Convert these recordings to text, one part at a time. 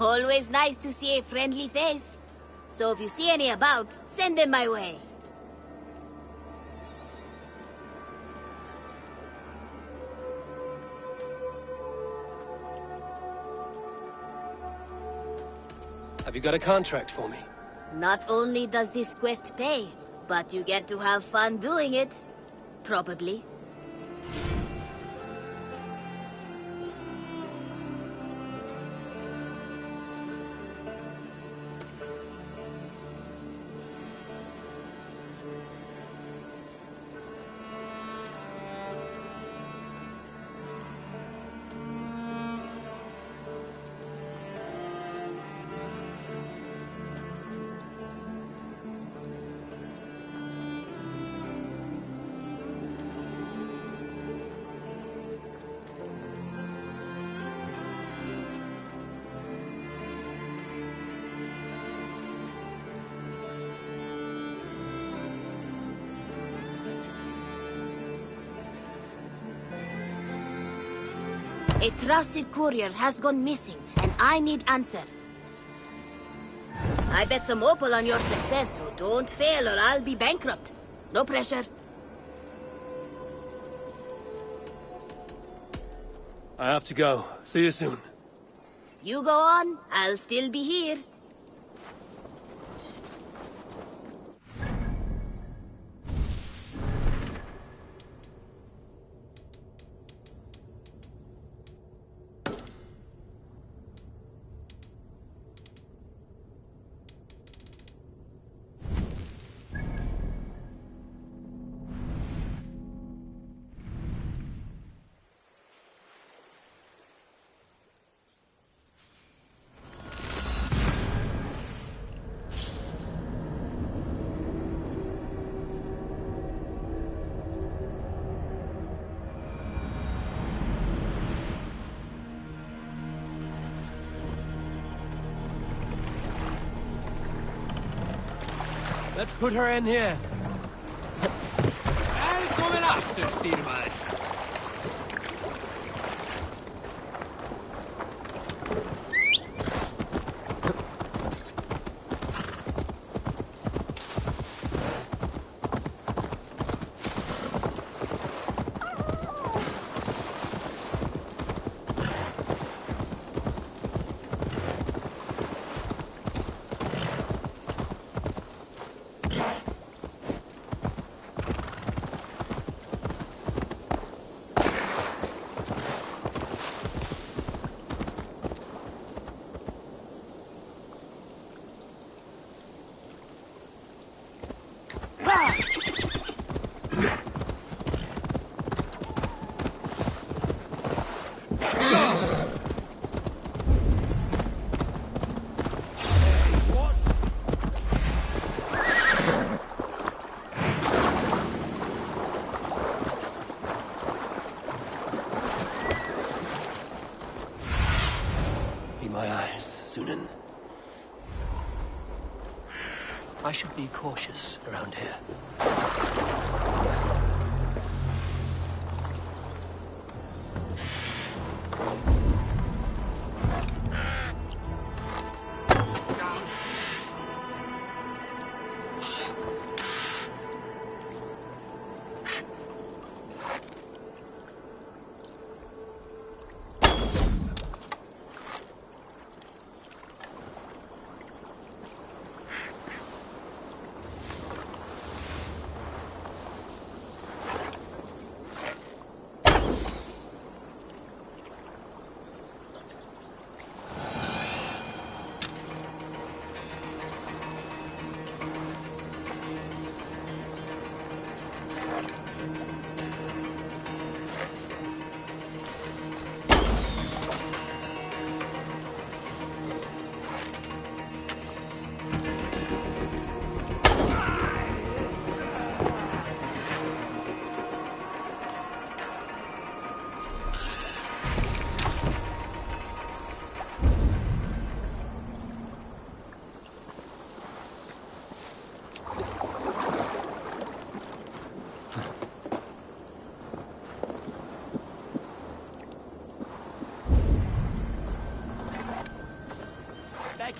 Always nice to see a friendly face. So if you see any about, send them my way. Have you got a contract for me? Not only does this quest pay, but you get to have fun doing it. Probably. A trusted courier has gone missing, and I need answers. I bet some opal on your success, so don't fail or I'll be bankrupt. No pressure. I have to go. See you soon. You go on, I'll still be here. Let's put her in here. Välkommen efter, styrman. I should be cautious around here.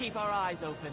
keep our eyes open.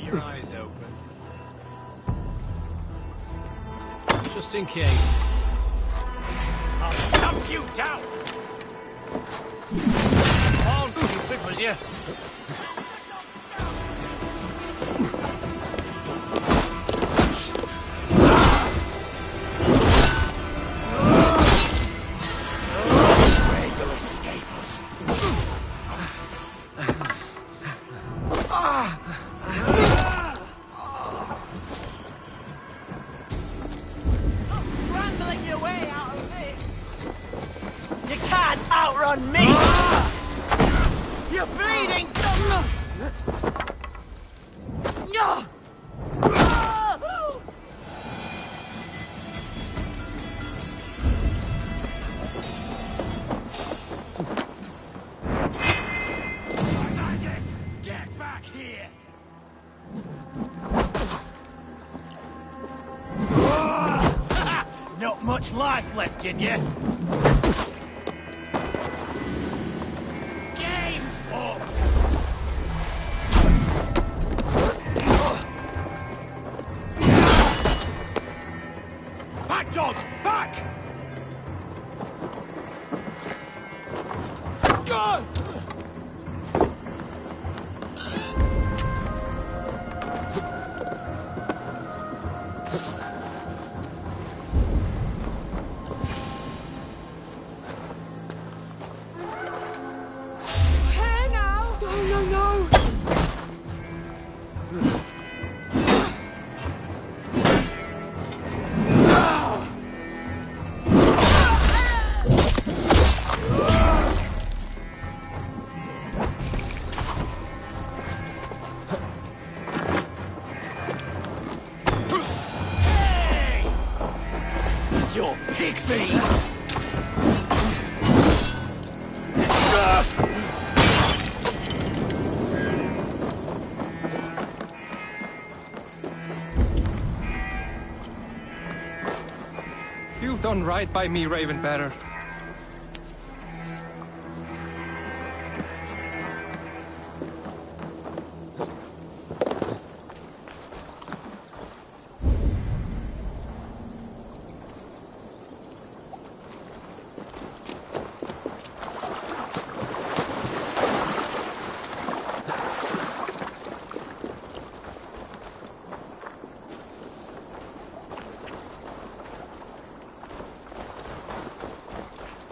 Your eyes open. Just in case. I'll knock you down! On, you clippers, yeah? Where you'll escape us. Wrangling your way out of this. You can't outrun me! You're bleeding! Get back here! Not much life left in you. Game's up! Back, dog! Back! Go! Here now! No! Hey! Your pig feet! You've done right by me, Ravenbearer.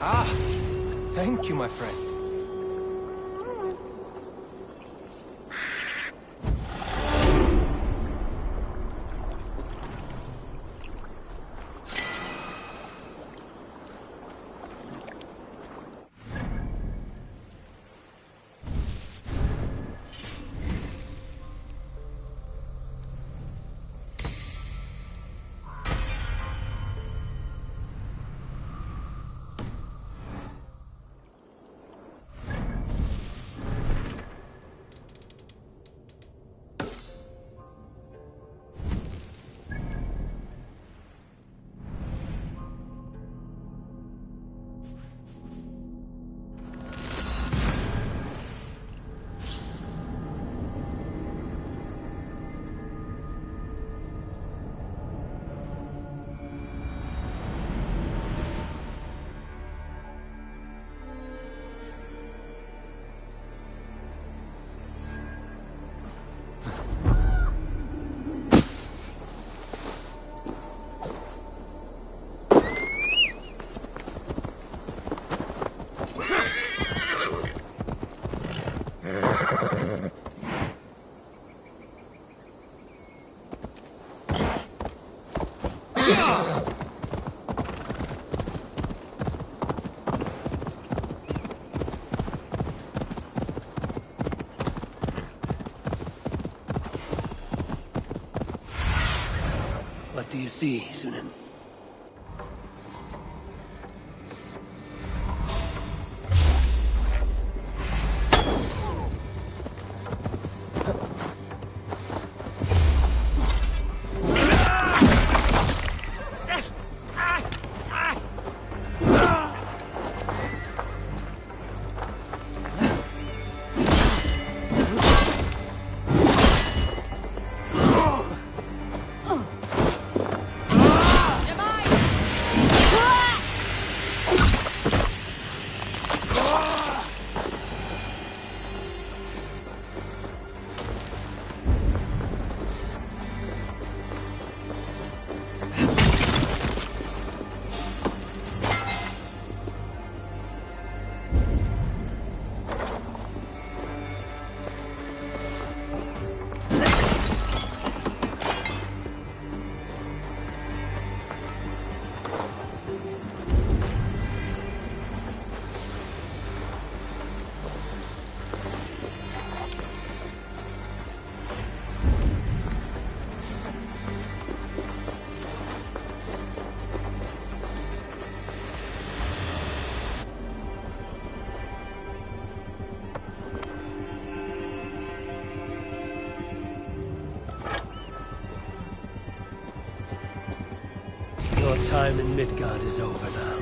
Ah, thank you, my friend. What do you see, Sunan? Your time in Midgard is over now.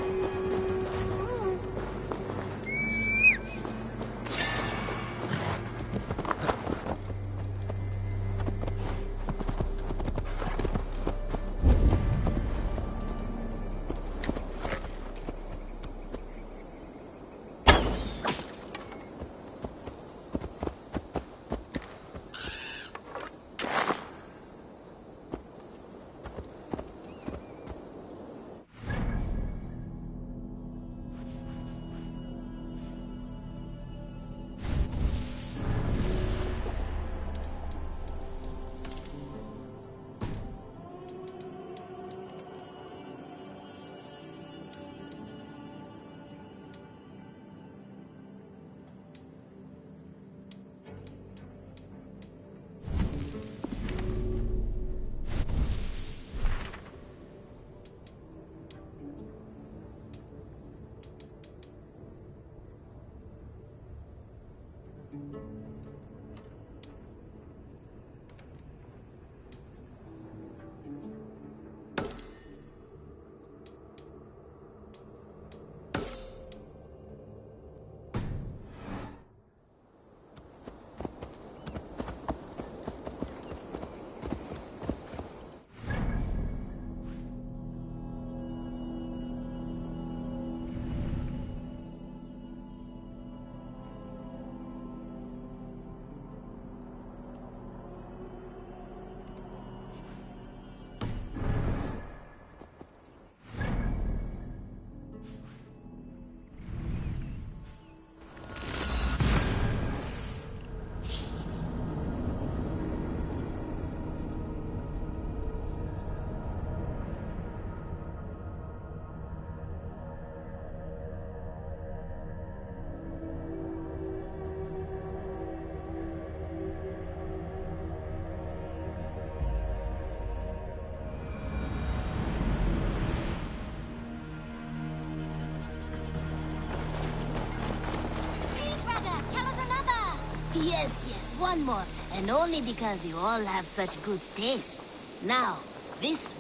Yes, one more. And only because you all have such good taste. Now, this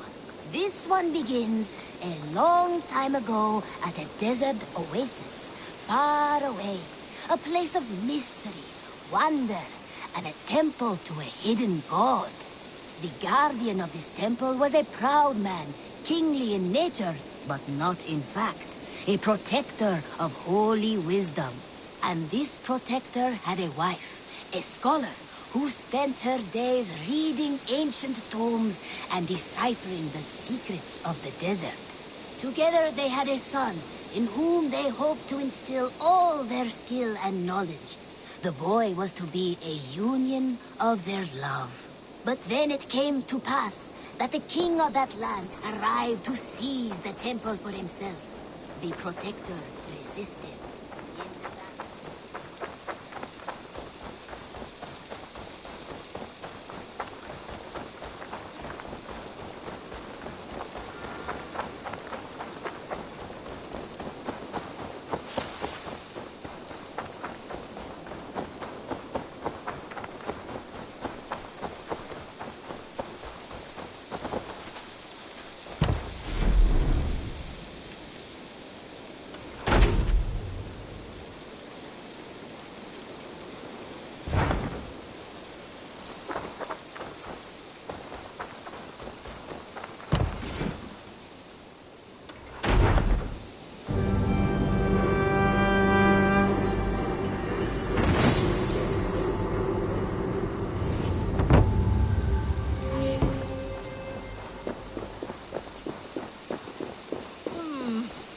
one begins a long time ago at a desert oasis, far away. A place of mystery, wonder, and a temple to a hidden god. The guardian of this temple was a proud man, kingly in nature, but not in fact. A protector of holy wisdom. And this protector had a wife, a scholar, who spent her days reading ancient tomes and deciphering the secrets of the desert. Together they had a son, in whom they hoped to instill all their skill and knowledge. The boy was to be a union of their love. But then it came to pass that the king of that land arrived to seize the temple for himself. The protector resisted.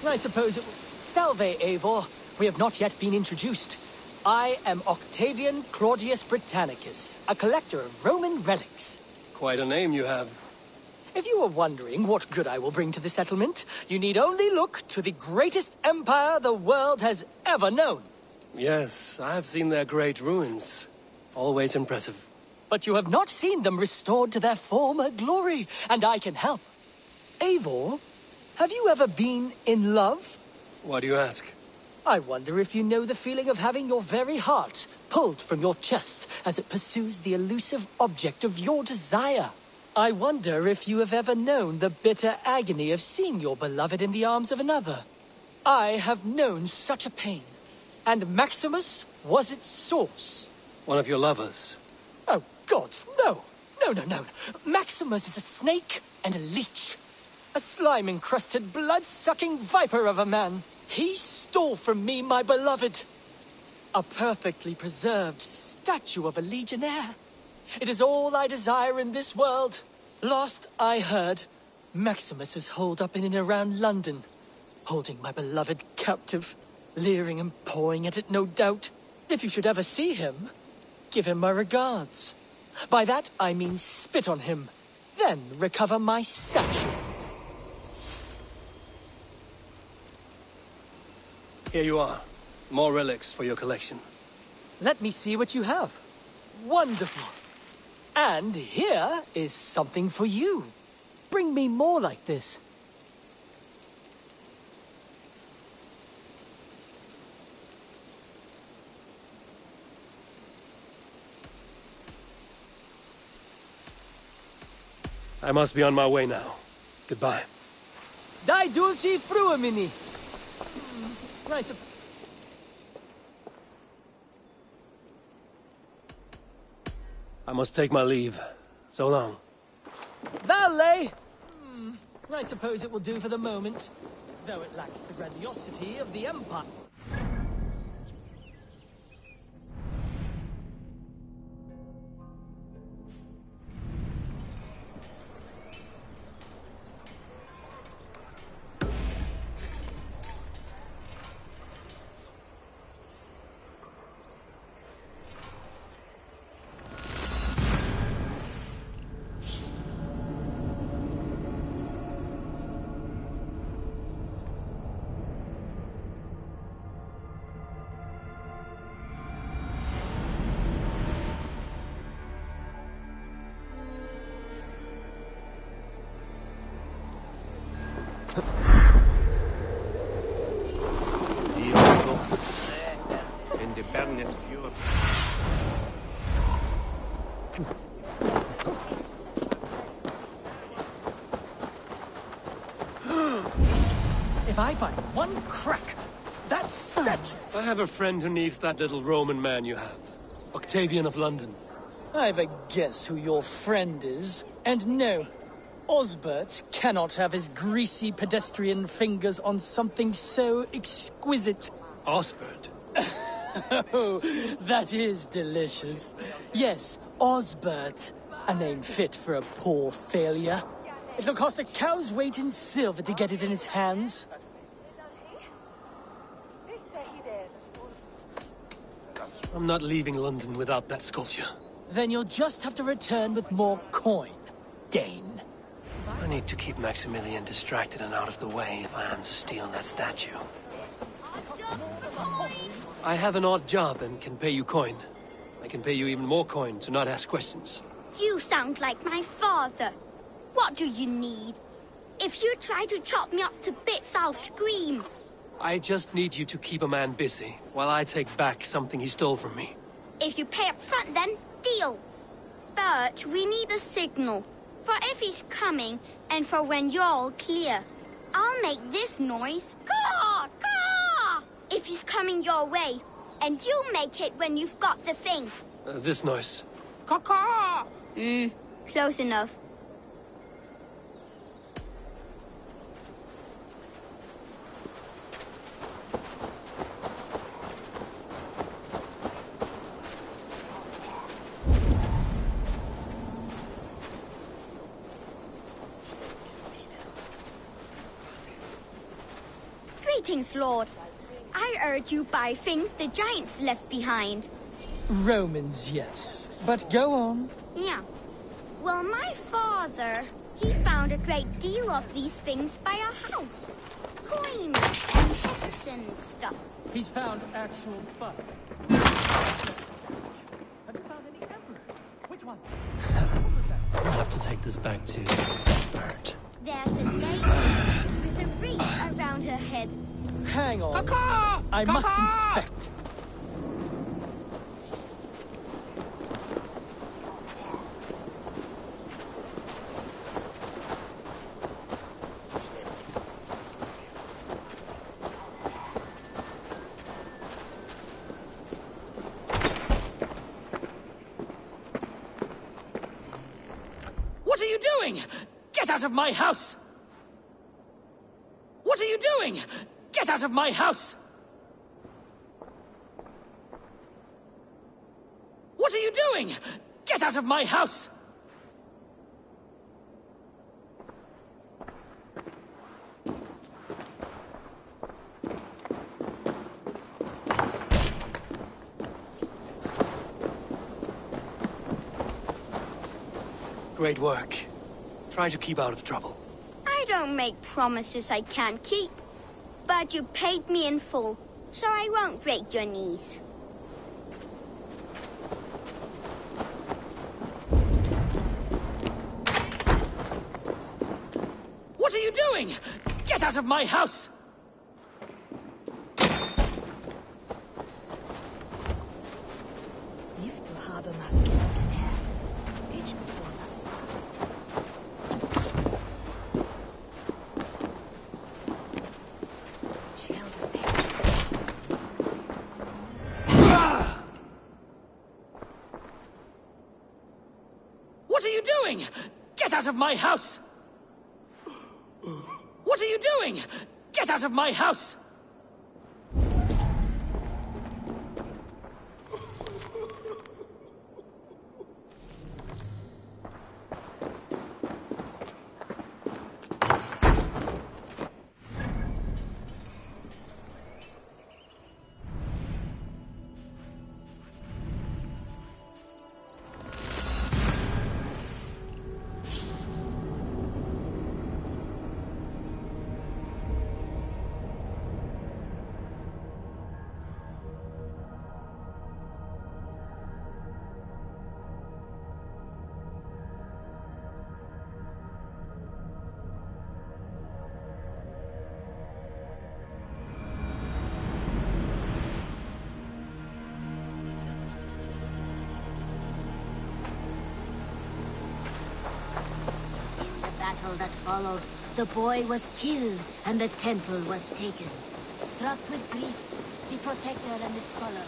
I suppose it... Salve, Eivor. We have not yet been introduced. I am Octavian Claudius Britannicus, a collector of Roman relics. Quite a name you have. If you are wondering what good I will bring to the settlement, you need only look to the greatest empire the world has ever known. Yes, I have seen their great ruins. Always impressive. But you have not seen them restored to their former glory, and I can help. Eivor, have you ever been in love? Why do you ask? I wonder if you know the feeling of having your very heart pulled from your chest as it pursues the elusive object of your desire. I wonder if you have ever known the bitter agony of seeing your beloved in the arms of another. I have known such a pain, and Maximus was its source. One of your lovers? Oh, gods, no! No. Maximus is a snake and a leech. A slime-encrusted, blood-sucking viper of a man. He stole from me my beloved. A perfectly preserved statue of a legionnaire. It is all I desire in this world. Last I heard, Maximus was holed up in and around London, holding my beloved captive, leering and pawing at it, no doubt. If you should ever see him, give him my regards. By that I mean spit on him, then recover my statue. Here you are. More relics for your collection. Let me see what you have. Wonderful. And here is something for you. Bring me more like this. I must be on my way now. Goodbye. Dai dulci fruamini. Nice. I must take my leave. So long. Valet! I suppose it will do for the moment, though it lacks the grandiosity of the Empire. If I find one crack, that statue... I have a friend who needs that little Roman man you have. Octavian of London. I've a guess who your friend is. And no, Osbert cannot have his greasy pedestrian fingers on something so exquisite. Osbert? Oh, that is delicious. Yes, Osbert. A name fit for a poor failure. It'll cost a cow's weight in silver to get it in his hands. I'm not leaving London without that sculpture. Then you'll just have to return with more coin, Dane. I need to keep Maximilian distracted and out of the way if I am to steal that statue. I have an odd job and can pay you coin. I can pay you even more coin to not ask questions. You sound like my father. What do you need? If you try to chop me up to bits, I'll scream. I just need you to keep a man busy, while I take back something he stole from me. If you pay up front, then deal. But we need a signal. For if he's coming, and for when you're all clear. I'll make this noise. Caw! Caw! If he's coming your way. And you make it when you've got the thing. This noise. Caw-caw! Close enough. Greetings, Lord. I heard you buy things the giants left behind. Romans, yes. But go on. Yeah. Well, my father, he found a great deal of these things by our house. Coins and hex and stuff. He's found actual butt. Have you found any emperors? Which one? I'll have to take this back to Expert. There's a lady with a wreath around her head. Hang on. Caw-caw! I must Caw-caw! inspect. What are you doing? Get out of my house! What are you doing? Get out of my house! What are you doing? Get out of my house! Great work. Try to keep out of trouble. I don't make promises I can't keep. But you paid me in full, so I won't break your knees. What are you doing? Get out of my house! What are you doing? Get out of my house! What are you doing? Get out of my house! Battle that followed, the boy was killed and the temple was taken. Struck with grief, the protector and the scholar.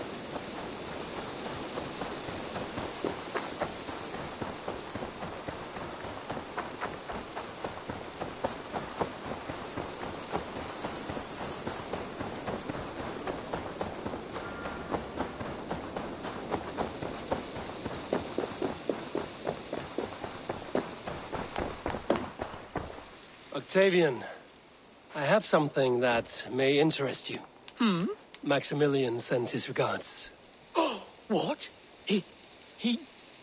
Octavian, I have something that may interest you. Maximilian sends his regards. Oh, what? He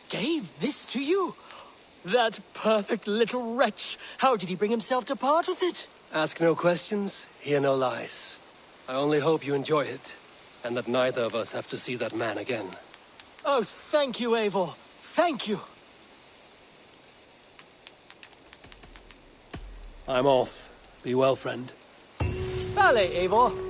gave this to you? That perfect little wretch. How did he bring himself to part with it? Ask no questions, hear no lies. I only hope you enjoy it, and that neither of us have to see that man again. Oh, thank you, Eivor. Thank you. I'm off. Be well, friend. Vale, Eivor.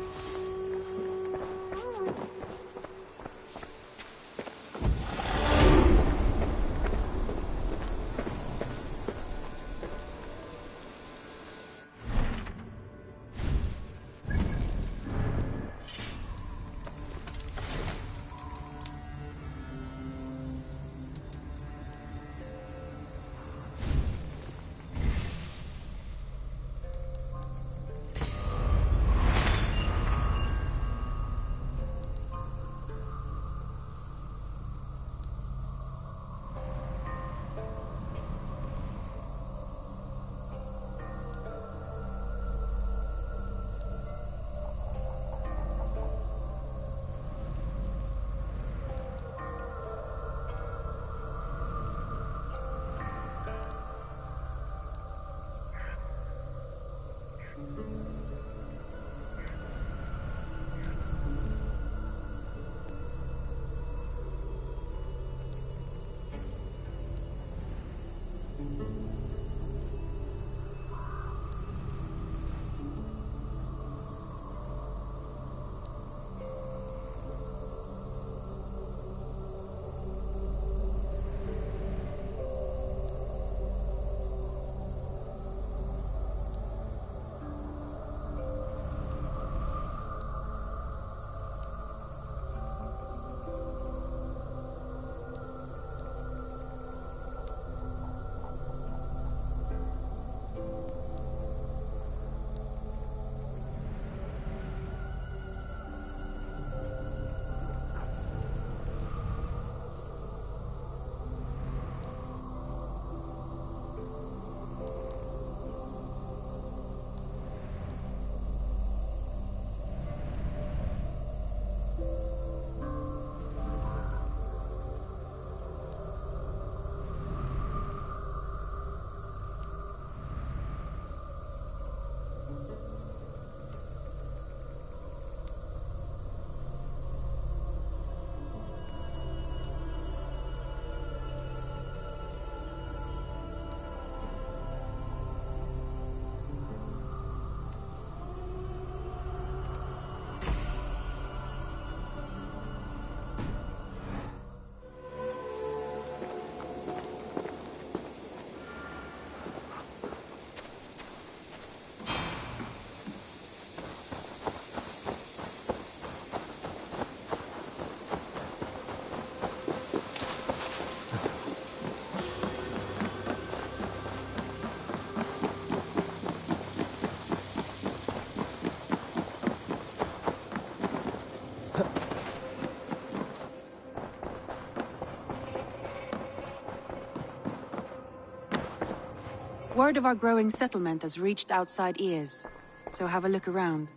Word of our growing settlement has reached outside ears, so have a look around.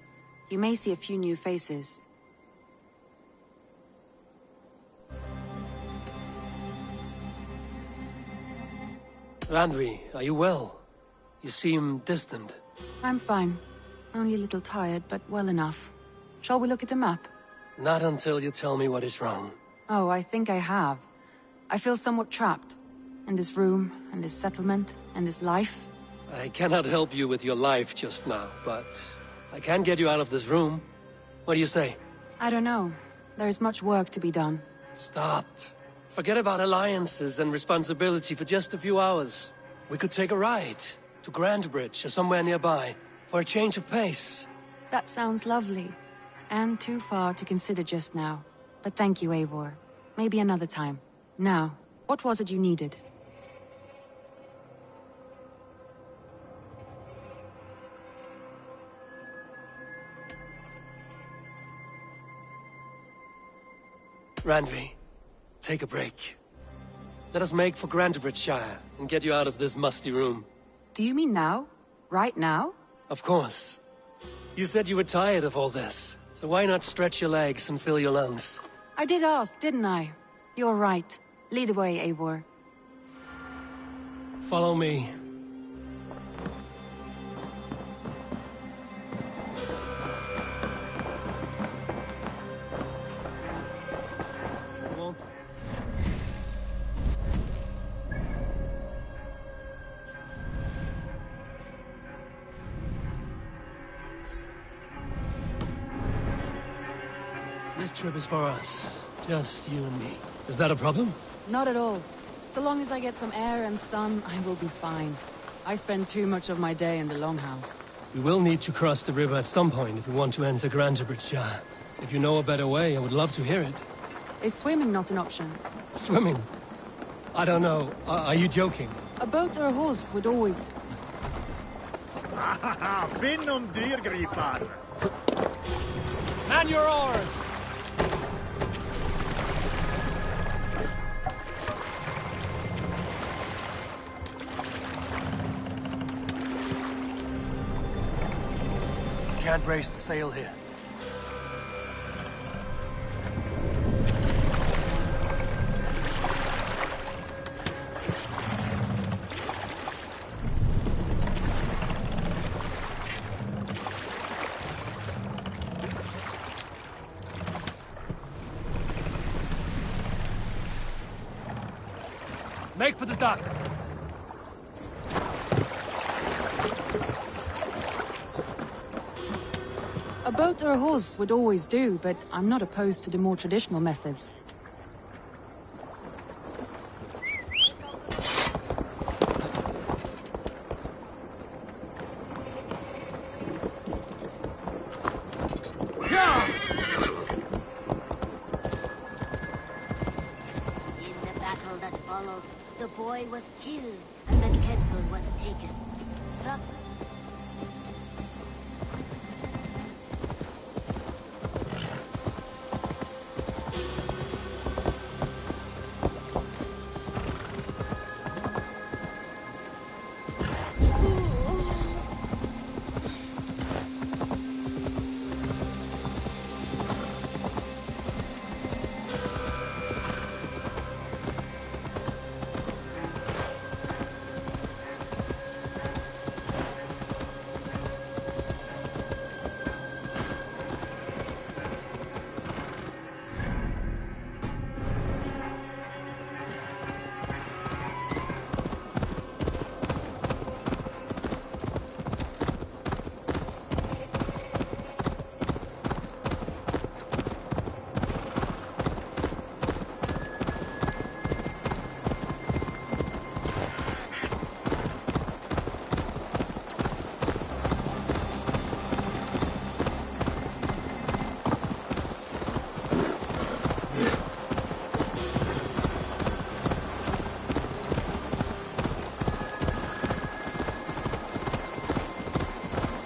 You may see a few new faces. Randvi, are you well? You seem distant. I'm fine. Only a little tired, but well enough. Shall we look at the map? Not until you tell me what is wrong. Oh, I think I have. I feel somewhat trapped. In this room, and this settlement, and this life. I cannot help you with your life just now, but I can get you out of this room. What do you say? I don't know. There is much work to be done. Stop. Forget about alliances and responsibility for just a few hours. We could take a ride to Grandbridge or somewhere nearby for a change of pace. That sounds lovely. And too far to consider just now. But thank you, Eivor. Maybe another time. Now, what was it you needed? Randvi, take a break. Let us make for Grandbridgeshire and get you out of this musty room. Do you mean now? Right now? Of course. You said you were tired of all this, so why not stretch your legs and fill your lungs? I did ask, didn't I? You're right. Lead the way, Eivor. Follow me. This trip is for us. Just you and me. Is that a problem? Not at all. So long as I get some air and sun, I will be fine. I spend too much of my day in the Longhouse. We will need to cross the river at some point if we want to enter Grandbridgeshire. If you know a better way, I would love to hear it. Is swimming not an option? Swimming? I don't know. Are you joking? A boat or a horse would always... Finnum dyrgripar! Man your oars! Can't raise the sail here. Make for the dock! A boat or a horse would always do, but I'm not opposed to the more traditional methods. The boy was killed, and the kettle was taken. Struck.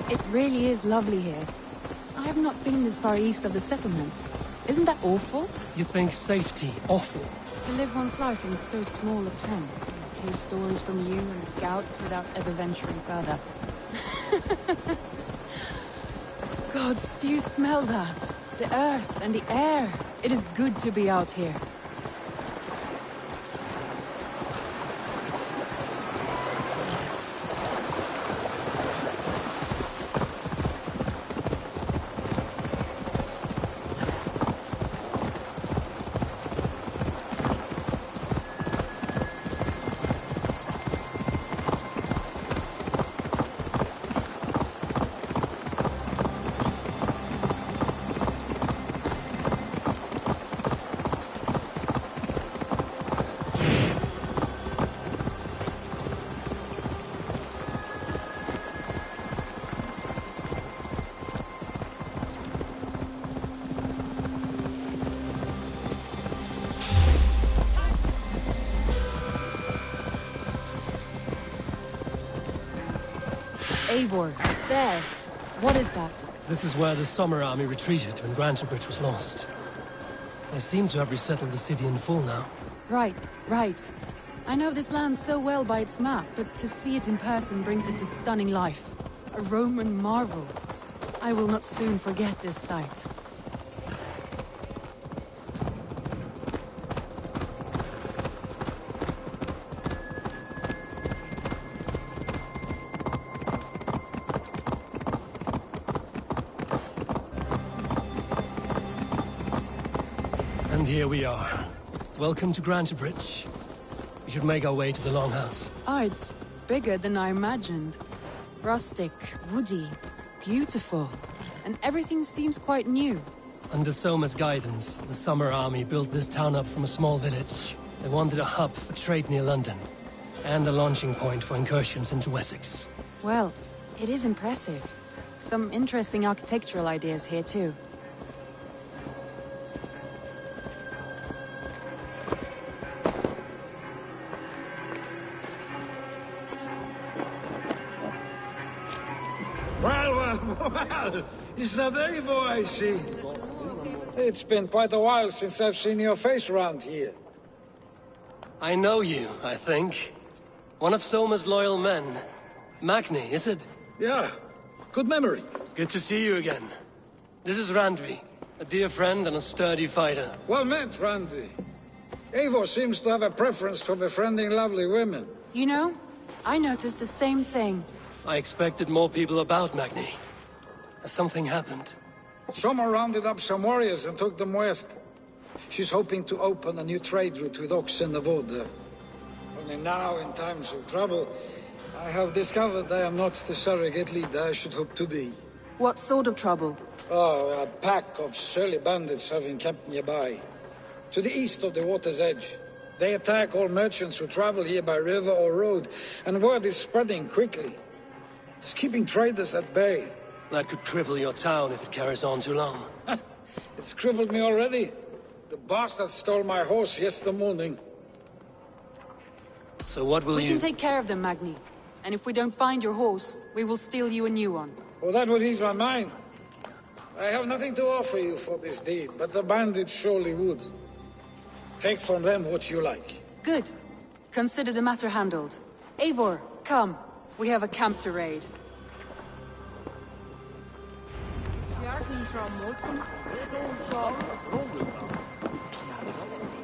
It really is lovely here. I have not been this far east of the settlement. Isn't that awful? You think safety awful? To live one's life in so small a pen. hear stories from you and the scouts without ever venturing further. Gods, do you smell that? The earth and the air. It is good to be out here. Eivor, there. What is that? This is where the Summer Army retreated when Grantebridge was lost. They seem to have resettled the city in full now. Right, right. I know this land so well by its map, but to see it in person brings it to stunning life. A Roman marvel. I will not soon forget this sight. And here we are. Welcome to Grantebridge. We should make our way to the Longhouse. Ah, it's bigger than I imagined. Rustic, woody, beautiful. And everything seems quite new. Under Soma's guidance, the Summer Army built this town up from a small village. They wanted a hub for trade near London, and a launching point for incursions into Wessex. Well, it is impressive. Some interesting architectural ideas here too. Well, is that Eivor I see? It's been quite a while since I've seen your face around here. I know you, I think. One of Soma's loyal men. Magni, is it? Yeah, good memory. Good to see you again. This is Randvi, a dear friend and a sturdy fighter. Well met, Randy. Eivor seems to have a preference for befriending lovely women. You know, I noticed the same thing. I expected more people about Magni. Has something happened? Soma rounded up some warriors and took them west. She's hoping to open a new trade route with oxen of order. Only now, in times of trouble, I have discovered I am not the surrogate leader I should hope to be. What sort of trouble? Oh, a pack of surly bandits have encamped nearby. To the east of the water's edge. They attack all merchants who travel here by river or road, and word is spreading quickly. It's keeping traders at bay. That could cripple your town if it carries on too long. It's crippled me already. The bastard stole my horse yesterday morning. So what will We you... can take care of them, Magni. And if we don't find your horse, we will steal you a new one. Well, that would ease my mind. I have nothing to offer you for this deed, but the bandits surely would. Take from them what you like. Good. Consider the matter handled. Eivor, come. We have a camp to raid.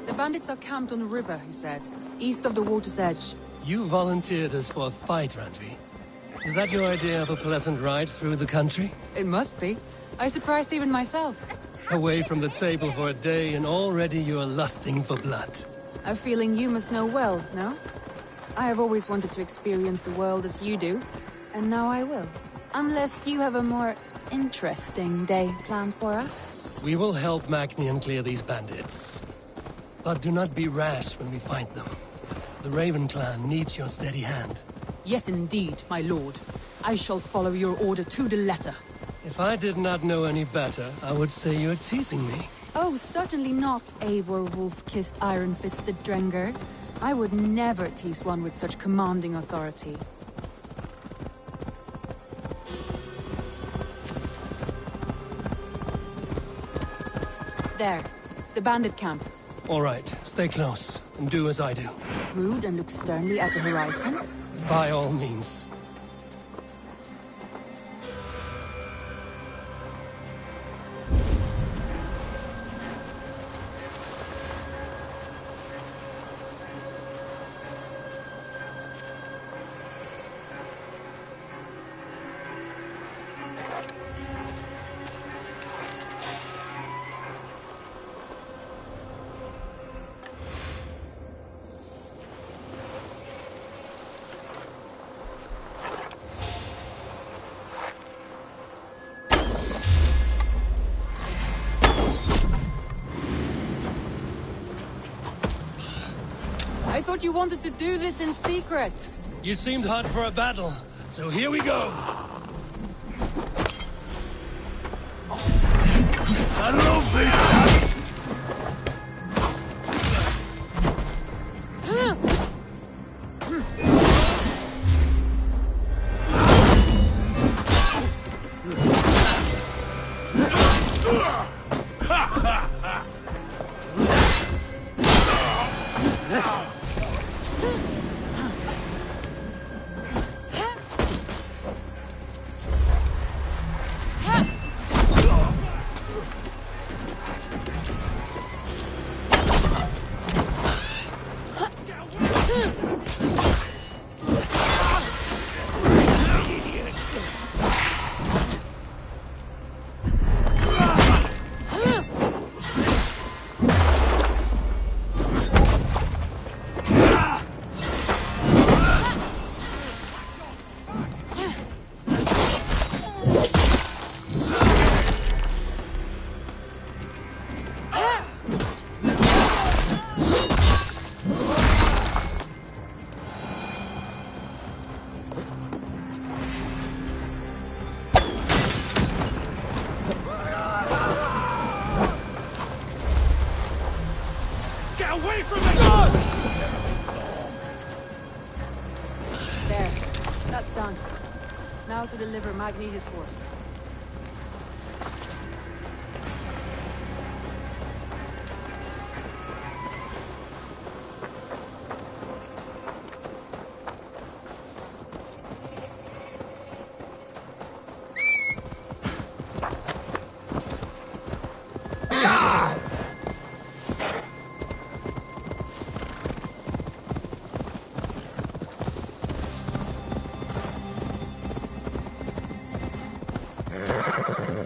The bandits are camped on the river, he said. East of the water's edge. You volunteered us for a fight, Randvi. Is that your idea of a pleasant ride through the country? It must be. I surprised even myself. Away from the table for a day and already you are lusting for blood. A feeling you must know well, no? I have always wanted to experience the world as you do, and now I will. Unless you have a more interesting day planned for us? We will help Magni and clear these bandits. But do not be rash when we find them. The Raven clan needs your steady hand. Yes, indeed, my lord. I shall follow your order to the letter. If I did not know any better, I would say you're teasing me. Oh, certainly not, Eivor wolf-kissed iron-fisted Drenger. I would never tease one with such commanding authority. There. The bandit camp. All right, stay close and do as I do. Rude and look sternly at the horizon? By all means. I thought you wanted to do this in secret. You seemed hot for a battle, so here we go. Hello, baby. Now to deliver Magni his horse.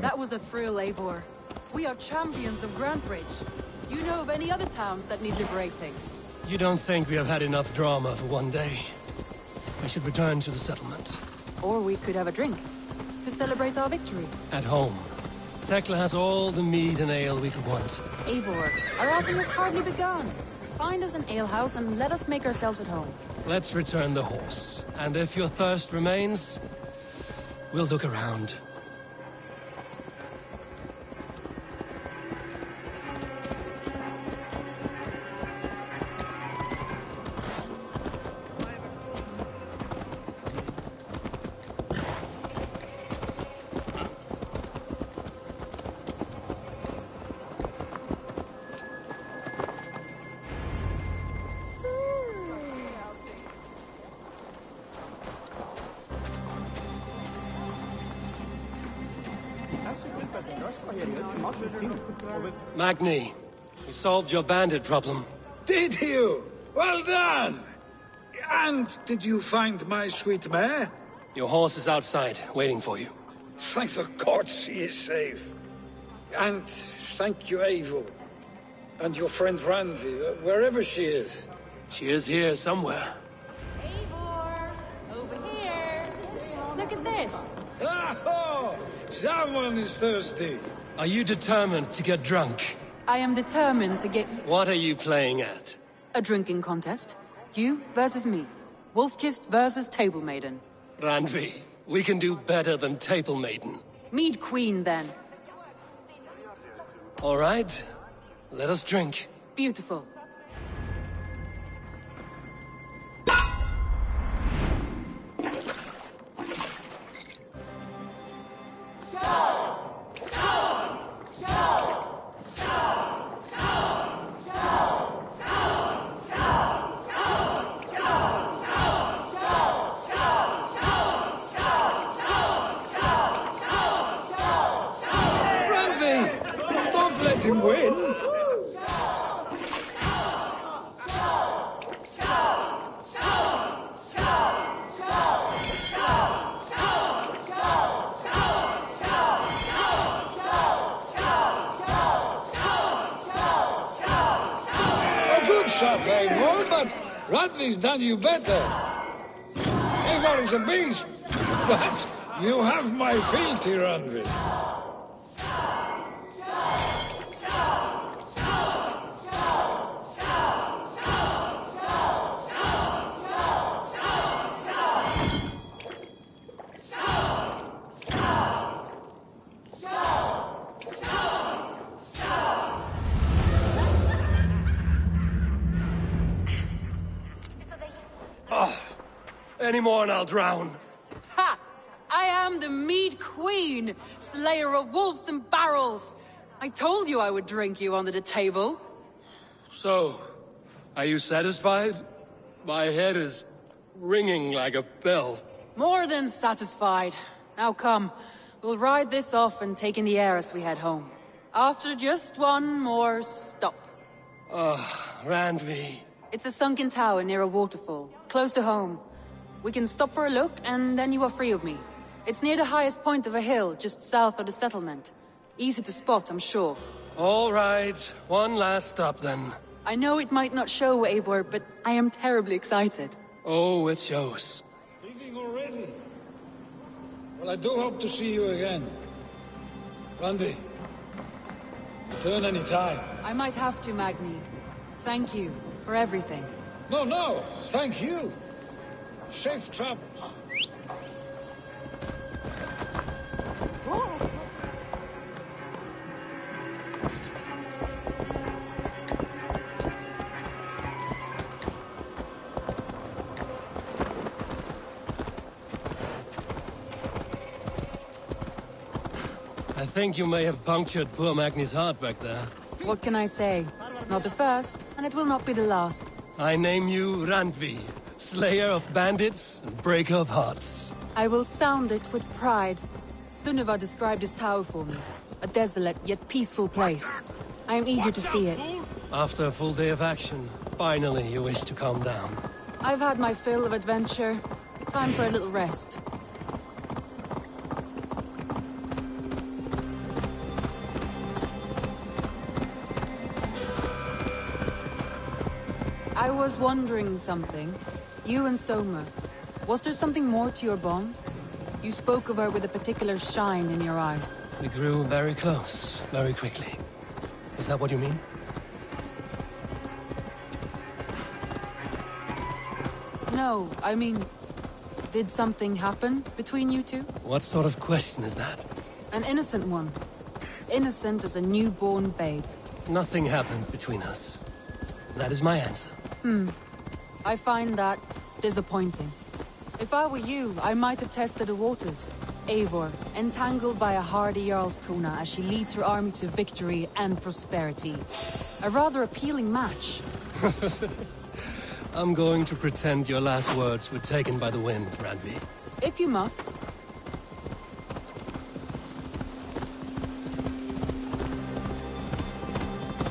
That was a thrill, Eivor. We are champions of Grandbridge. Do you know of any other towns that need liberating? You don't think we have had enough drama for one day? We should return to the settlement. Or we could have a drink, to celebrate our victory. At home. Tekla has all the mead and ale we could want. Eivor, our outing has hardly begun. Find us an alehouse and let us make ourselves at home. Let's return the horse. And if your thirst remains, we'll look around. Magni, we solved your bandit problem. Did you? Well done! And did you find my sweet mare? Your horse is outside, waiting for you. Thank the gods he is safe. And thank you, Eivor. And your friend Randy, wherever she is. She is here somewhere. Eivor! Over here! Look at this! Oh! Someone is thirsty. Are you determined to get drunk? I am determined to get you... What are you playing at? A drinking contest. You versus me. Wolf-kissed versus Table Maiden. Randvi, we can do better than Table Maiden. Mead Queen, then. All right. Let us drink. Beautiful. Radley's done you better. Eivor is a beast, but you have my fealty, Randvi. Any more and I'll drown. Ha! I am the Mead Queen, slayer of wolves and barrels. I told you I would drink you under the table. So, are you satisfied? My head is ringing like a bell. More than satisfied. Now come, we'll ride this off and take in the air as we head home. After just one more stop. Randvi. It's a sunken tower near a waterfall, close to home. We can stop for a look, and then you are free of me. It's near the highest point of a hill, just south of the settlement. Easy to spot, I'm sure. All right, one last stop then. I know it might not show, Eivor, but I am terribly excited. Oh, it shows. Leaving already? Well, I do hope to see you again. Randy, return any time. I might have to, Magni. Thank you for everything. No, thank you. Safe travels. I think you may have punctured poor Magni's heart back there. What can I say? Not the first, and it will not be the last. I name you Randvi, slayer of bandits and breaker of hearts. I will sound it with pride. Sunniva described this tower for me. A desolate yet peaceful place. I am eager to see it. After a full day of action, finally you wish to calm down. I've had my fill of adventure. Time for a little rest. I was wondering something. You and Soma. Was there something more to your bond? You spoke of her with a particular shine in your eyes. We grew very close, very quickly. Is that what you mean? No, I mean... Did something happen between you two? What sort of question is that? An innocent one. Innocent as a newborn babe. Nothing happened between us. That is my answer. I find that disappointing. If I were you, I might have tested the waters. Eivor, entangled by a hardy Jarlskona as she leads her army to victory and prosperity. A rather appealing match. I'm going to pretend your last words were taken by the wind, Randvi. If you must.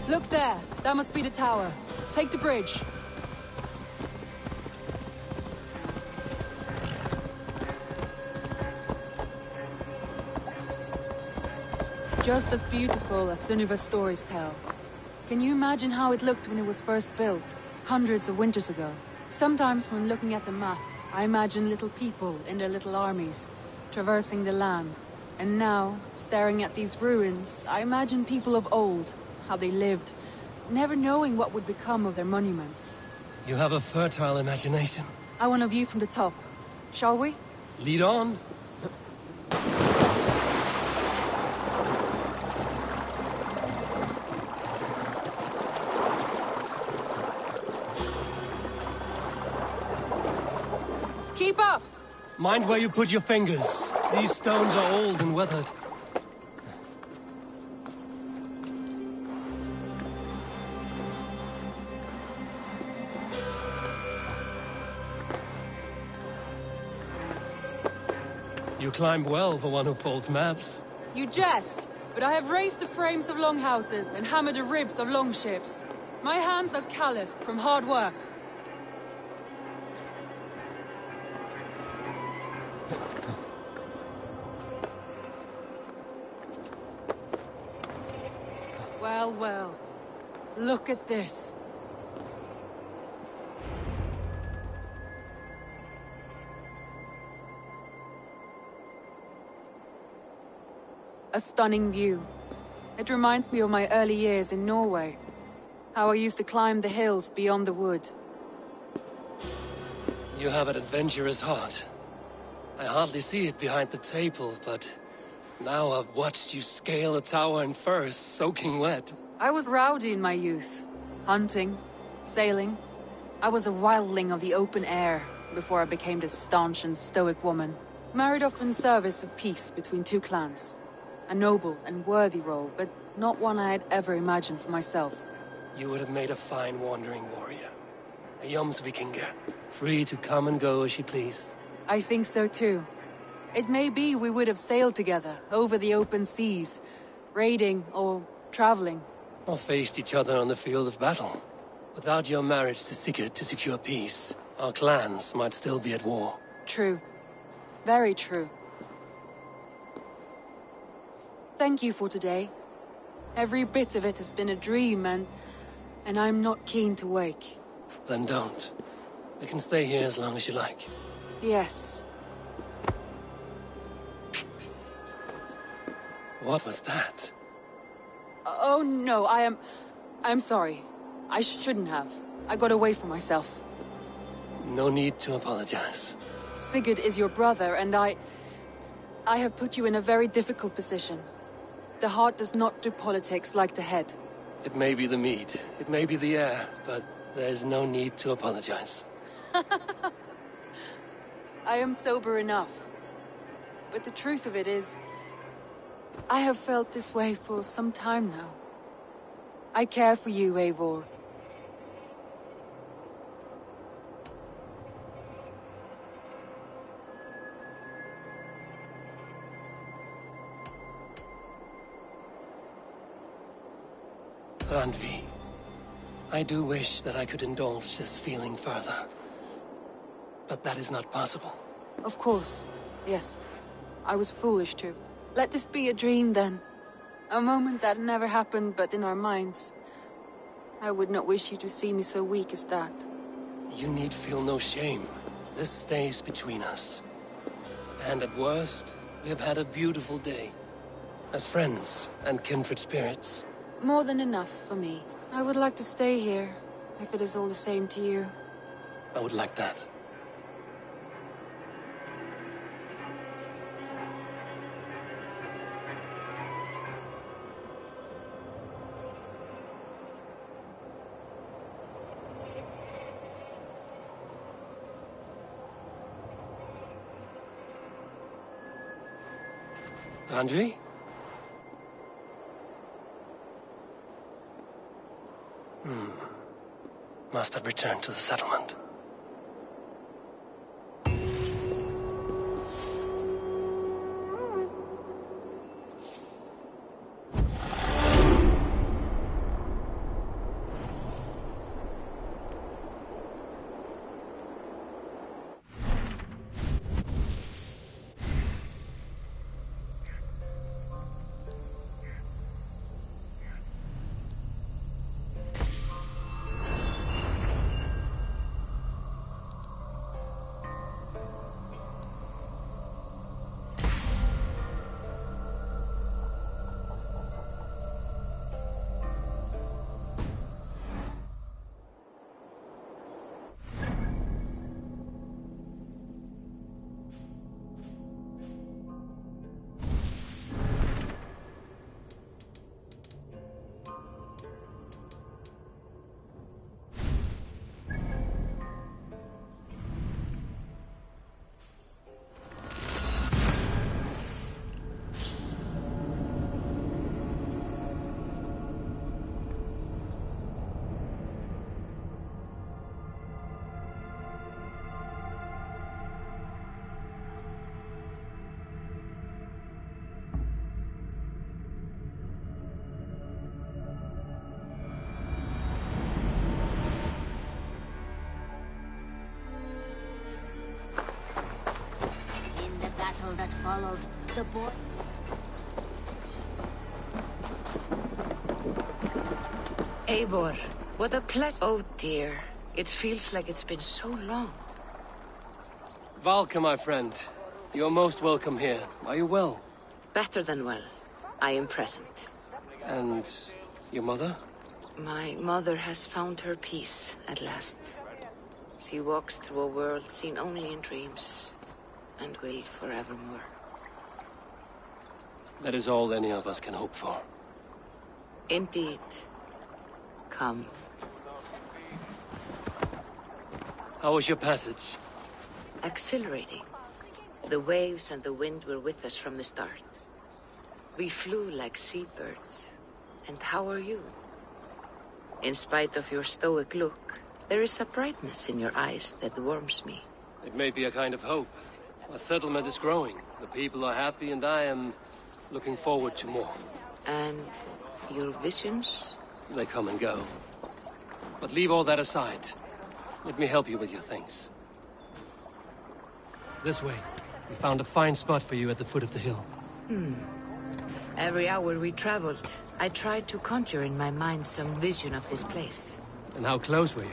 Look there! That must be the tower. Take the bridge. Just as beautiful as Sunniva's stories tell. Can you imagine how it looked when it was first built, hundreds of winters ago? Sometimes when looking at a map, I imagine little people in their little armies, traversing the land. And now, staring at these ruins, I imagine people of old, how they lived, never knowing what would become of their monuments. You have a fertile imagination. I want a view from the top. Shall we? Lead on. Keep up! Mind where you put your fingers. These stones are old and weathered. You climb well for one who folds maps. You jest, but I have raised the frames of longhouses and hammered the ribs of longships. My hands are calloused from hard work. Well, well. Look at this. A stunning view. It reminds me of my early years in Norway. How I used to climb the hills beyond the wood. You have an adventurous heart. I hardly see it behind the table, but now I've watched you scale a tower in furs, soaking wet. I was rowdy in my youth. Hunting, sailing. I was a wildling of the open air before I became this staunch and stoic woman. Married off in service of peace between two clans. A noble and worthy role, but not one I had ever imagined for myself. You would have made a fine wandering warrior. A Jomsvikinger, free to come and go as she pleased. I think so too. It may be we would have sailed together, over the open seas, raiding or traveling. Or faced each other on the field of battle. Without your marriage to Sigurd to secure peace, our clans might still be at war. True. Very true. Thank you for today. Every bit of it has been a dream, and I'm not keen to wake. Then don't. We can stay here as long as you like. Yes. What was that? Oh no, I'm sorry. I shouldn't have. I got away from myself. No need to apologize. Sigurd is your brother, and I have put you in a very difficult position. The heart does not do politics like the head. It may be the meat, it may be the air, but there's no need to apologize. I am sober enough. But the truth of it is, I have felt this way for some time now. I care for you, Eivor. Randvi, I do wish that I could indulge this feeling further. But that is not possible. Of course. Yes. I was foolish to. Let this be a dream, then. A moment that never happened but in our minds. I would not wish you to see me so weak as that. You need feel no shame. This stays between us. And at worst, we have had a beautiful day. As friends and kindred spirits. More than enough for me. I would like to stay here, if it is all the same to you. I would like that. Randvi? Must have returned to the settlement. That followed, the boy... Eivor, what a pleasure. Oh dear, it feels like it's been so long. Valka, my friend. You're most welcome here. Are you well? Better than well. I am present. And your mother? My mother has found her peace at last. She walks through a world seen only in dreams, and will forevermore. That is all any of us can hope for. Indeed. Come. How was your passage? Exhilarating. The waves and the wind were with us from the start. We flew like seabirds. And how are you? In spite of your stoic look, there is a brightness in your eyes that warms me. It may be a kind of hope. Our settlement is growing. The people are happy, and I am looking forward to more. And your visions? They come and go. But leave all that aside. Let me help you with your things. This way. We found a fine spot for you at the foot of the hill. Every hour we traveled, I tried to conjure in my mind some vision of this place. And how close were you?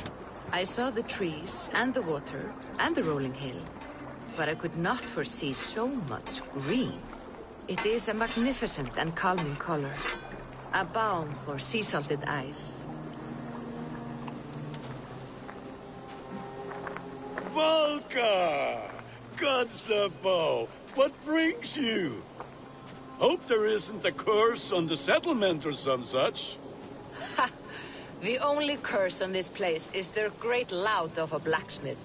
I saw the trees, and the water, and the rolling hill. But I could not foresee so much green. It is a magnificent and calming color. A balm for sea-salted eyes. Volka! Godsapo! What brings you? Hope there isn't a curse on the settlement or some such. Ha! The only curse on this place is their great lout of a blacksmith.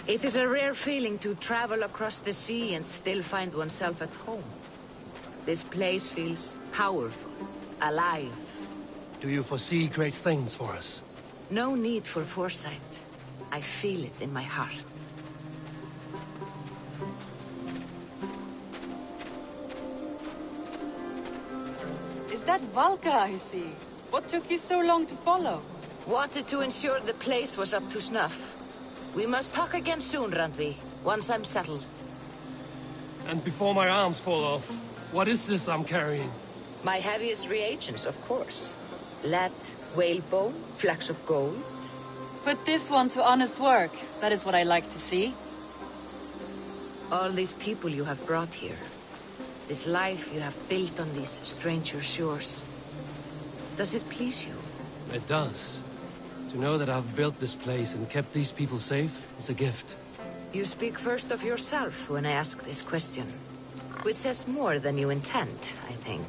It is a rare feeling to travel across the sea and still find oneself at home. This place feels powerful, alive. Do you foresee great things for us? No need for foresight. I feel it in my heart. Is that Valka I see? What took you so long to follow? Wanted to ensure the place was up to snuff. We must talk again soon, Randvi, once I'm settled. And before my arms fall off, what is this I'm carrying? My heaviest reagents, of course. Lead, whalebone, flecks of gold. Put this one to honest work. That is what I like to see. All these people you have brought here. This life you have built on these stranger shores. Does it please you? It does. To know that I've built this place and kept these people safe is a gift. You speak first of yourself when I ask this question. Which says more than you intend, I think.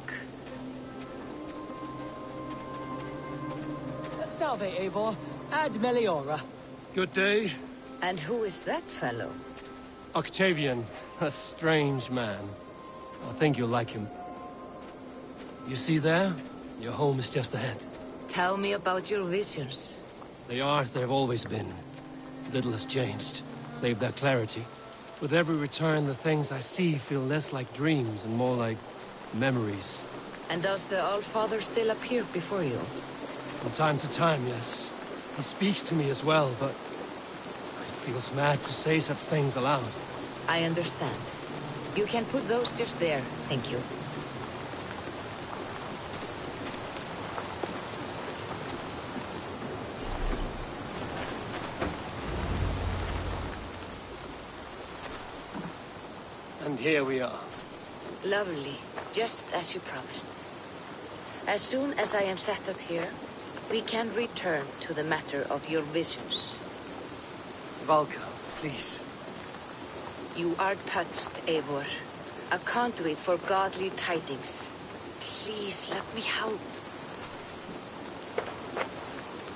Salve, Eivor. Ad Meliora. Good day. And who is that fellow? Octavian, a strange man. I think you'll like him. You see there? Your home is just ahead. Tell me about your visions. They are as they have always been. Little has changed, save their clarity. With every return, the things I see feel less like dreams and more like memories. And does the All-Father still appear before you? From time to time, yes. He speaks to me as well, but it feels mad to say such things aloud. I understand. You can put those just there, thank you. And here we are. Lovely, just as you promised. As soon as I am set up here, we can return to the matter of your visions. Valka, please. You are touched, Eivor. A conduit for godly tidings. Please, let me help.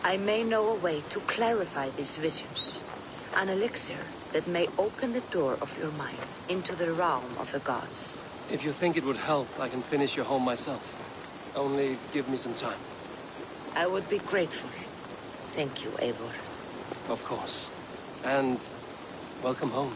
I may know a way to clarify these visions. An elixir that may open the door of your mind into the realm of the gods. If you think it would help, I can finish your home myself. Only give me some time. I would be grateful. Thank you, Eivor. Of course. And welcome home.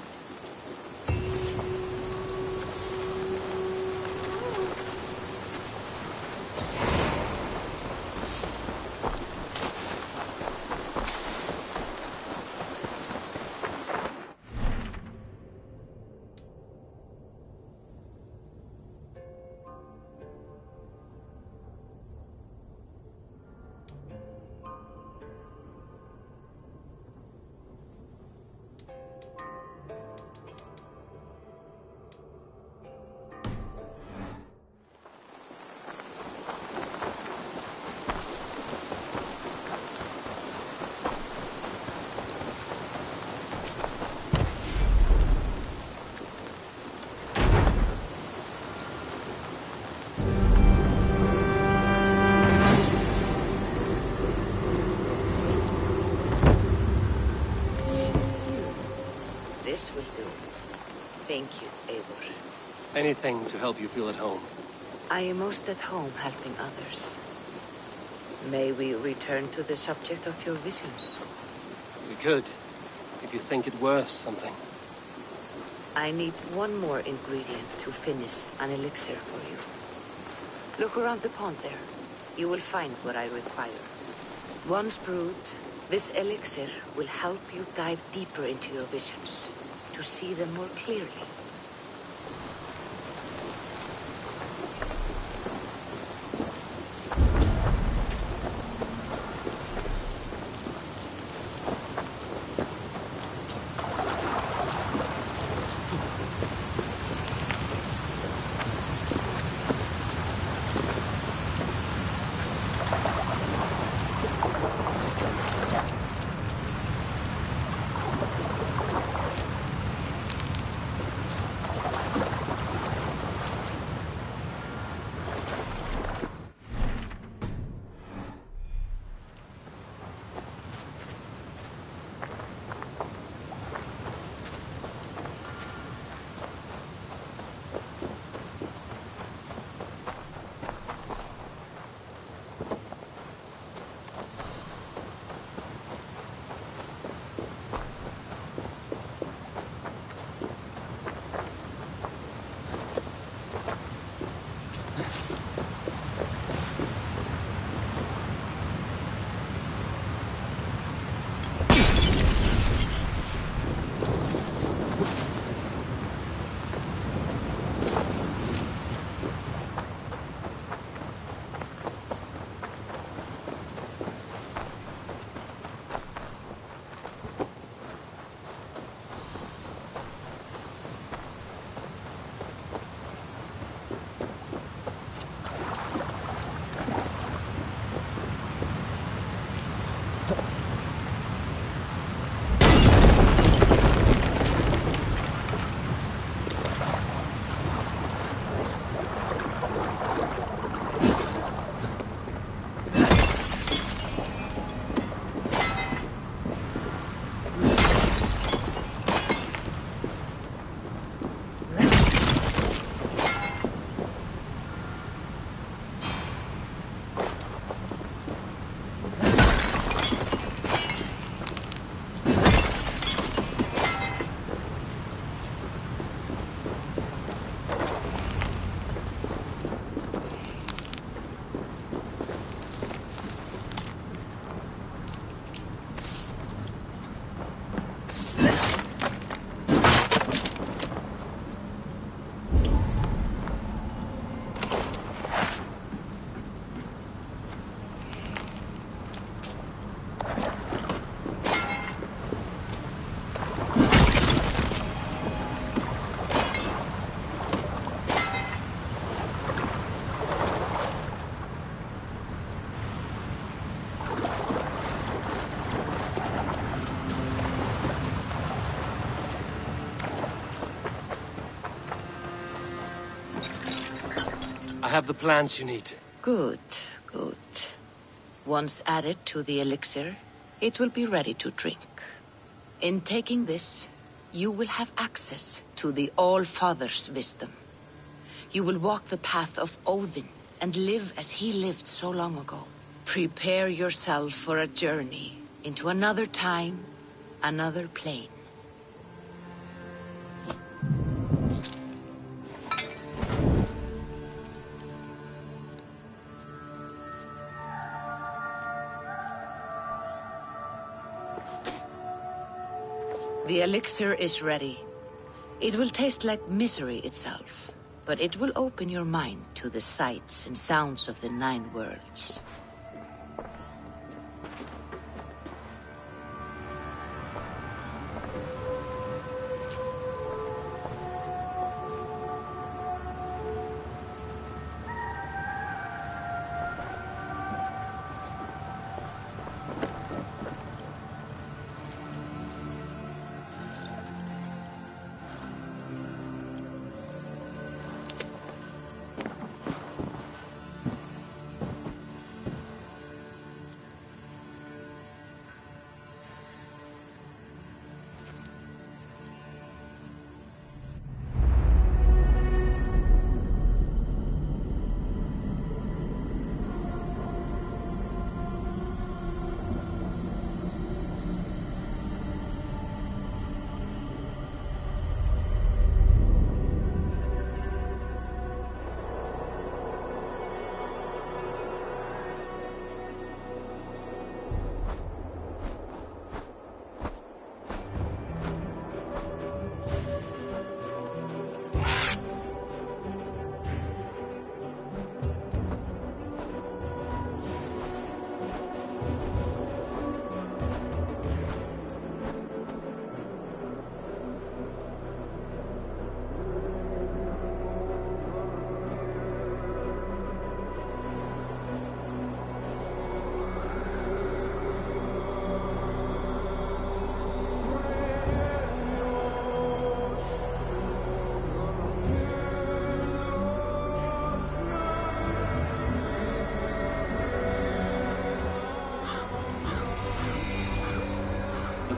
This will do. Thank you, Eivor. Anything to help you feel at home. I am most at home helping others. May we return to the subject of your visions? We could, if you think it worth something. I need one more ingredient to finish an elixir for you. Look around the pond there. You will find what I require. Once brewed, this elixir will help you dive deeper into your visions, to see them more clearly. I have the plants you need. Good, good. Once added to the elixir, it will be ready to drink. In taking this, you will have access to the All-Father's wisdom. You will walk the path of Odin and live as he lived so long ago. Prepare yourself for a journey into another time, another plane. The elixir is ready. It will taste like misery itself, but it will open your mind to the sights and sounds of the 9 worlds.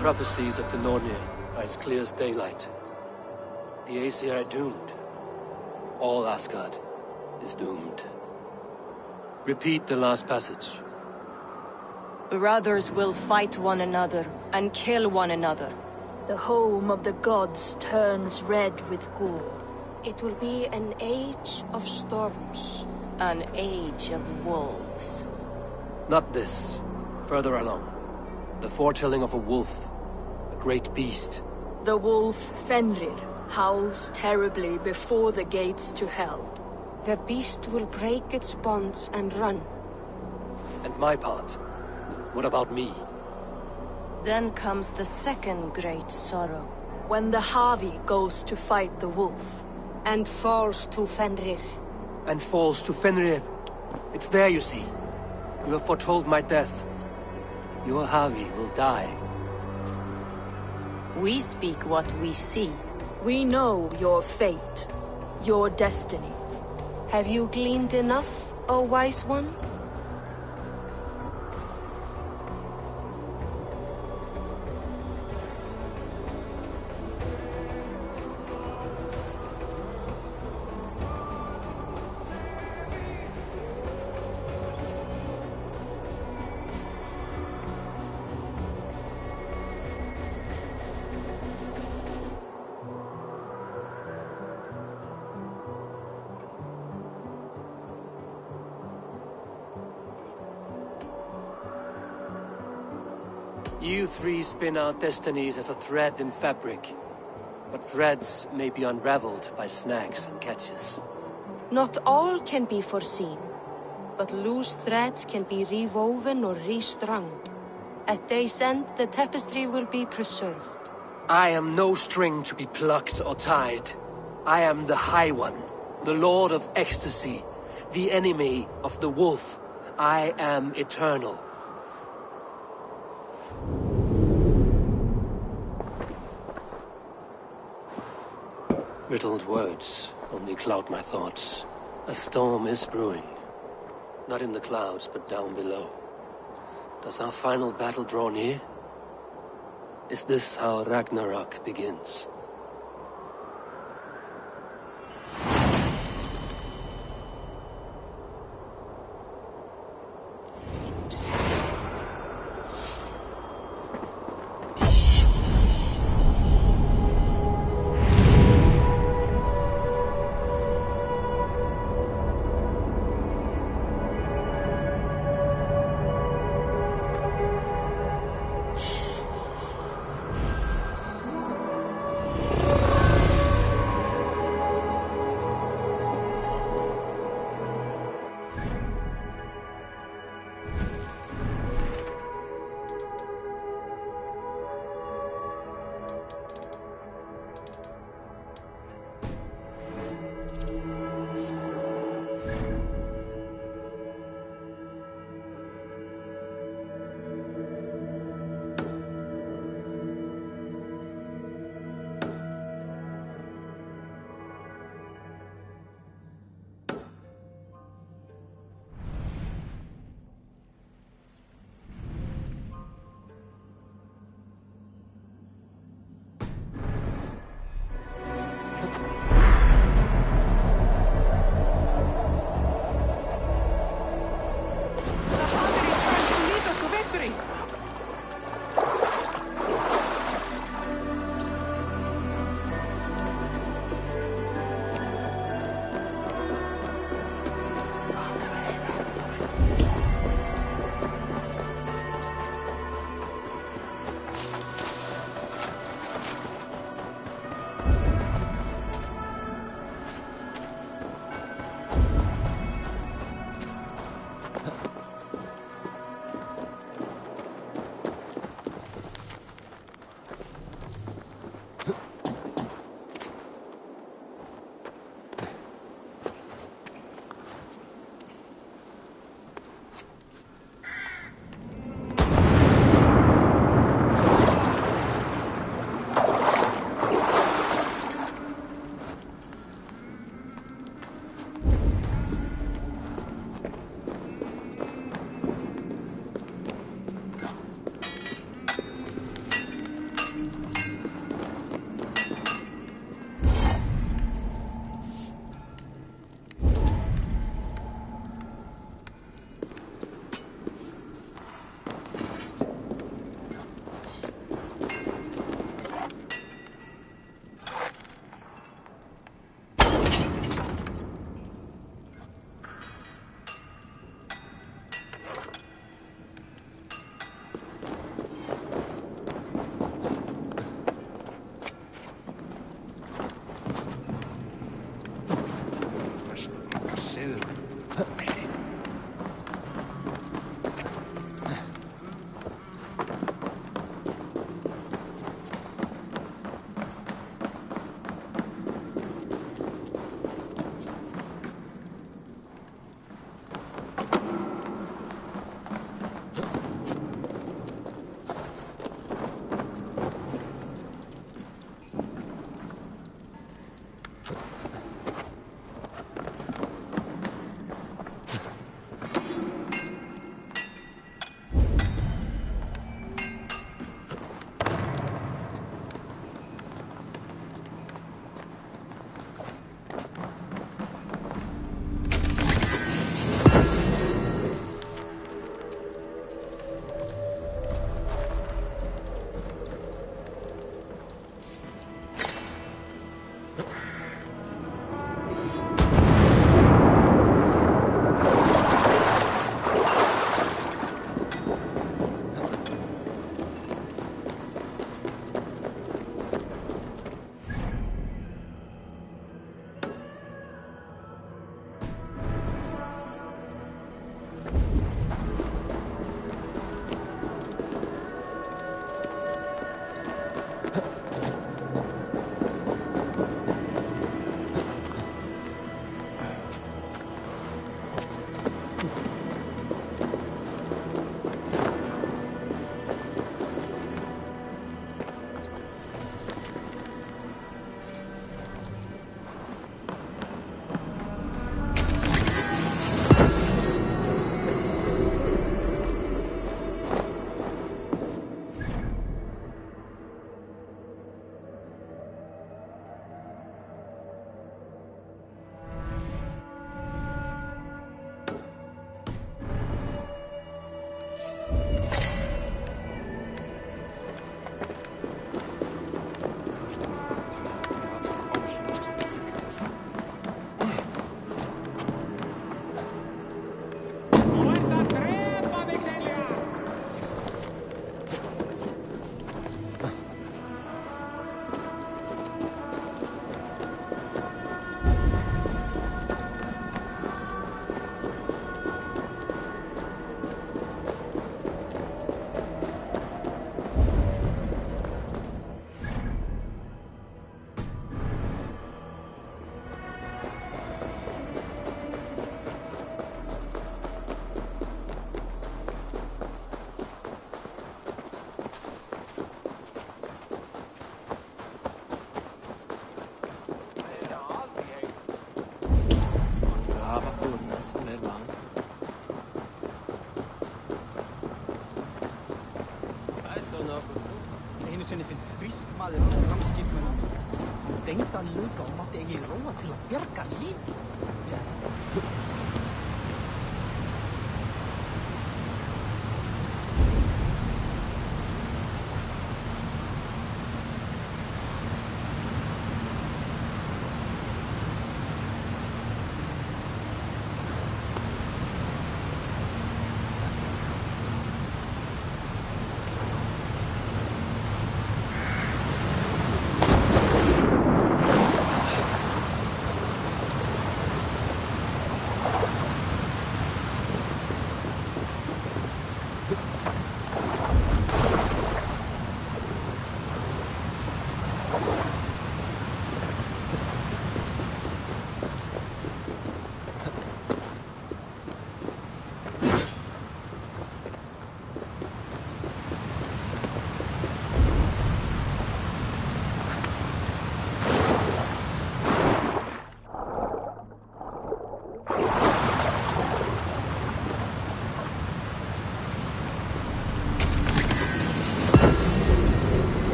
prophecies of the Nornir are as clear as daylight. The Aesir are doomed. All Asgard is doomed. Repeat the last passage. Brothers will fight one another and kill one another. The home of the gods turns red with gore. It will be an age of storms. An age of wolves. Not this. Further along. The foretelling of a wolf. A great beast. The wolf Fenrir howls terribly before the gates to hell. The beast will break its bonds and run. And my part? What about me? Then comes the second great sorrow. When the Havi goes to fight the wolf. And falls to Fenrir. And falls to Fenrir. It's there, you see. You have foretold my death. Your Havi will die. We speak what we see. We know your fate. Your destiny. Have you gleaned enough, O wise one? You three spin out destinies as a thread in fabric. But threads may be unraveled by snags and catches. Not all can be foreseen, but loose threads can be rewoven or restrung. At day's end, the tapestry will be preserved. I am no string to be plucked or tied. I am the High One, the Lord of Ecstasy, the enemy of the wolf. I am eternal. Riddled words only cloud my thoughts. A storm is brewing. Not in the clouds, but down below. Does our final battle draw near? Is this how Ragnarok begins?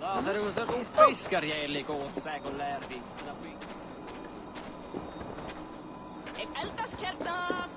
Taderuset uppiskar jällikuussa, kun lärvi. Ik elkas kertaat!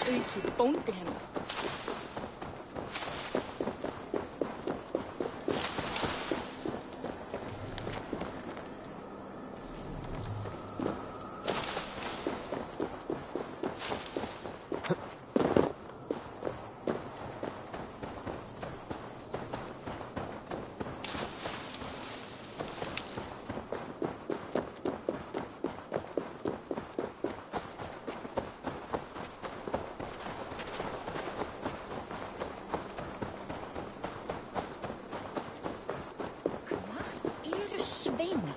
Aukið bóndi hennar. vein.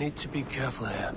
Need to be careful here.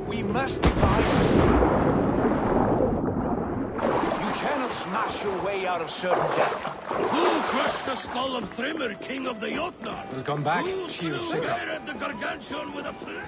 We must devise. You cannot smash your way out of certain death. Who crushed the skull of Thrimmer, king of the Jotnar? We'll come back. Who slew Gerard the Gargantuan with a flame?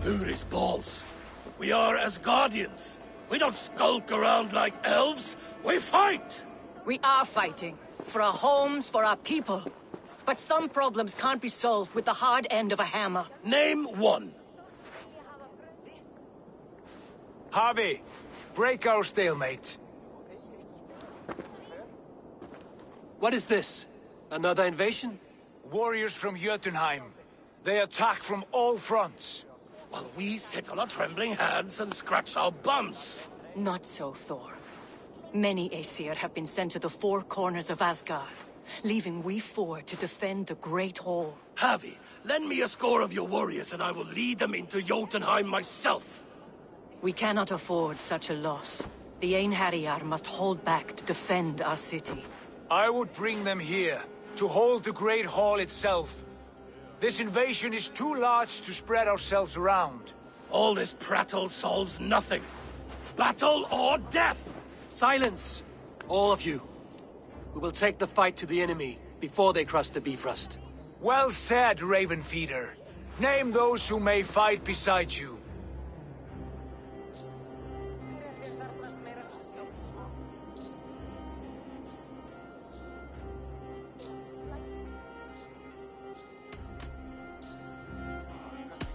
Uri's balls. We are Asgardians. We don't skulk around like elves. We fight! We are fighting. For our homes, for our people. But some problems can't be solved with the hard end of a hammer. Name one. Harvey, break our stalemate. What is this? Another invasion? Warriors from Jotunheim. They attack from all fronts. While we sit on our trembling hands and scratch our bums. Not so, Thor. Many Aesir have been sent to the four corners of Asgard, leaving we four to defend the Great Hall. Harvey, lend me a score of your warriors and I will lead them into Jotunheim myself. We cannot afford such a loss. The Einherjar must hold back to defend our city. I would bring them here, to hold the Great Hall itself. This invasion is too large to spread ourselves around. All this prattle solves nothing. Battle or death! Silence! All of you. We will take the fight to the enemy before they cross the Bifrost. Well said, Ravenfeeder. Name those who may fight beside you.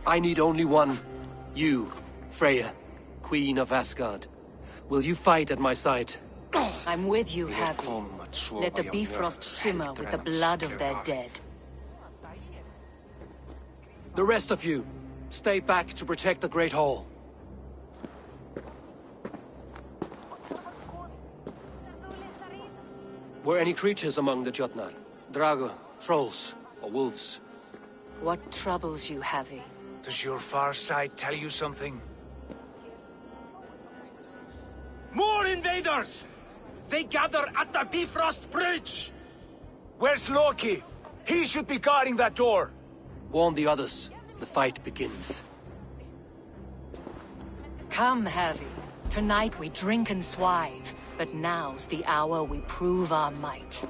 I need only one. You, Freya, Queen of Asgard. Will you fight at my side? I'm with you, Havi. Let the Bifrost shimmer with the blood of their dead. The rest of you, stay back to protect the Great Hall. Were any creatures among the Jotnar? Drago, trolls, or wolves? What troubles you, Havi? Does your far side tell you something? More invaders! They gather at the Bifrost Bridge! Where's Loki? He should be guarding that door. Warn the others. The fight begins. Come, Havi. Tonight we drink and swive, but now's the hour we prove our might.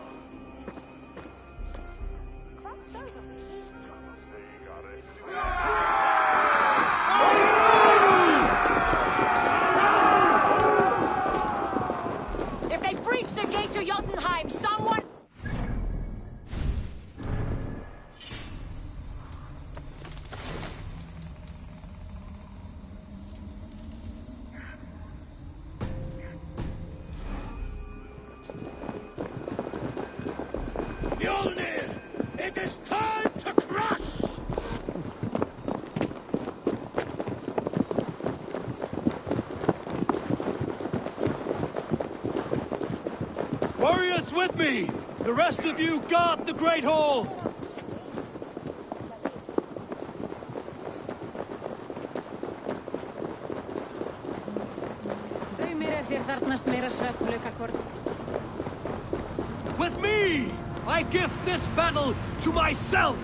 If they breach the gate to Jotunheim, someone... Warriors with me! The rest of you guard the Great Hall! With me! I gift this battle to myself!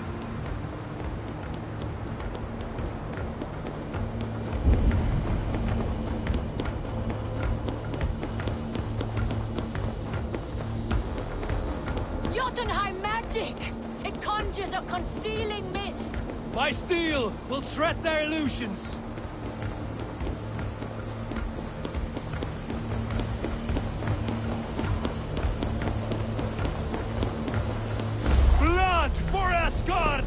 Jotunheim magic! It conjures a concealing mist! My steel will shred their illusions! Blood for Asgard!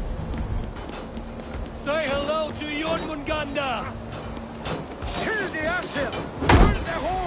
Say hello to Jormungandr! Kill the Asir! Burn the hole!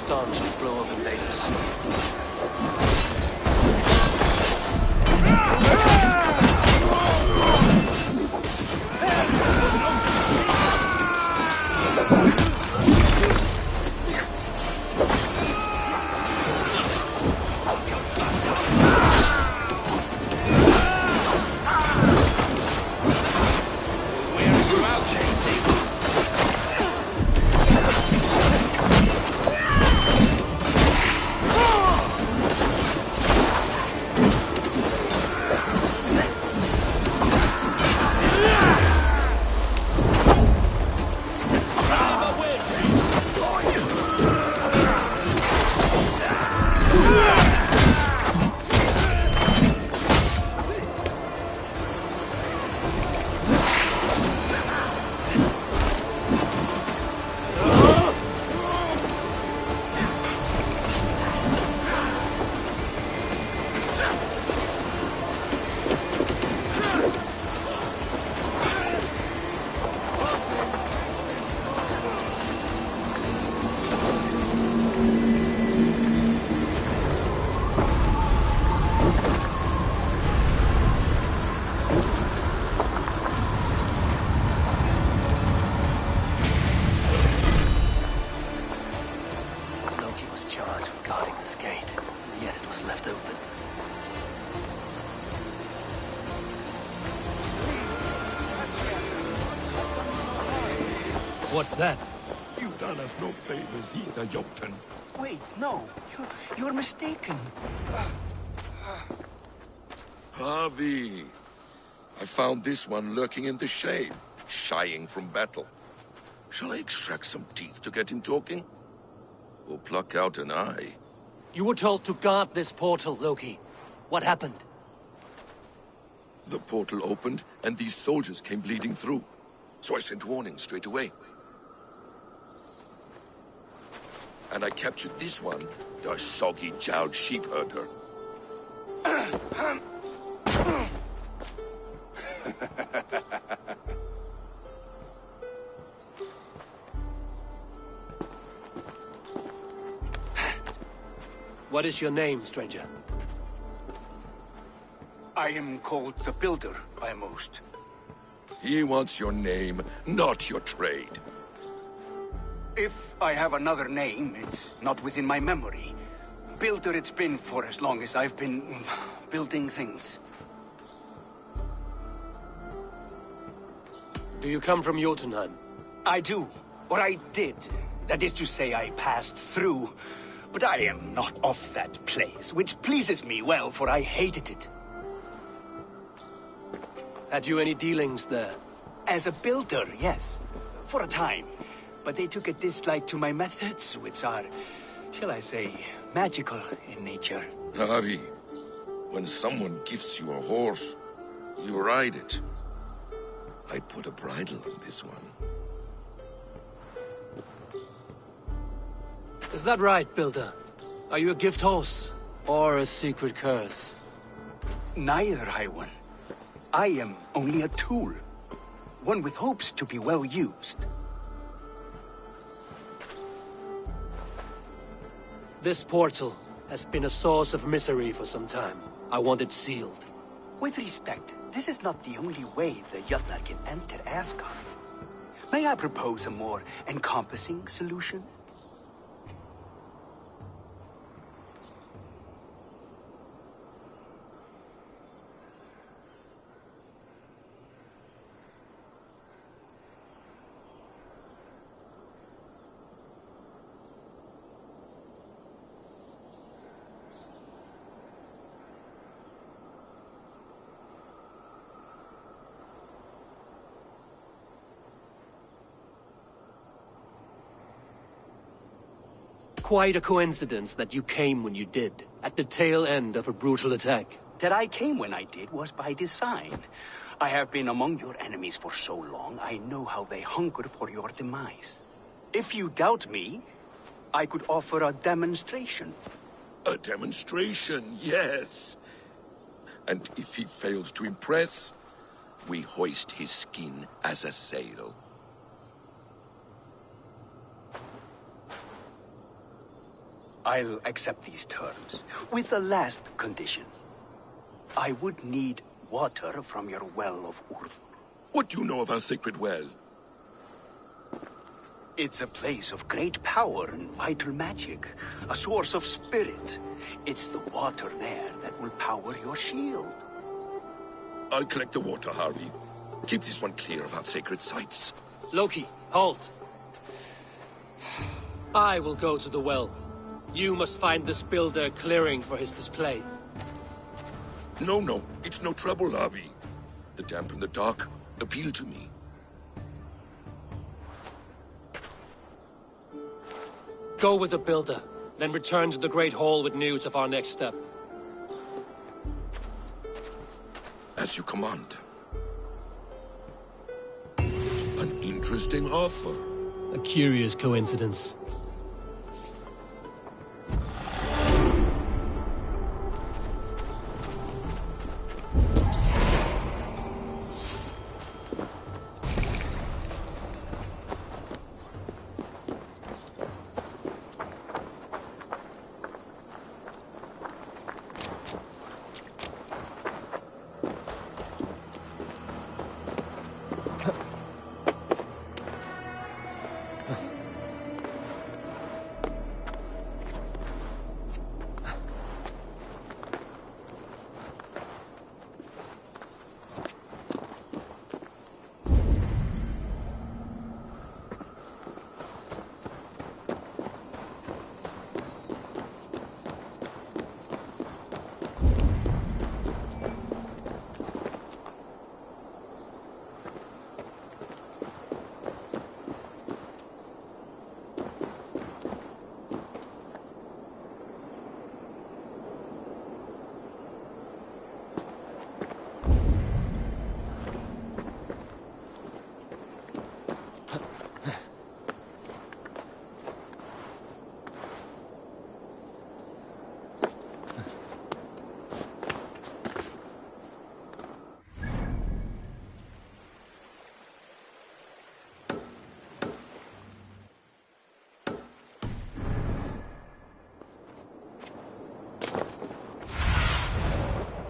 staunch the flow of invaders. What's that? You've done us no favors either, Jotun. Wait, no. You're mistaken. Harvey. I found this one lurking in the shade, shying from battle. Shall I extract some teeth to get him talking? Or pluck out an eye? You were told to guard this portal, Loki. What happened? The portal opened, and these soldiers came bleeding through. So I sent warning straight away. And I captured this one, the soggy-jowled sheep herder. What is your name, stranger? I am called the Builder by most. He wants your name, not your trade. If I have another name, it's not within my memory. Builder it's been for as long as I've been building things. Do you come from Jotunheim? I do. Or I did. That is to say, I passed through. But I am not of that place, which pleases me well, for I hated it. Had you any dealings there? As a builder, yes. For a time. But they took a dislike to my methods, which are, shall I say, magical in nature. Harvey, when someone gifts you a horse, you ride it. I put a bridle on this one. Is that right, Builder? Are you a gift horse, or a secret curse? Neither, High One. I am only a tool. One with hopes to be well used. This portal has been a source of misery for some time. I want it sealed. With respect, this is not the only way the Jötnar can enter Asgard. May I propose a more encompassing solution? Quite a coincidence that you came when you did, at the tail end of a brutal attack. That I came when I did was by design. I have been among your enemies for so long, I know how they hunger for your demise. If you doubt me, I could offer a demonstration. A demonstration, yes. And if he fails to impress, we hoist his skin as a sail. I'll accept these terms, with the last condition. I would need water from your well of Urthur. What do you know of our sacred well? It's a place of great power and vital magic, a source of spirit. It's the water there that will power your shield. I'll collect the water, Harvey. Keep this one clear of our sacred sites. Loki, halt. I will go to the well. You must find this builder clearing for his display. No, it's no trouble, Harvey. The damp and the dark appeal to me. Go with the builder, then return to the Great Hall with news of our next step. As you command. An interesting offer. A curious coincidence.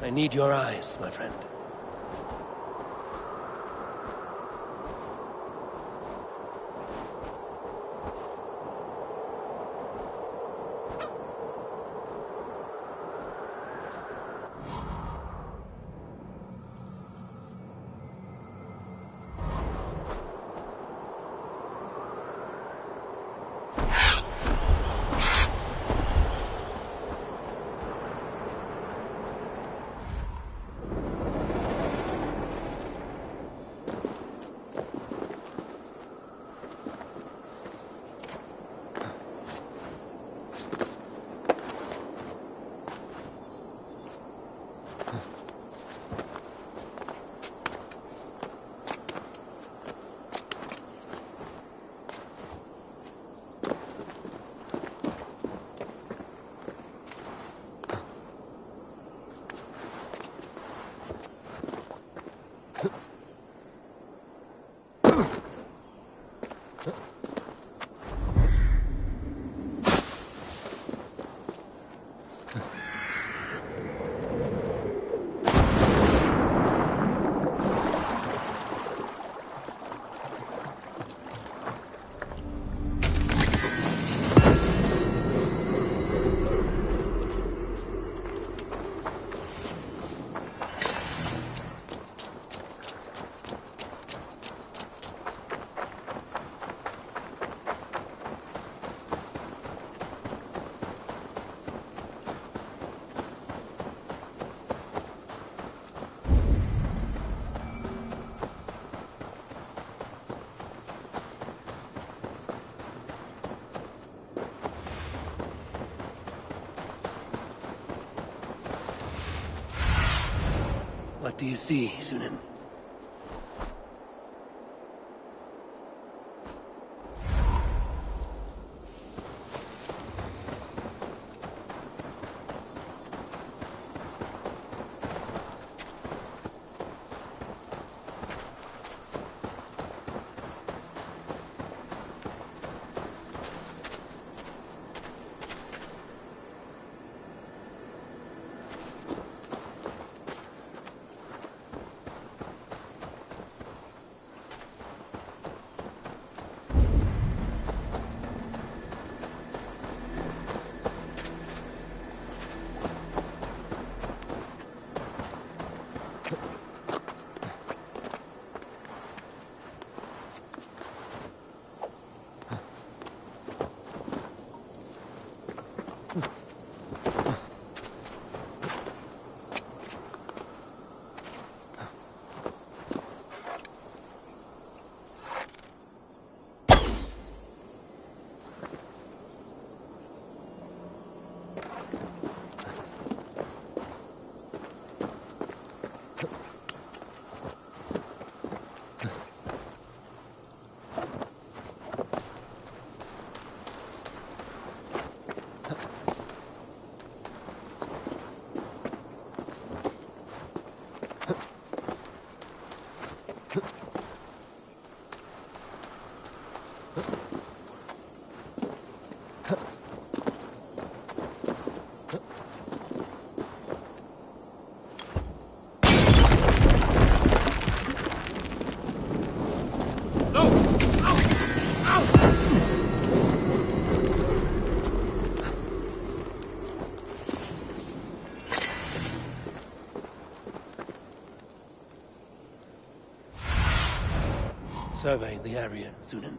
I need your eyes, my friend. What do you see, Sunan? Survey the area, Sunan.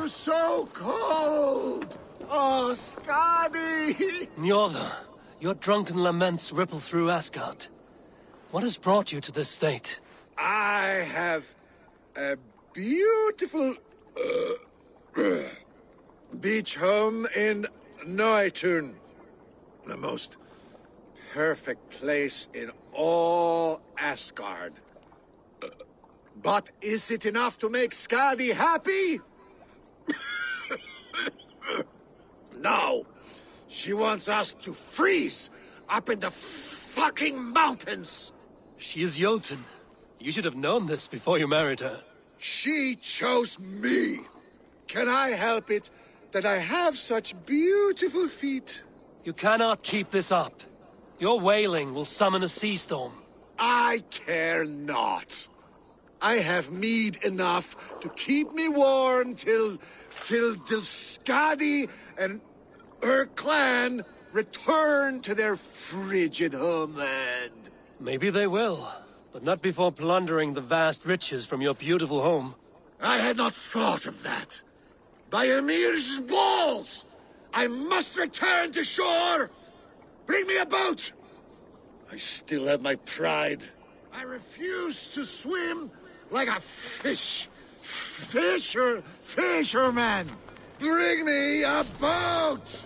So cold! Oh, Skadi! Njorda, your drunken laments ripple through Asgard. What has brought you to this state? I have a beautiful beach home in Noitun. The most perfect place in all Asgard. But is it enough to make Skadi happy? No! She wants us to freeze up in the fucking mountains! She is Jotun. You should have known this before you married her. She chose me! Can I help it that I have such beautiful feet? You cannot keep this up. Your wailing will summon a sea storm. I care not. I have mead enough to keep me warm till Skadi and her clan return to their frigid homeland. Maybe they will, but not before plundering the vast riches from your beautiful home. I had not thought of that. By Emir's balls! I must return to shore! Bring me a boat! I still have my pride. I refuse to swim like a fisherman! Bring me a boat!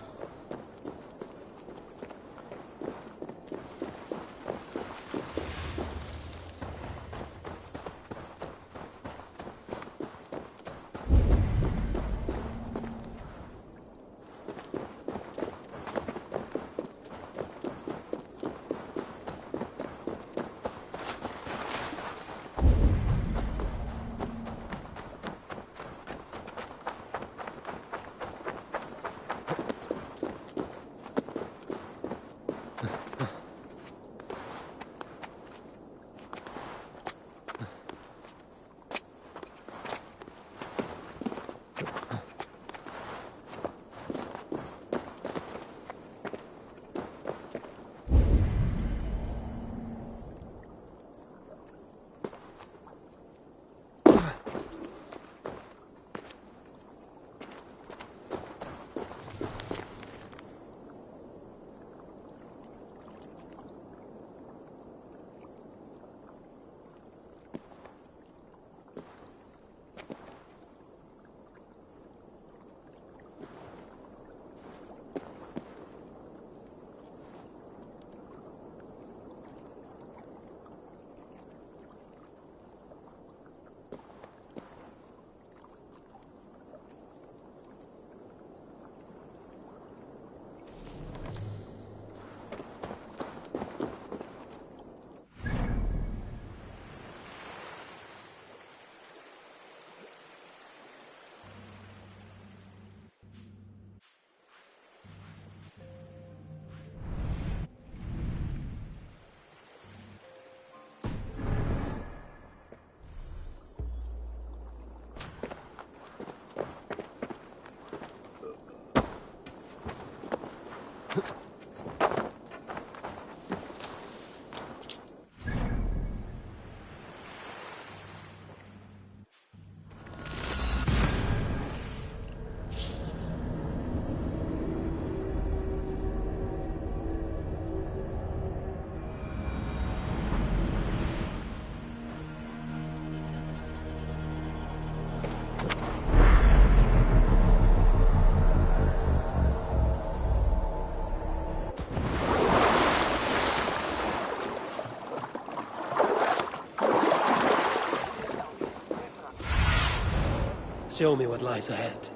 Show me what lies ahead.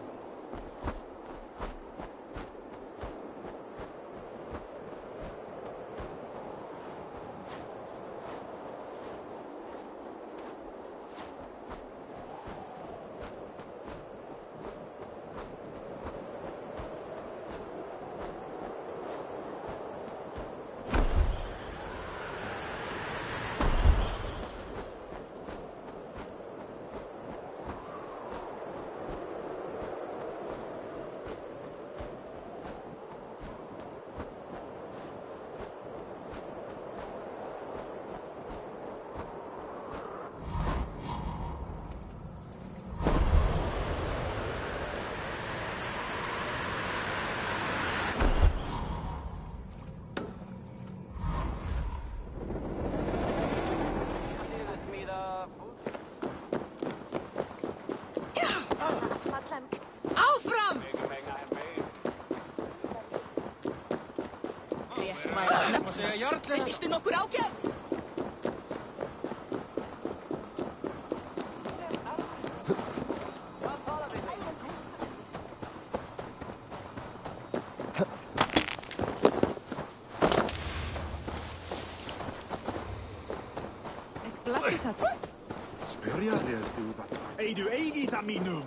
Viltu nokkur ágjöf? Spyrja þér, þú. Eidu eigi það mínum.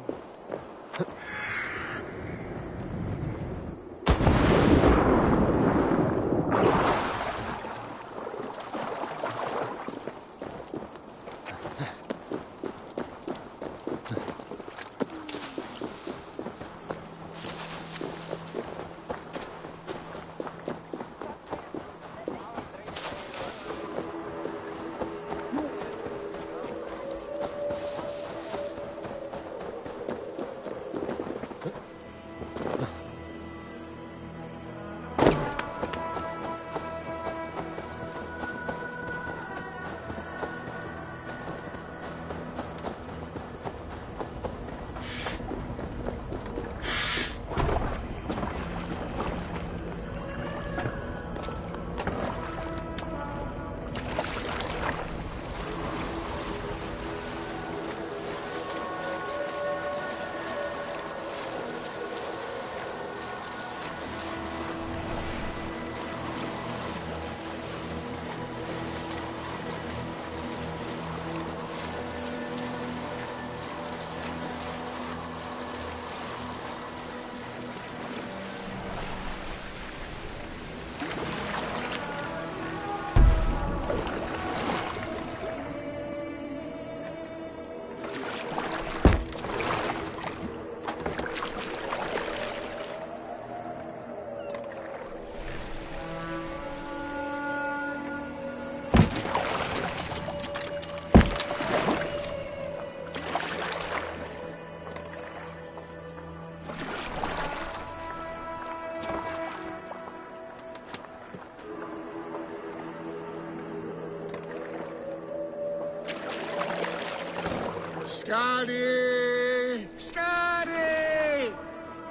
Scotty! Scotty!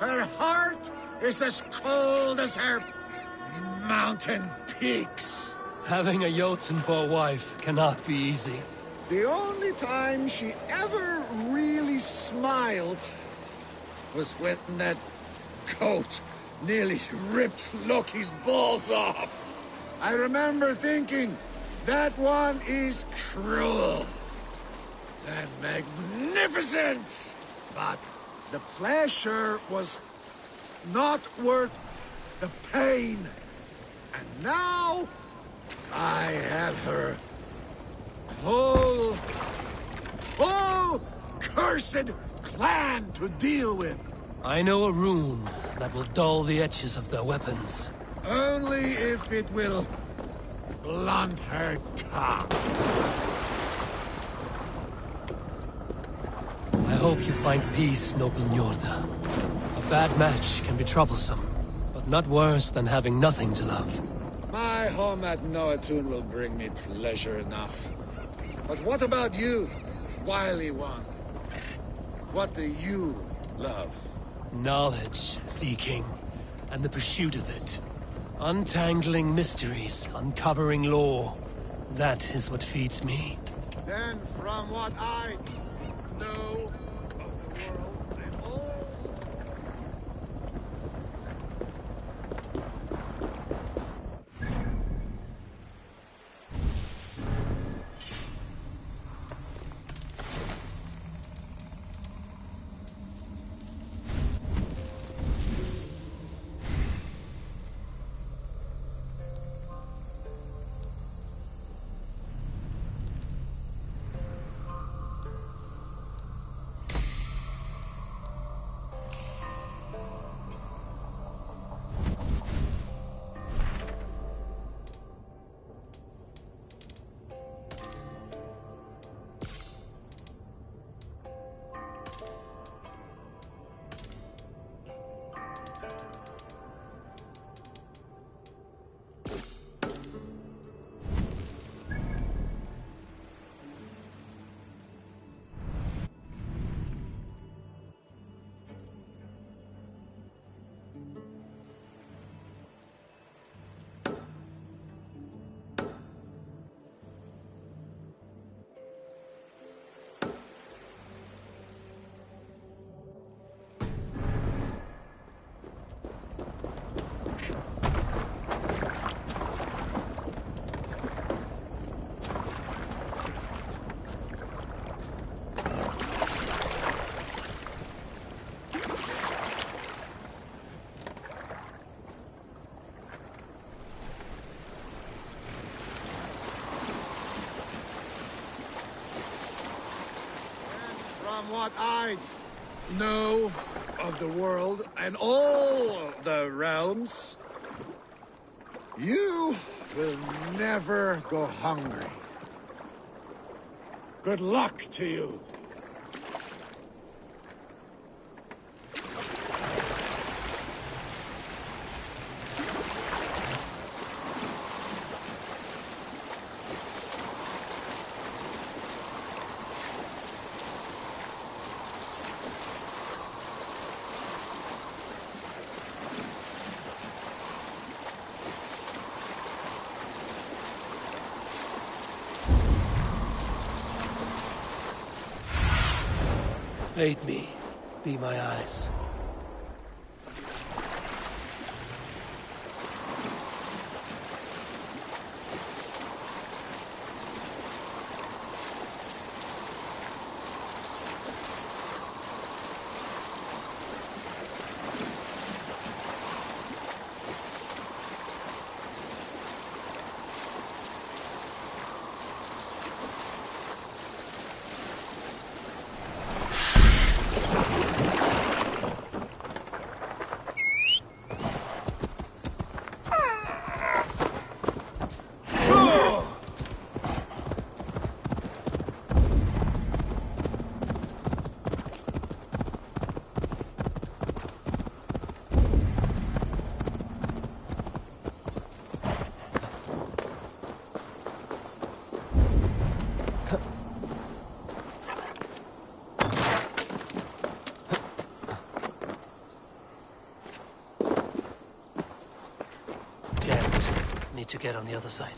Her heart is as cold as her mountain peaks. Having a Jotun for a wife cannot be easy. The only time she ever really smiled was when that goat nearly ripped Loki's balls off. I remember thinking, that one is cruel and magnificent. But the pleasure was not worth the pain. And now I have her whole cursed clan to deal with. I know a rune that will dull the edges of their weapons. Only if it will blunt her tongue. I hope you find peace, noble Njorda. A bad match can be troublesome, but not worse than having nothing to love. My home at Noatun will bring me pleasure enough. But what about you, wily one? What do you love? Knowledge seeking, and the pursuit of it. Untangling mysteries, uncovering lore. That is what feeds me. Then, from what I know of the world, what I know of the world and all the realms, you will never go hungry. Good luck to you. Aid me. Be my eyes. Need to get on the other side.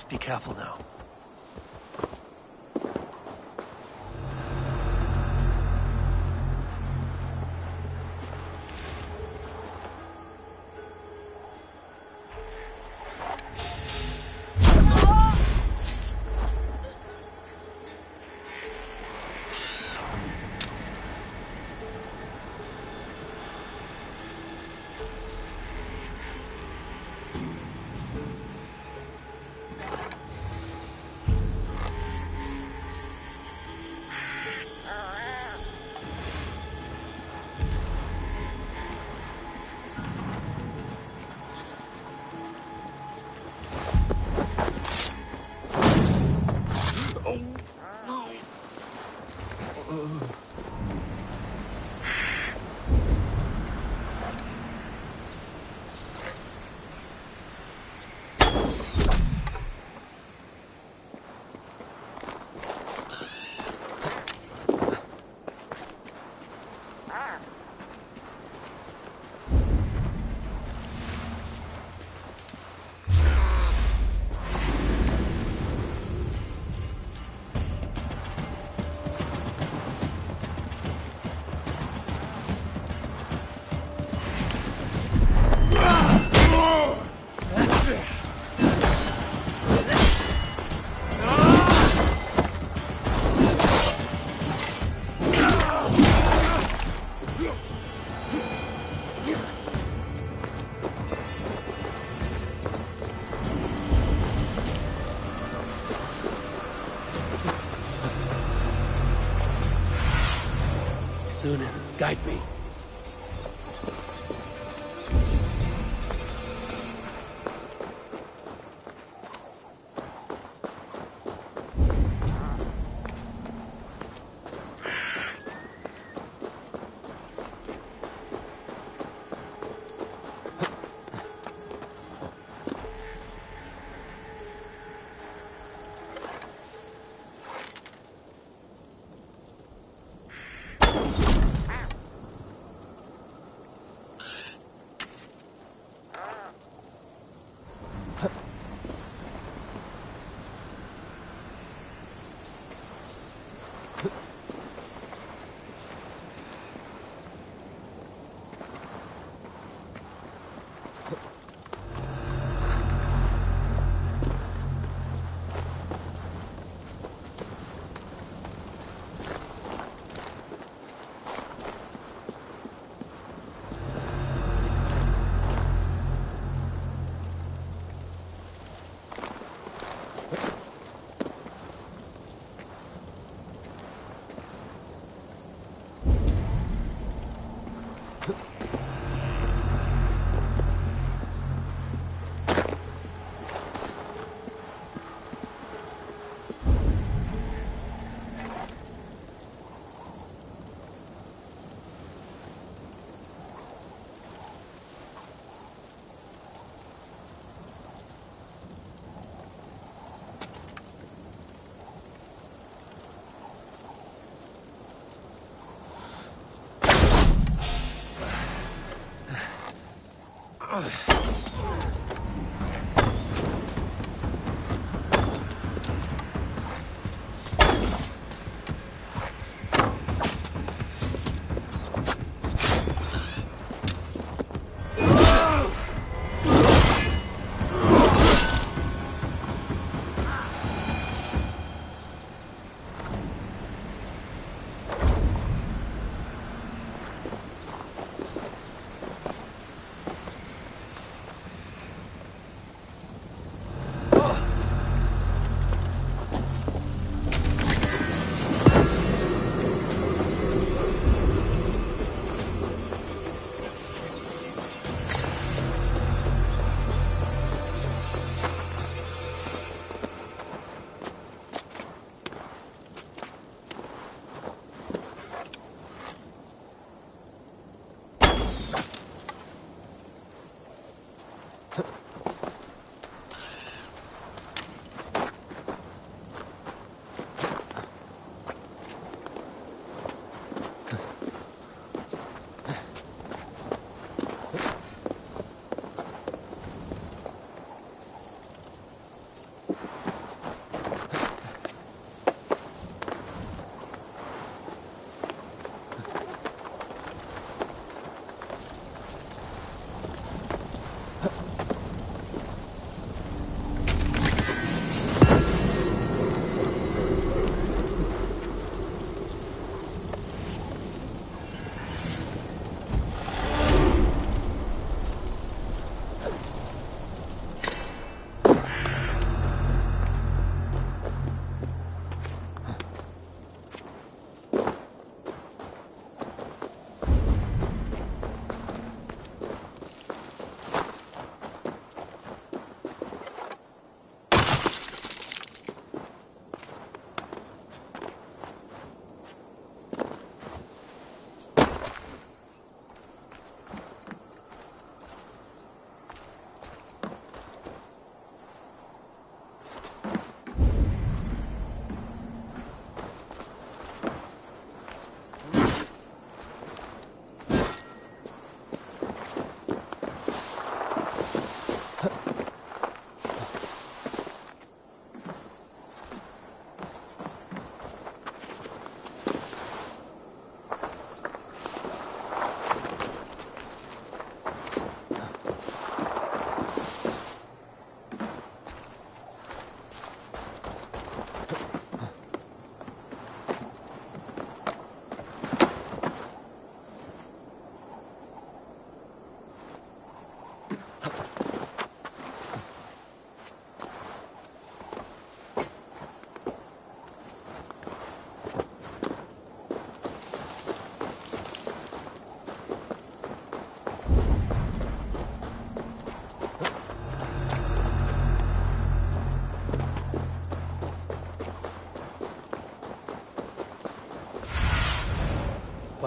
Must be careful now. Sunan, guide me.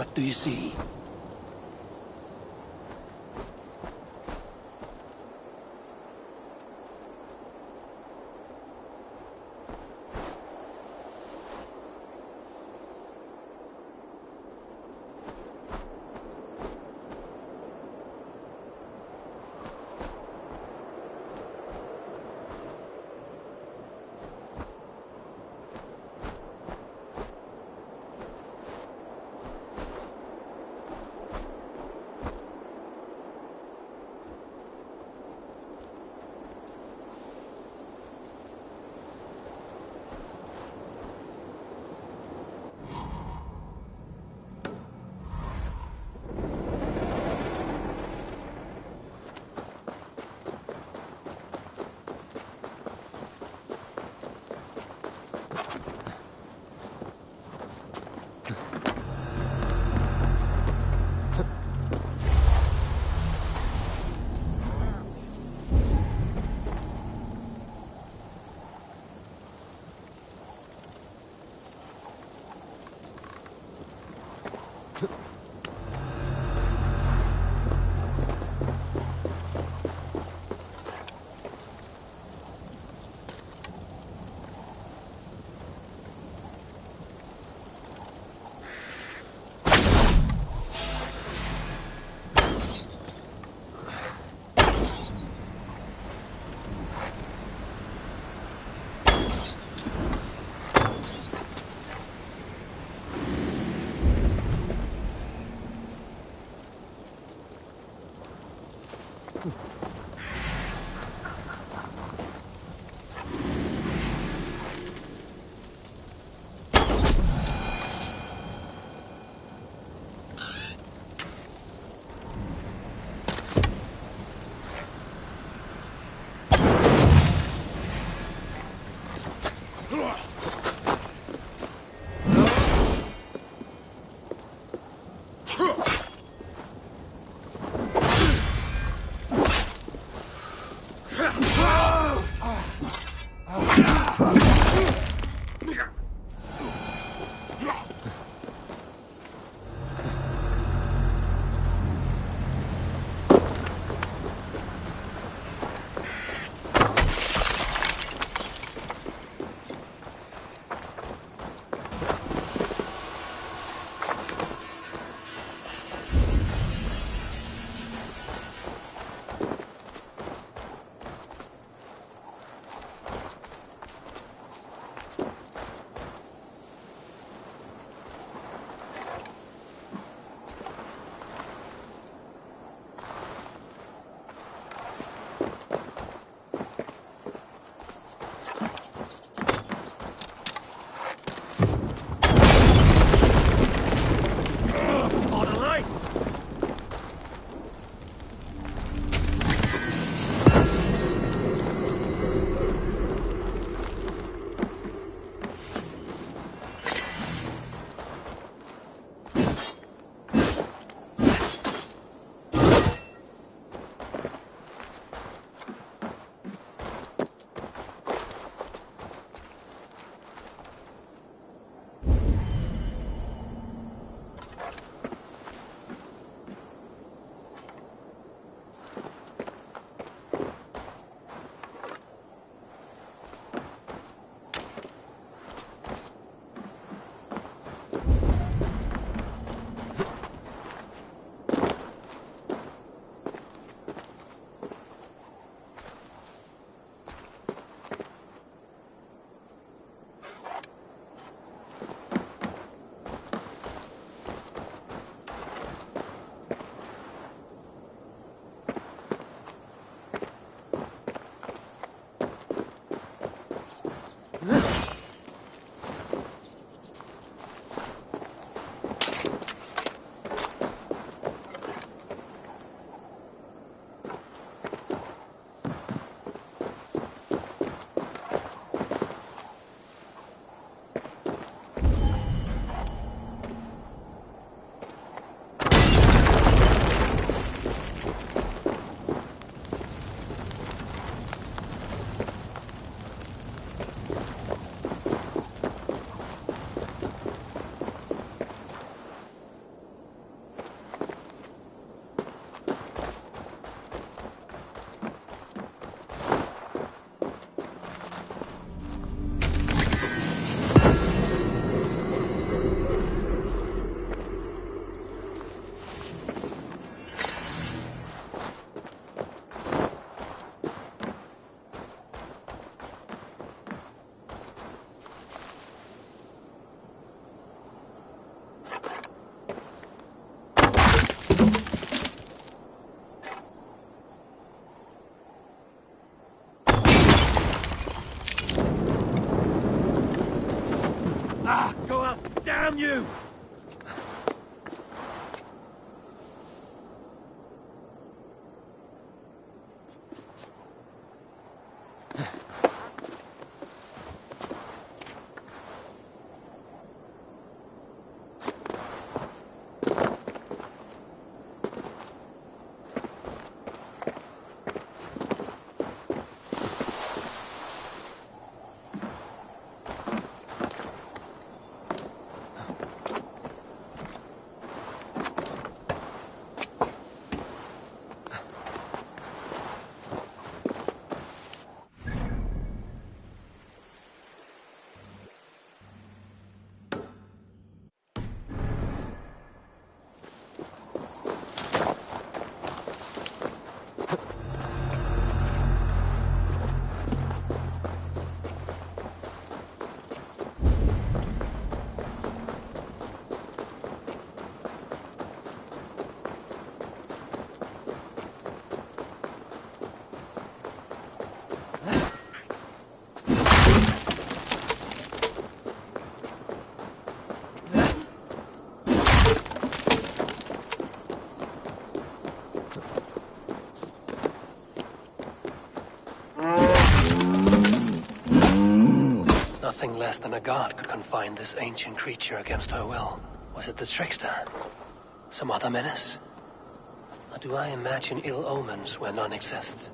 What do you see? on you! Nothing less than a god could confine this ancient creature against her will. Was it the trickster? Some other menace? Or do I imagine ill omens where none exist?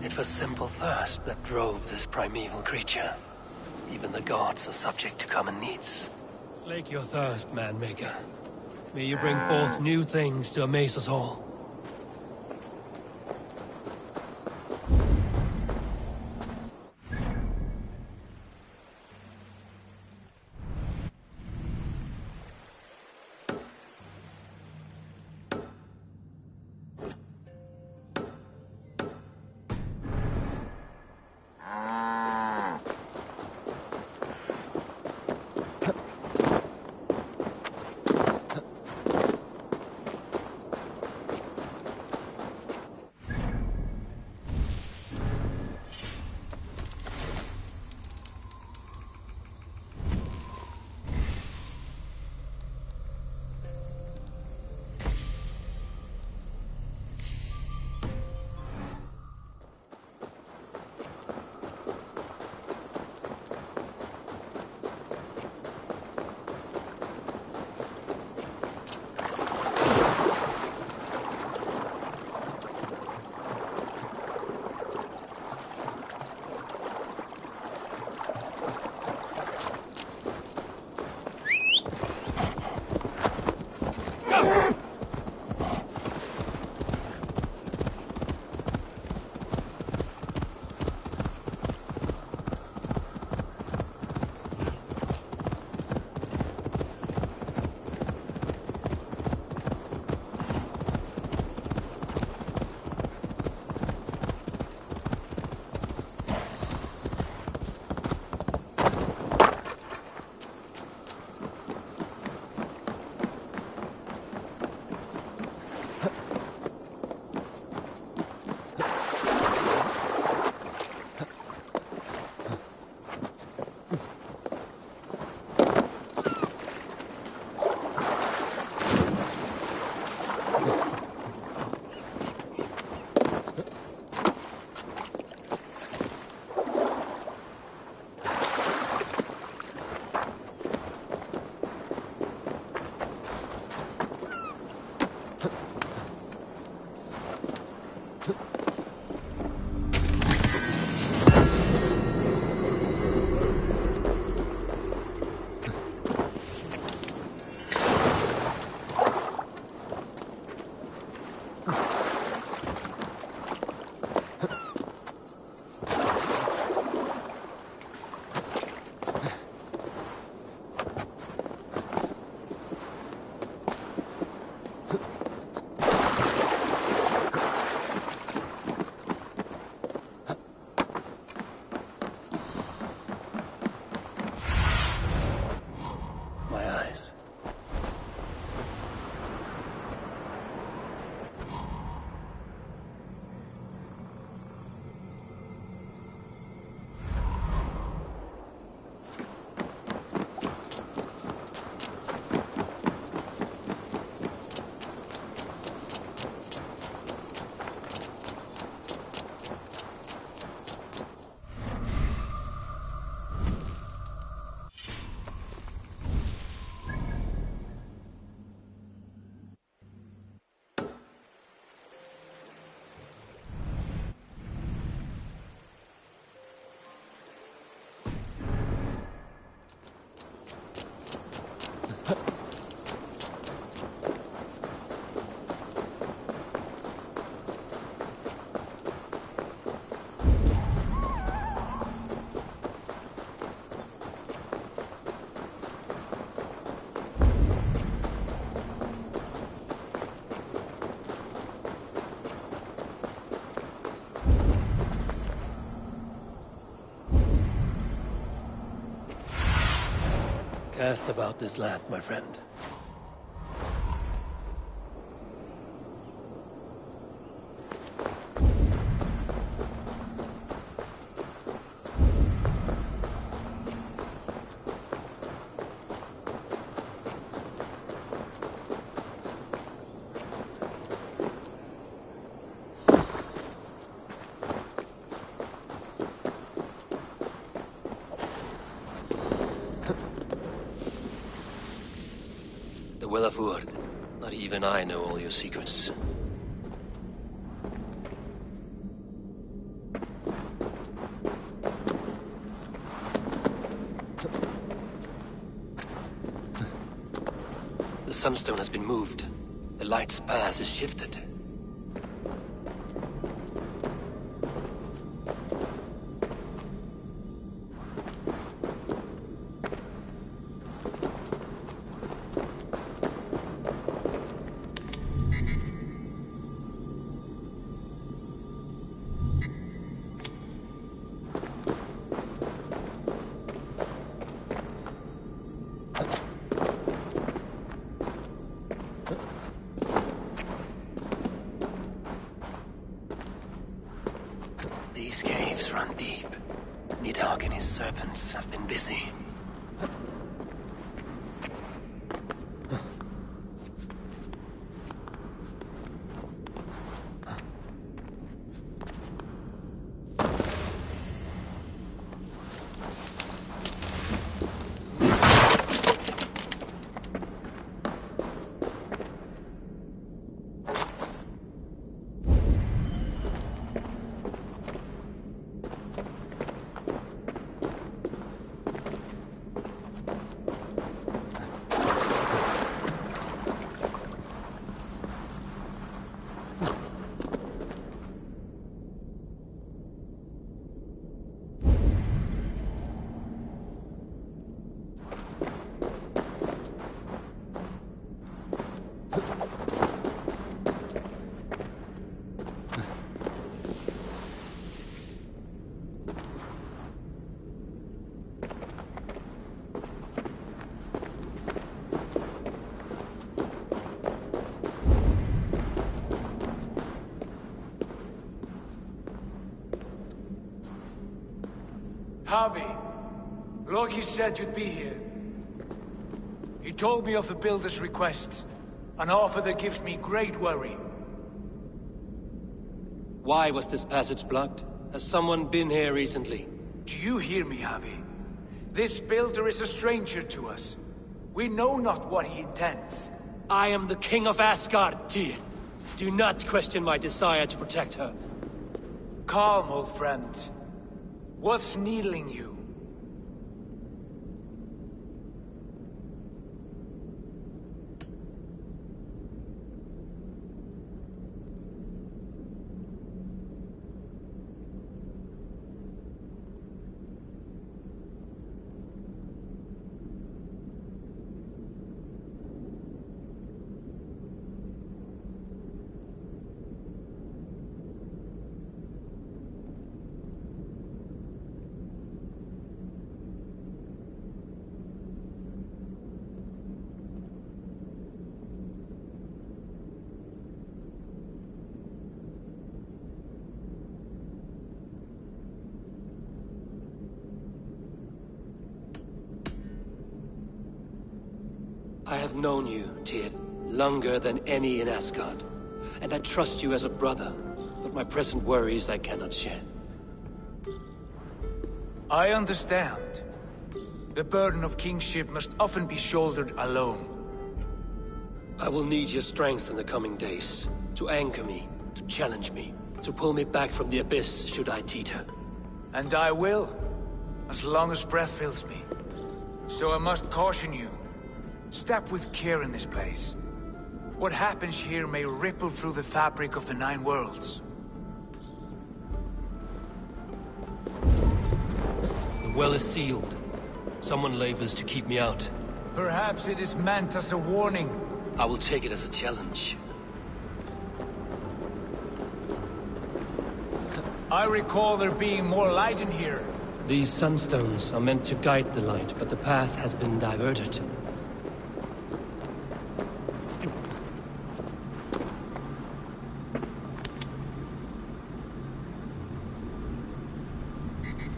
It was simple thirst that drove this primeval creature. Even the gods are subject to common needs. Slake your thirst, man-maker. May you bring forth new things to amaze us all. allies. Cast about this land, my friend. Not even I know all your secrets. The sunstone has been moved. The light's path is shifted. These caves run deep. Nidhogg and his serpents have been busy. Harvey, Loki said you'd be here. He told me of the Builder's request, an offer that gives me great worry. Why was this passage blocked? Has someone been here recently? Do you hear me, Harvey? This Builder is a stranger to us. We know not what he intends. I am the King of Asgard, Tyr. Do not question my desire to protect her. Calm, old friend. What's needling you? I have known you, Tyr, longer than any in Asgard. And I trust you as a brother, but my present worries I cannot share. I understand. The burden of kingship must often be shouldered alone. I will need your strength in the coming days, to anchor me, to challenge me, to pull me back from the abyss should I teeter. And I will, as long as breath fills me. So I must caution you. Step with care in this place. What happens here may ripple through the fabric of the Nine Worlds. The well is sealed. Someone labors to keep me out. Perhaps it is meant as a warning. I will take it as a challenge. I recall there being more light in here. These sunstones are meant to guide the light, but the path has been diverted.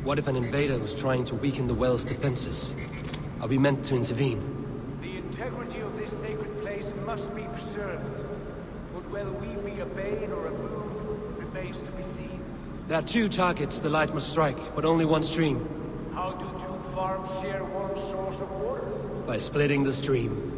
What if an invader was trying to weaken the well's defenses? Are we meant to intervene? The integrity of this sacred place must be preserved. But whether we be a bane or a boon remains to be seen. There are two targets the light must strike, but only one stream. How do two farms share one source of water? By splitting the stream.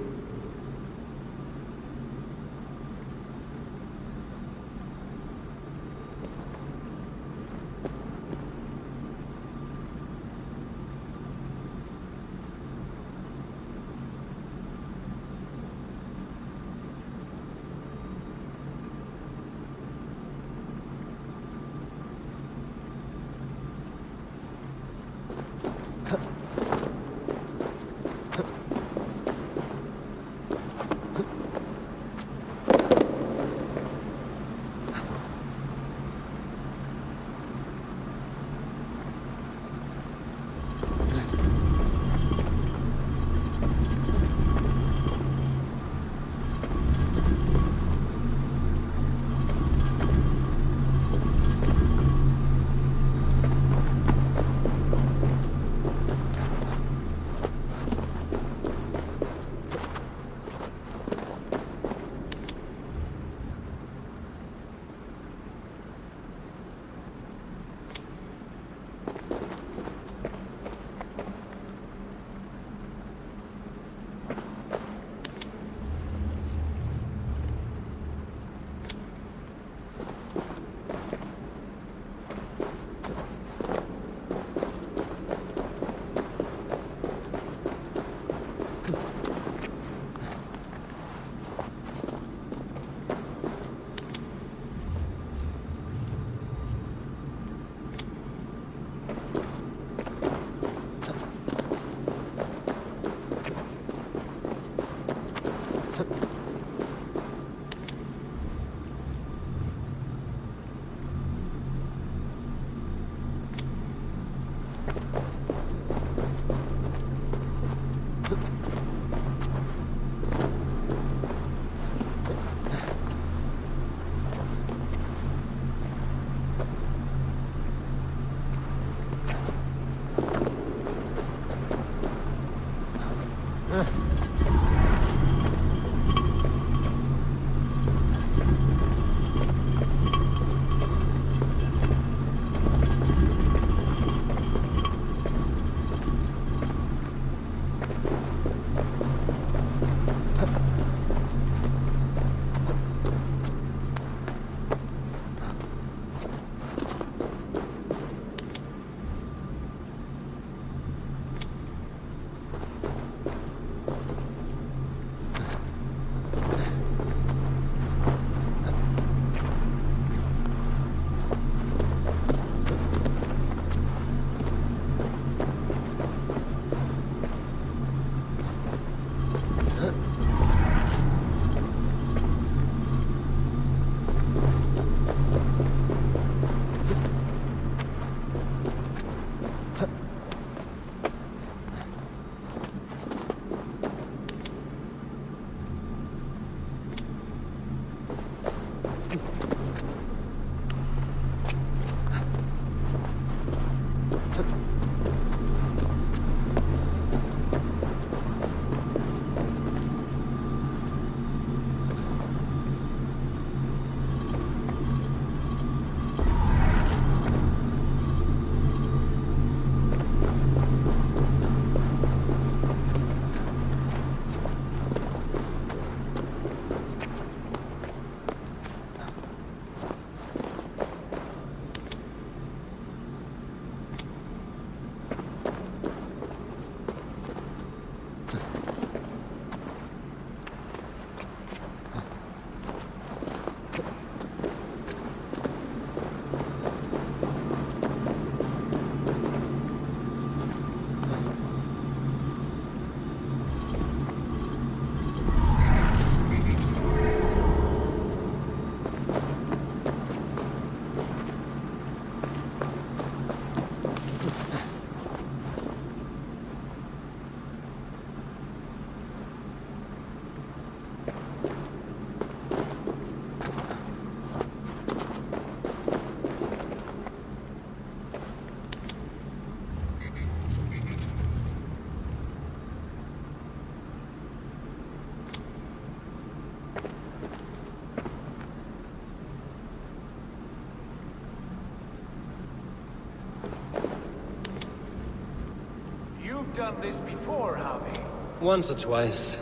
done this before, have you? Once or twice.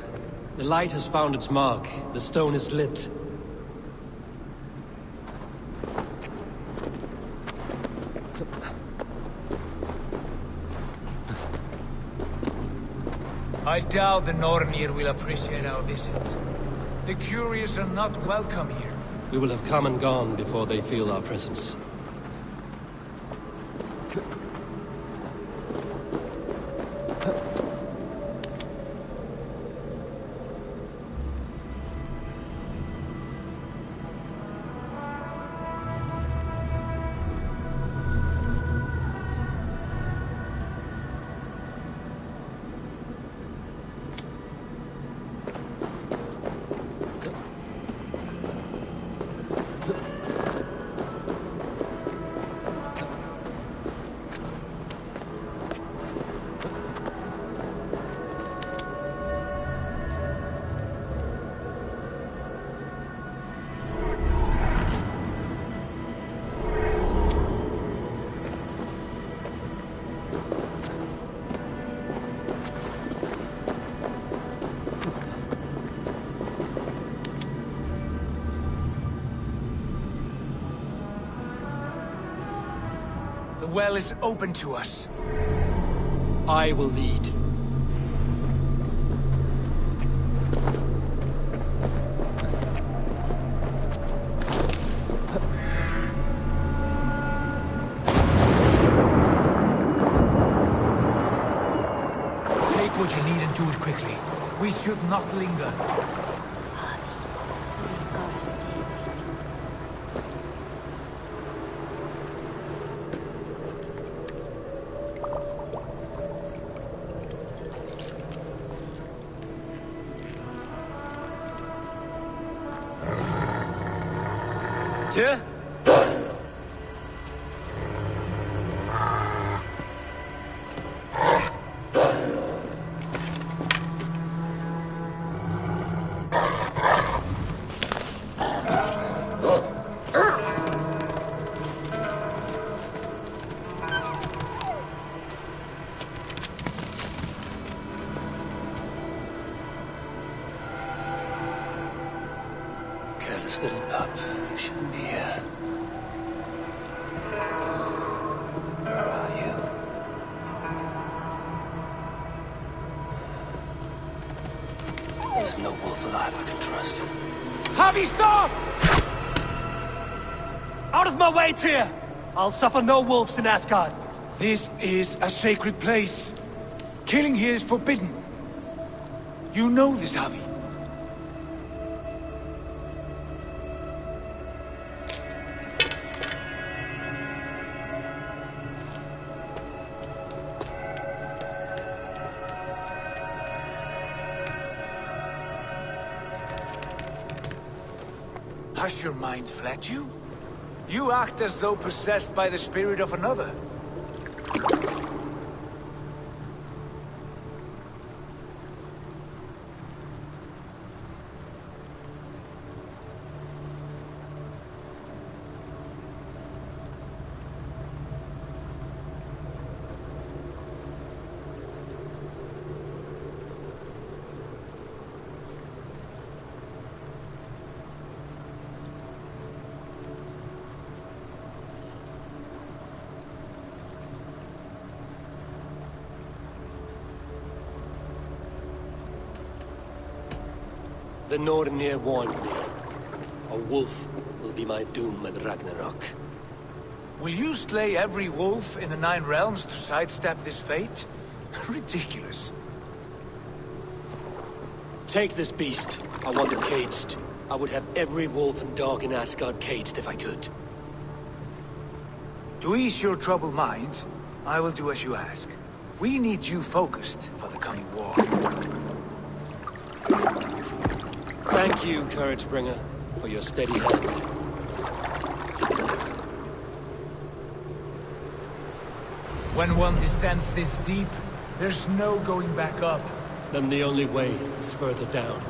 The light has found its mark. The stone is lit. I doubt the Nornir will appreciate our visit. The curious are not welcome here. We will have come and gone before they feel our presence. The well is open to us. I will lead. Take what you need and do it quickly. We should not linger. Tyr? Careless little pup. You shouldn't be here. Where are you? There's no wolf alive I can trust. Javi, stop! Out of my way, Tyr! I'll suffer no wolves in Asgard. This is a sacred place. Killing here is forbidden. You know this, Javi. Has your mind fled you? You act as though possessed by the spirit of another. The Nornir warned me. A wolf will be my doom at Ragnarok. Will you slay every wolf in the 9 realms to sidestep this fate? Ridiculous. Take this beast. I want it caged. I would have every wolf and dog in Asgard caged if I could. To ease your troubled mind, I will do as you ask. We need you focused for the coming war. Thank you, Couragebringer, for your steady hand. When one descends this deep, there's no going back up. Then the only way is further down.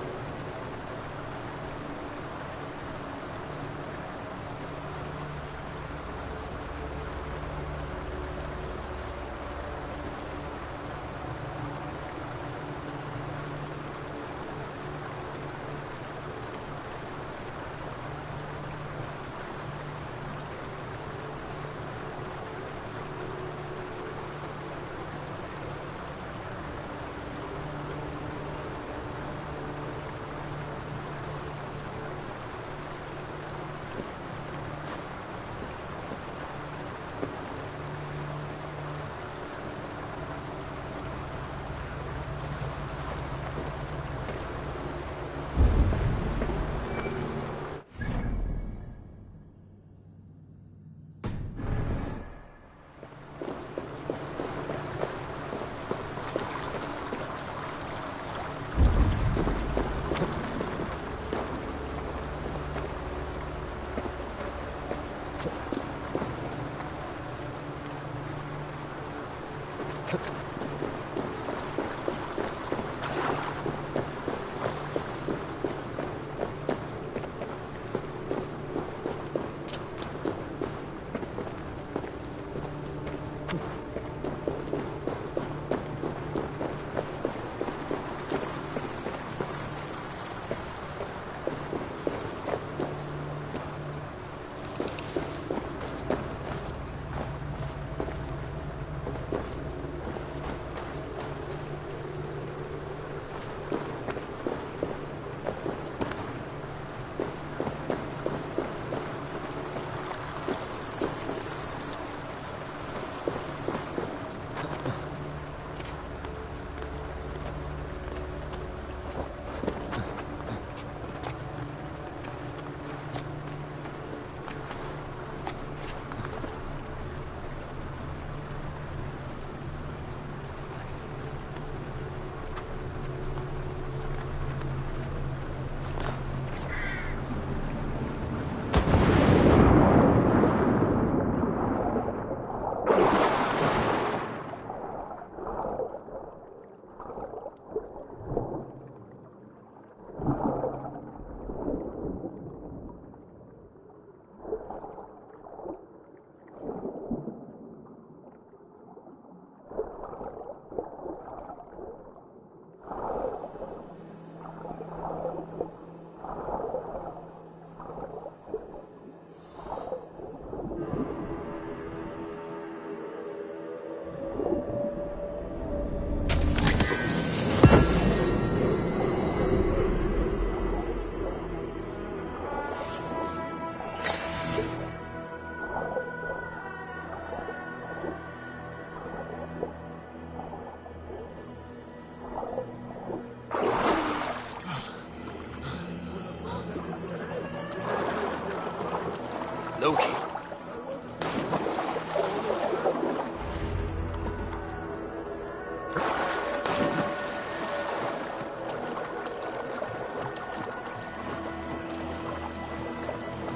Loki.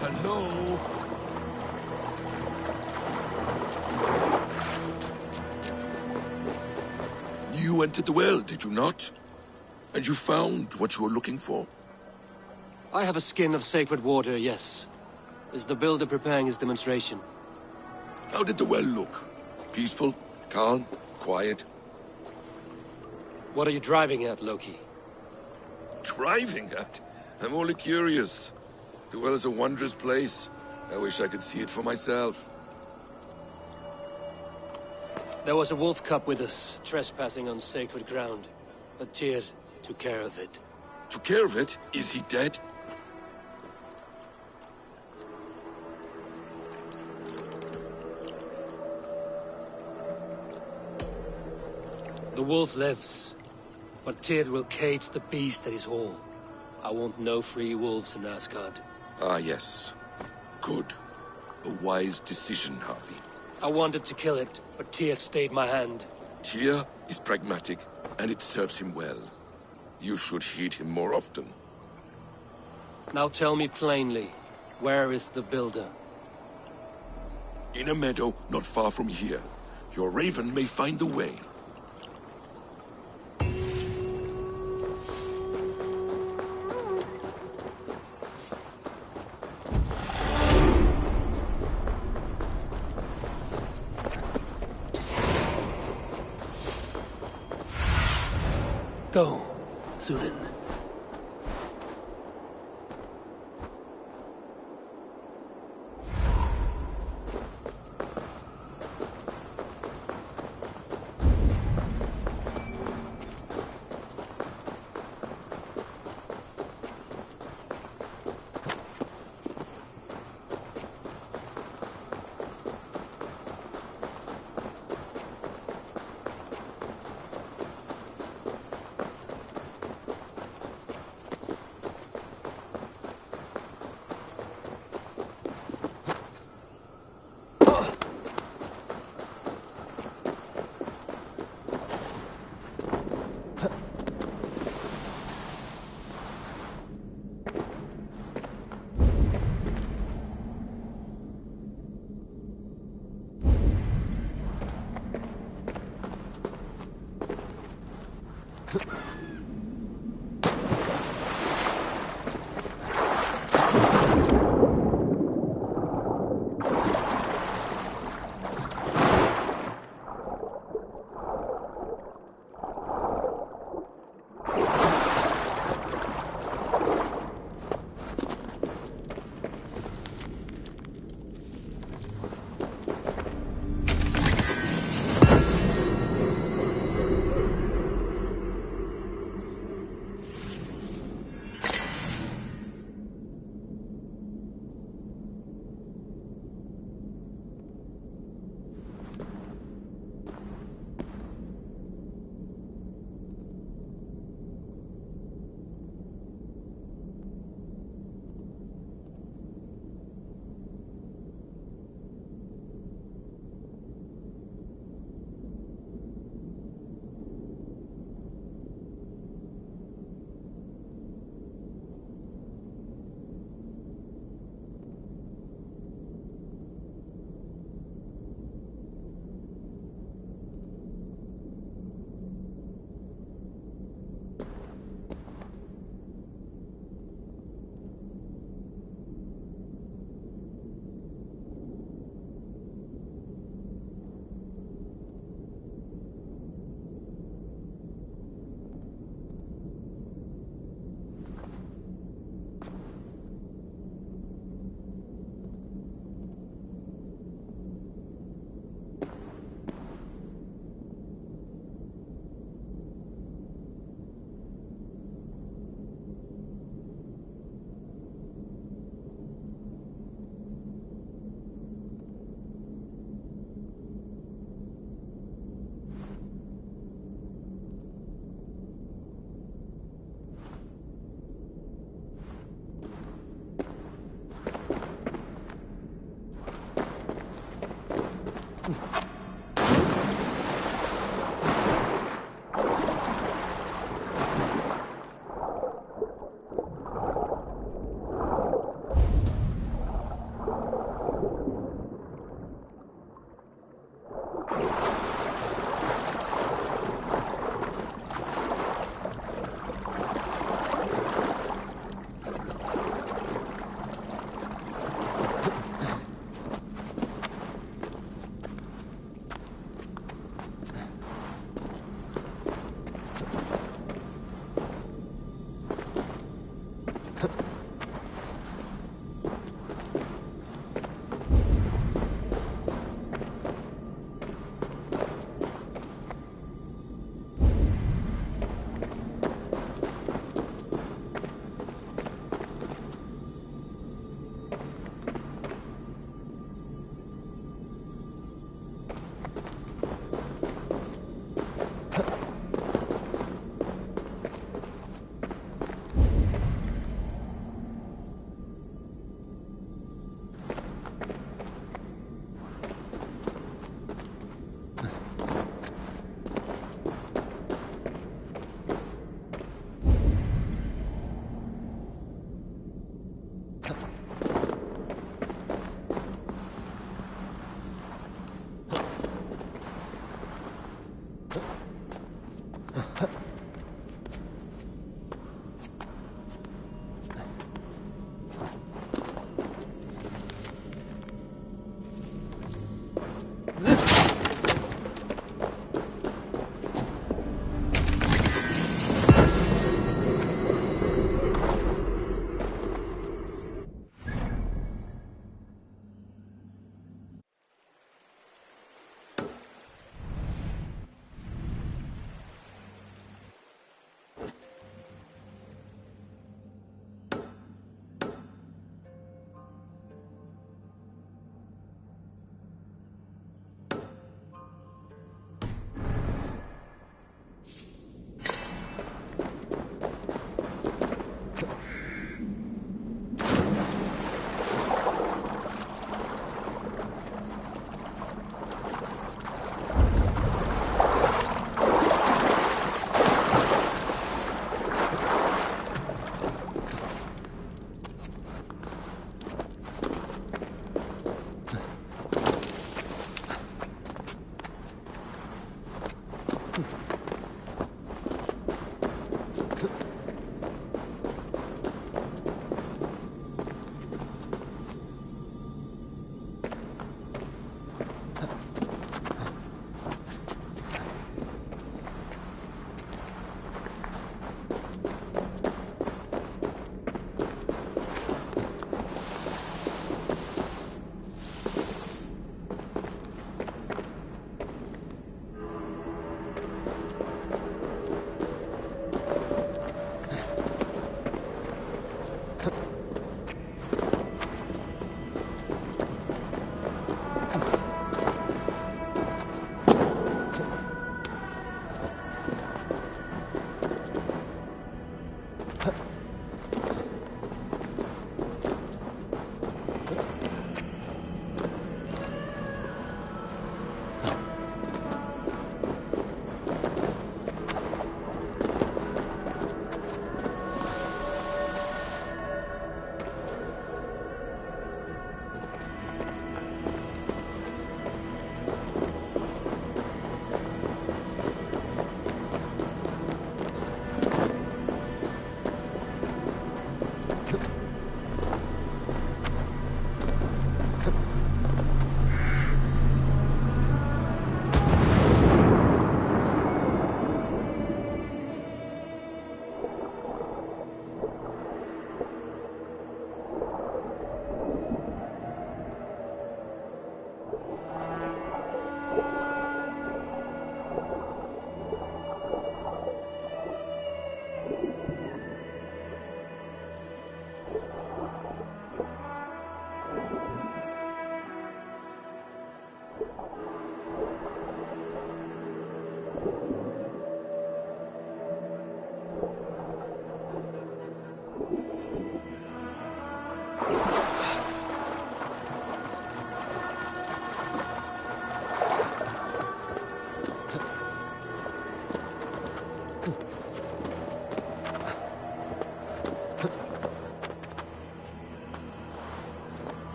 Hello? You entered the well, did you not? And you found what you were looking for? I have a skin of sacred water, yes. Is the builder preparing his demonstration? How did the well look? Peaceful? Calm? Quiet? What are you driving at, Loki? Driving at? I'm only curious. The well is a wondrous place. I wish I could see it for myself. There was a wolf cub with us, trespassing on sacred ground. But Tyr took care of it. Took care of it? Is he dead? The wolf lives, but Tyr will cage the beast at his hall. I want no free wolves in Asgard. Ah, yes. Good. A wise decision, Harvey. I wanted to kill it, but Tyr stayed my hand. Tyr is pragmatic, and it serves him well. You should heed him more often. Now tell me plainly, where is the builder? In a meadow not far from here. Your raven may find the way. Go, Sunan.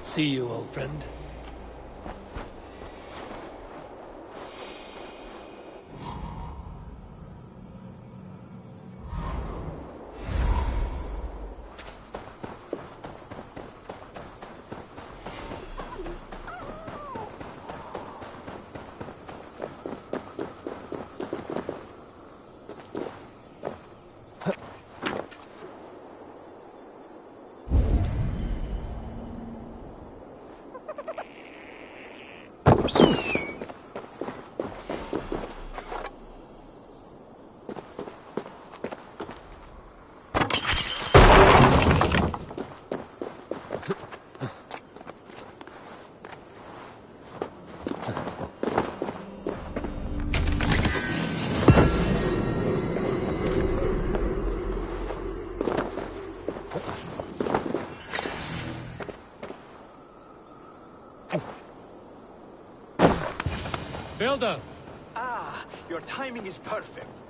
See you, old friend. Builder! Ah, your timing is perfect.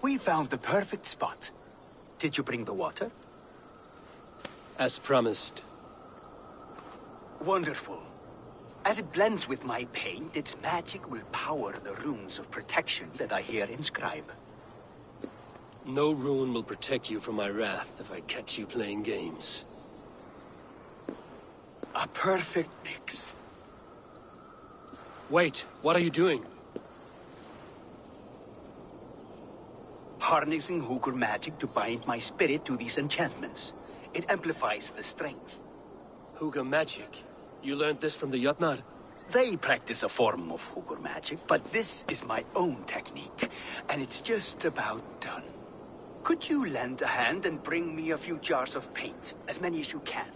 We found the perfect spot. Did you bring the water? As promised. Wonderful. As it blends with my paint, its magic will power the runes of protection that I here inscribe. No rune will protect you from my wrath if I catch you playing games. A perfect mix. Wait, what are you doing? Harnessing Hooker magic to bind my spirit to these enchantments. It amplifies the strength. Hooker magic? You learned this from the Jotnar? They practice a form of Hooker magic, but this is my own technique, and it's just about done. Could you lend a hand and bring me a few jars of paint? As many as you can.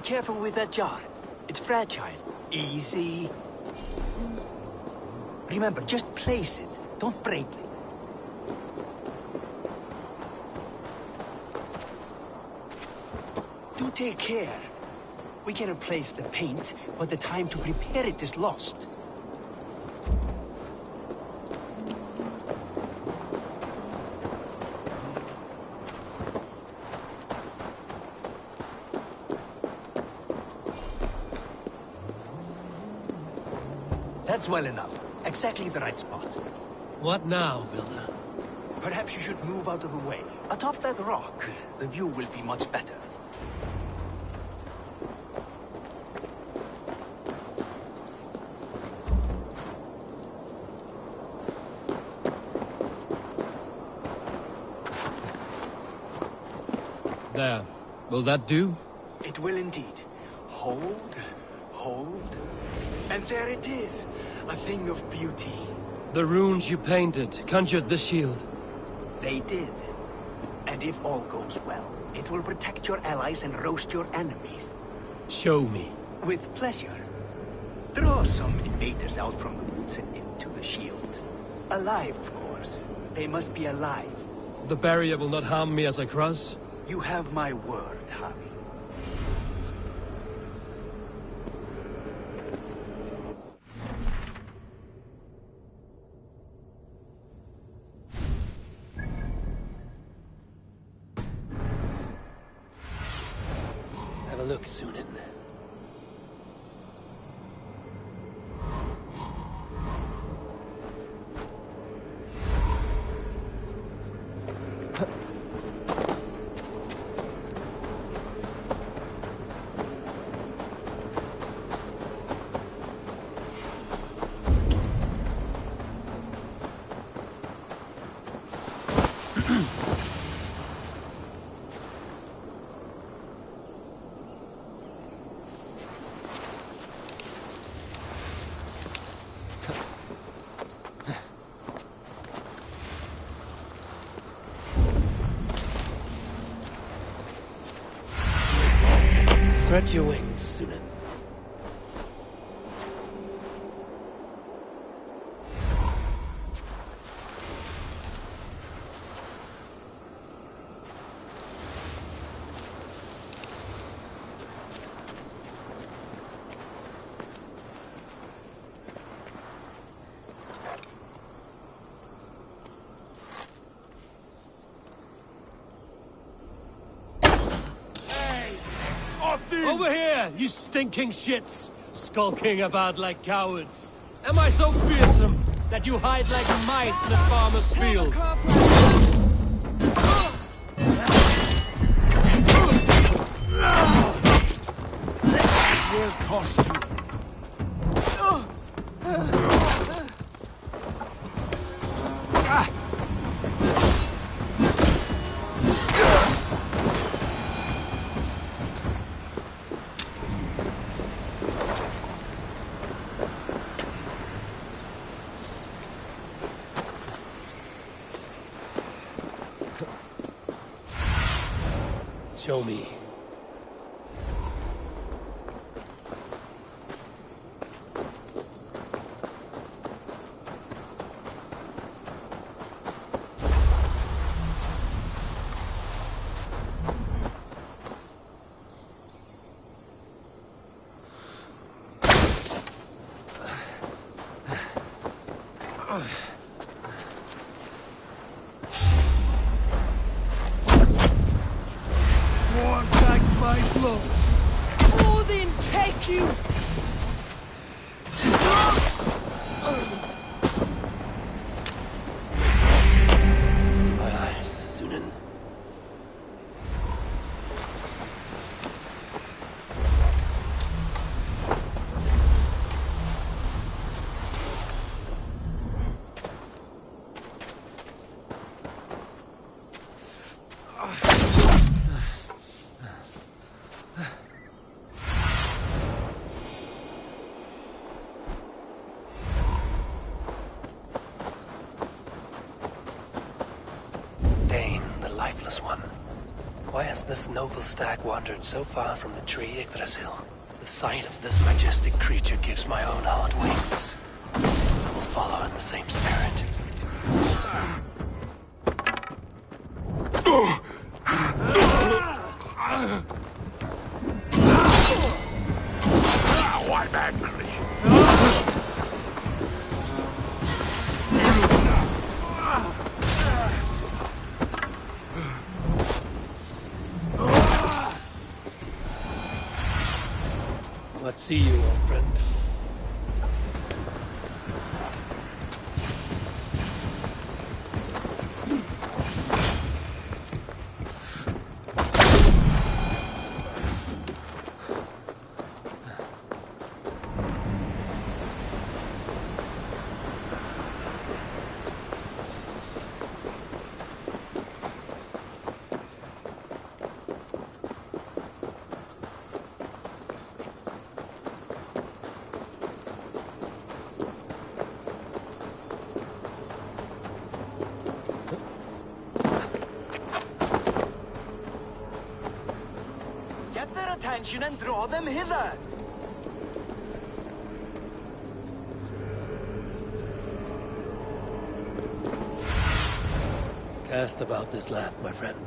careful with that jar. It's fragile. Easy. Remember, just place it. Don't break it. Do take care. We can replace the paint, but the time to prepare it is lost. That's well enough. Exactly the right spot. What now, Builder? Perhaps you should move out of the way. Atop that rock, the view will be much better. There. Will that do? It will indeed. Hold, hold, and there it is. A thing of beauty. The runes you painted conjured the shield. They did. And if all goes well, it will protect your allies and roast your enemies. Show me. With pleasure. Draw some invaders out from the woods and into the shield. Alive, of course. They must be alive. The barrier will not harm me as I cross? You have my word, Harry. Have a look, Sunan. Spread your wings, Sunan. Over here, you stinking shits! Skulking about like cowards. Am I so fearsome that you hide like mice in a farmer's field? It will cost you. Show me. Oh, then take you! My eyes, Sunan. One. Why has this noble stag wandered so far from the tree Yggdrasil? The sight of this majestic creature gives my own heart wings. I will follow in the same spirit. Why angry? Let's see you, old friend. And draw them hither. Cast about this land, my friend.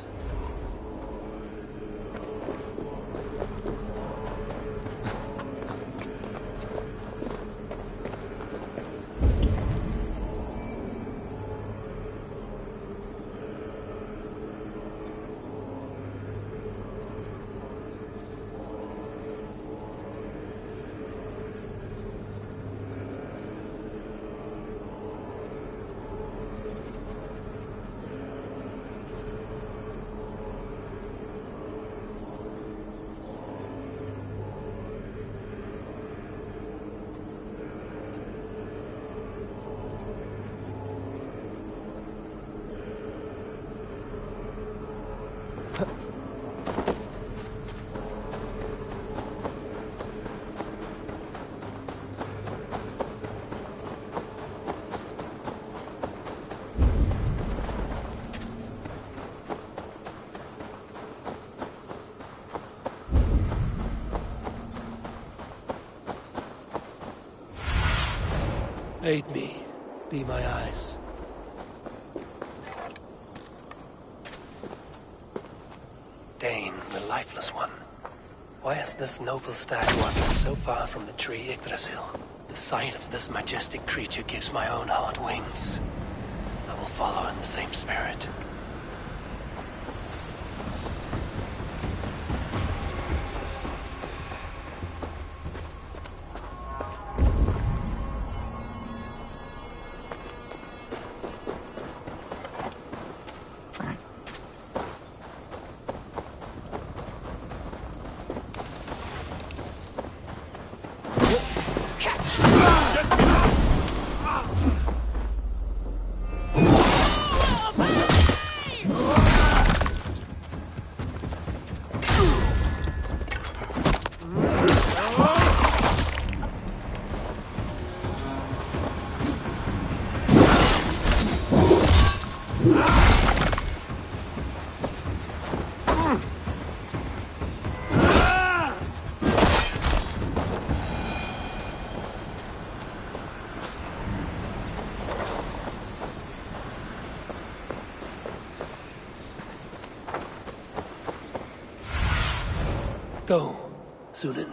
Aid me. Be my eyes. Dane, the lifeless one. Why has this noble stag wandered so far from the tree Yggdrasil? The sight of this majestic creature gives my own heart wings. I will follow in the same spirit. Go, Sunan.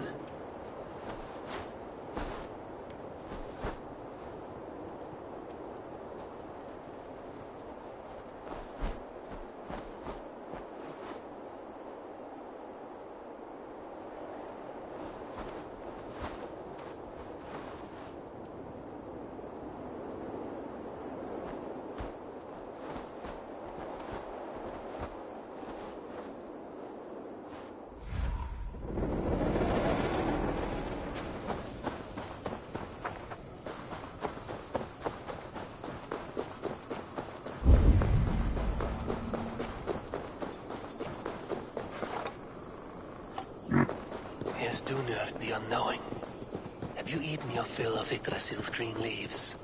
Here's Dunur, the Unknowing. Have you eaten your fill of Yggdrasil's green leaves?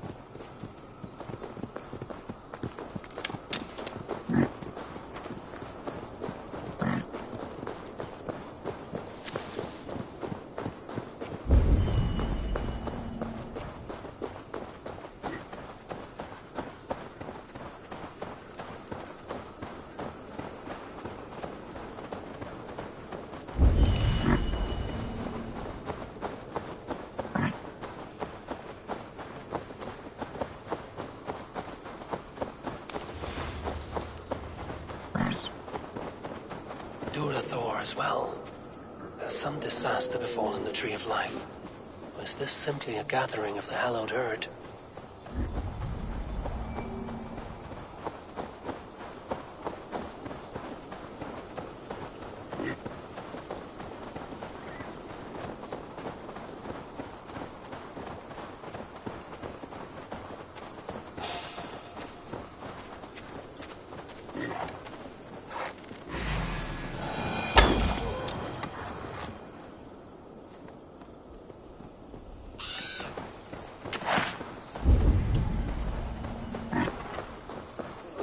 Thor as well? Has some disaster befallen the Tree of Life? Or is this simply a gathering of the hallowed herd?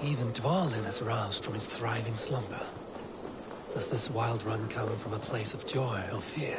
Even Dvalin is roused from his thriving slumber. Does this wild run come from a place of joy or fear?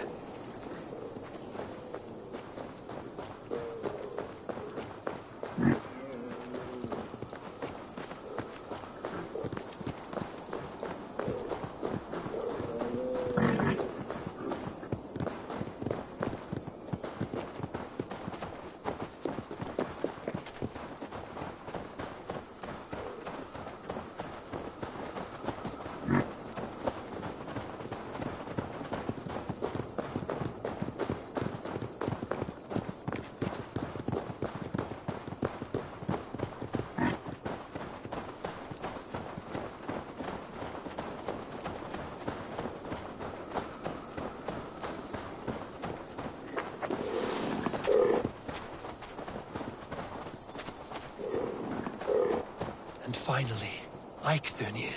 And finally, Eikthrunir,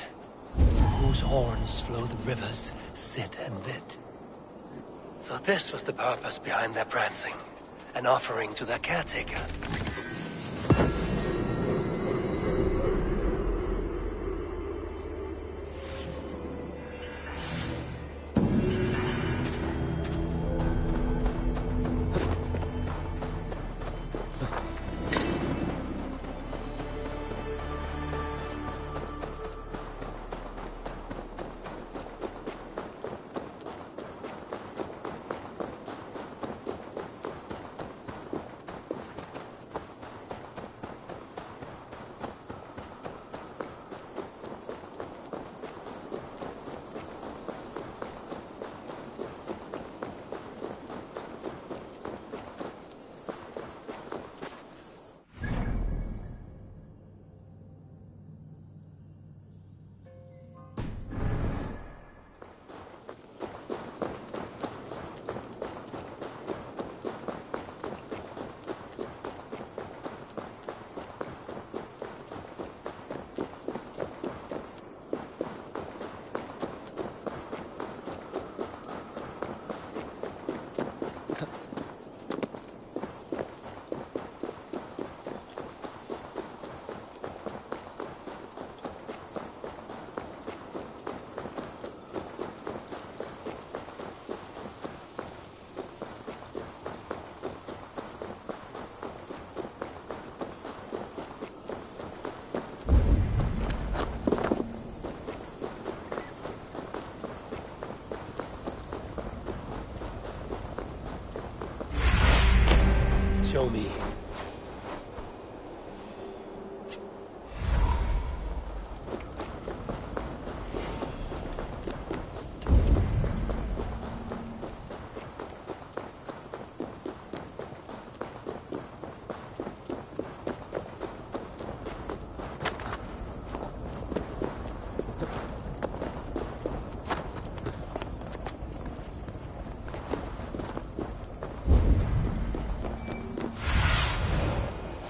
whose horns flow the rivers Sid and Vid. So this was the purpose behind their prancing, an offering to their caretaker. Show me.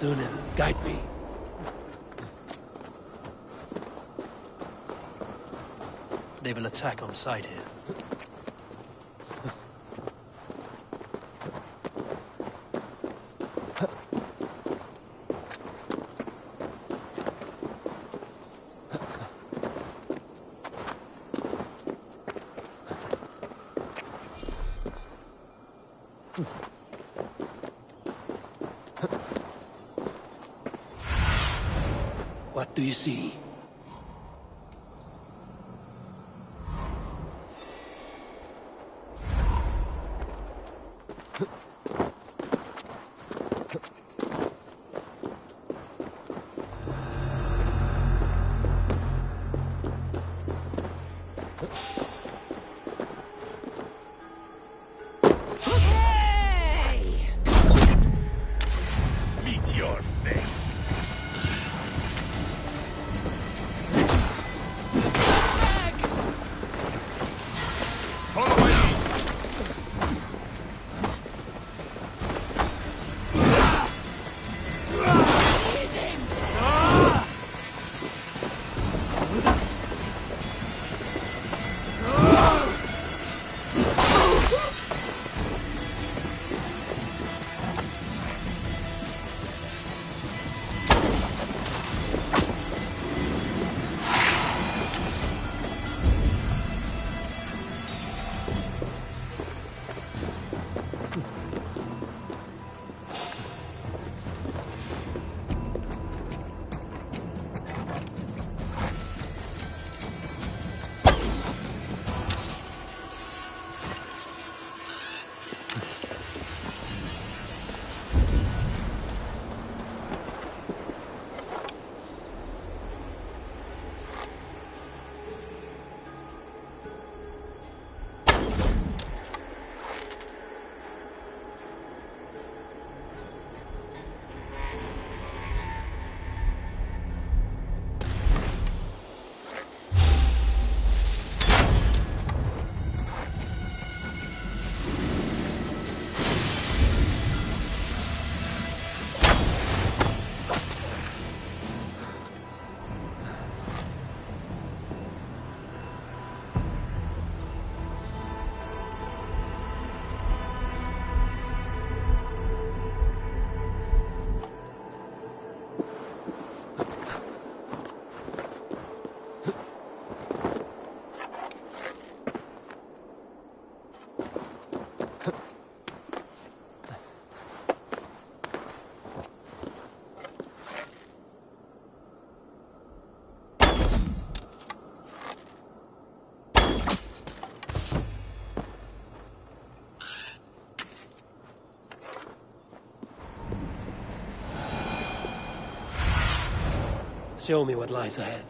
Sunan, guide me. They will attack on sight here. What do you see? Show me what lies ahead.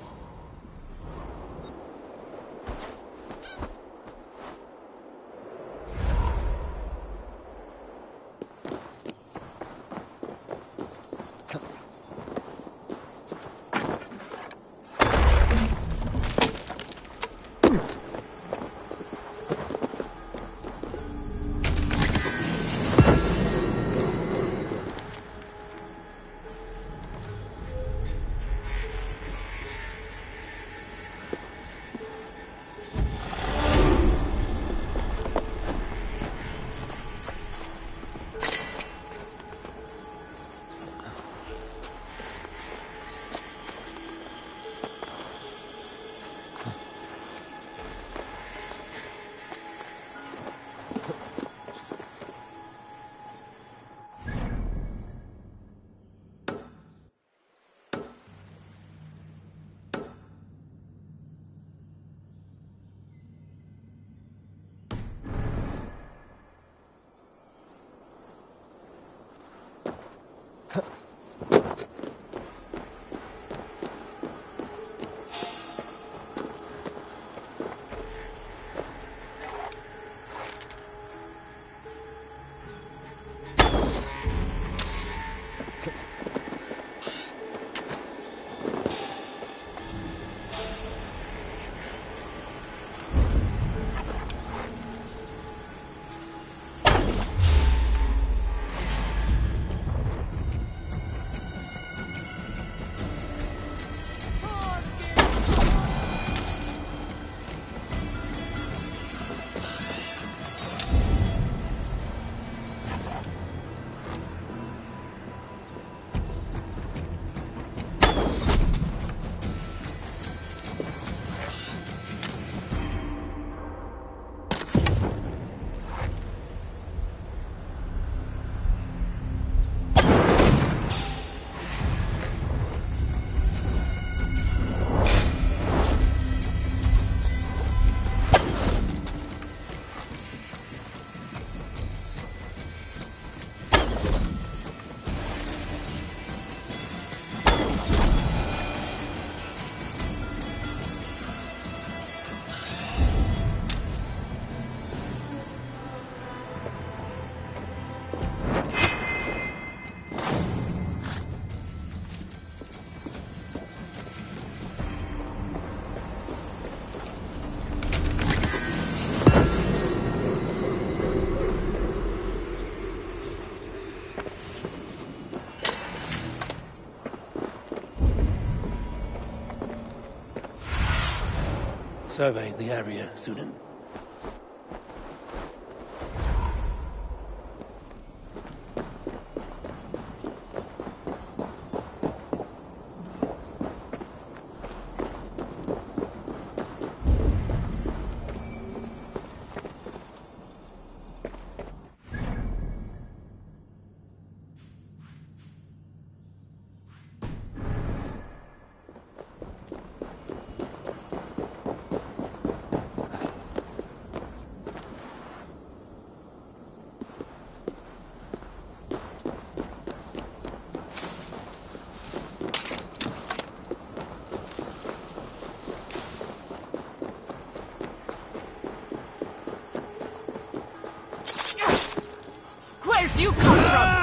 Survey the area, Sunan. Where'd you come from?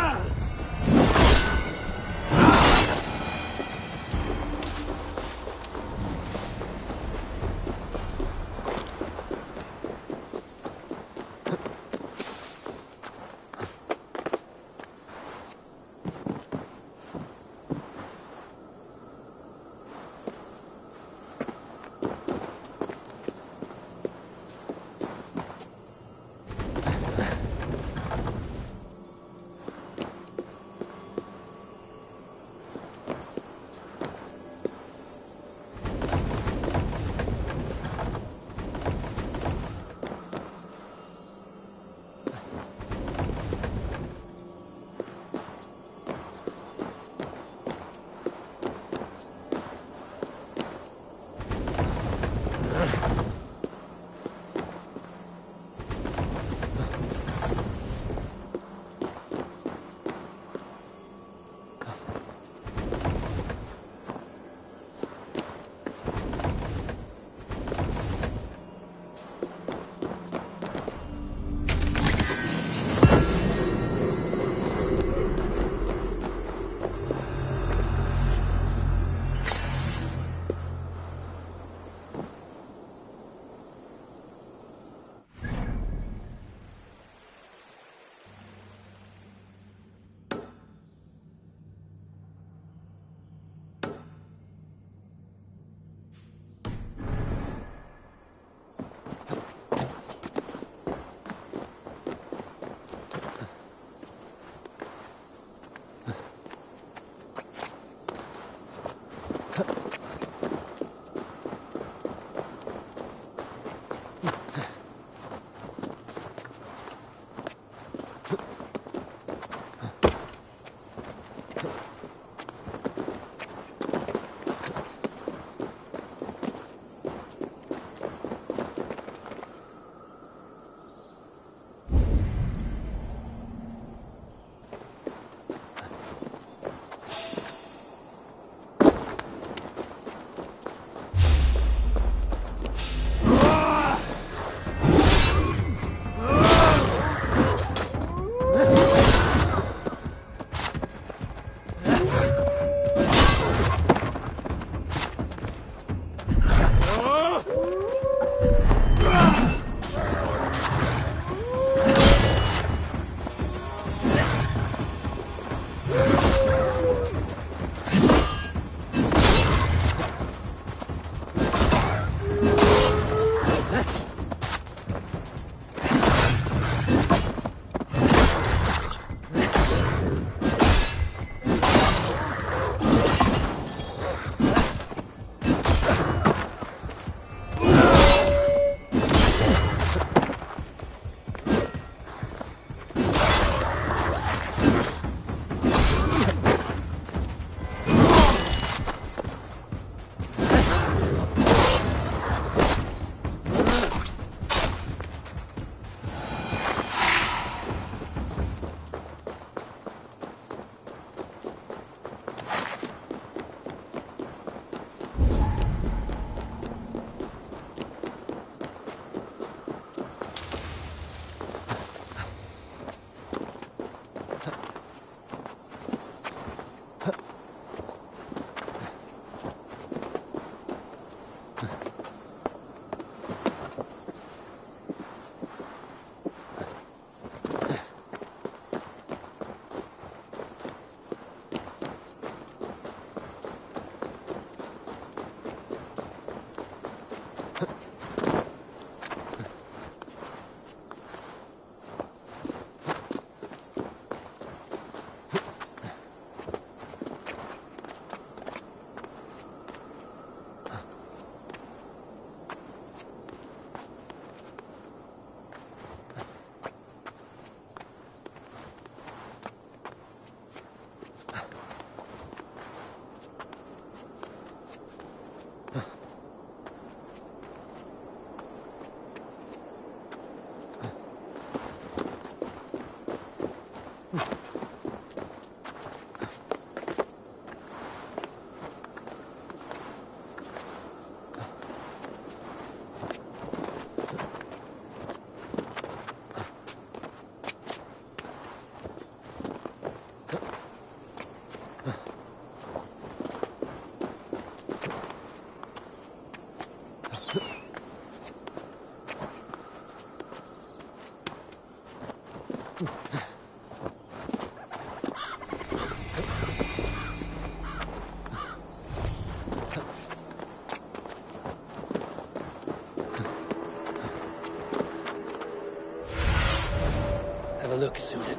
look suited.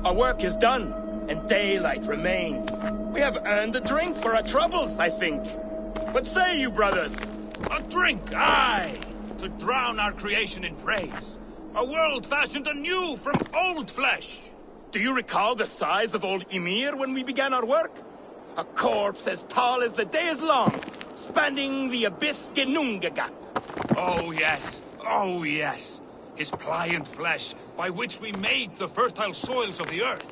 Our work is done, and daylight remains. We have earned a drink for our troubles, I think. What say you, brothers? A drink, aye! To drown our creation in praise. A world fashioned anew from old flesh. Do you recall the size of old Ymir when we began our work? A corpse as tall as the day is long, spanning the abyss Genunga gap. Oh yes, oh yes. His pliant flesh, by which we made the fertile soils of the earth.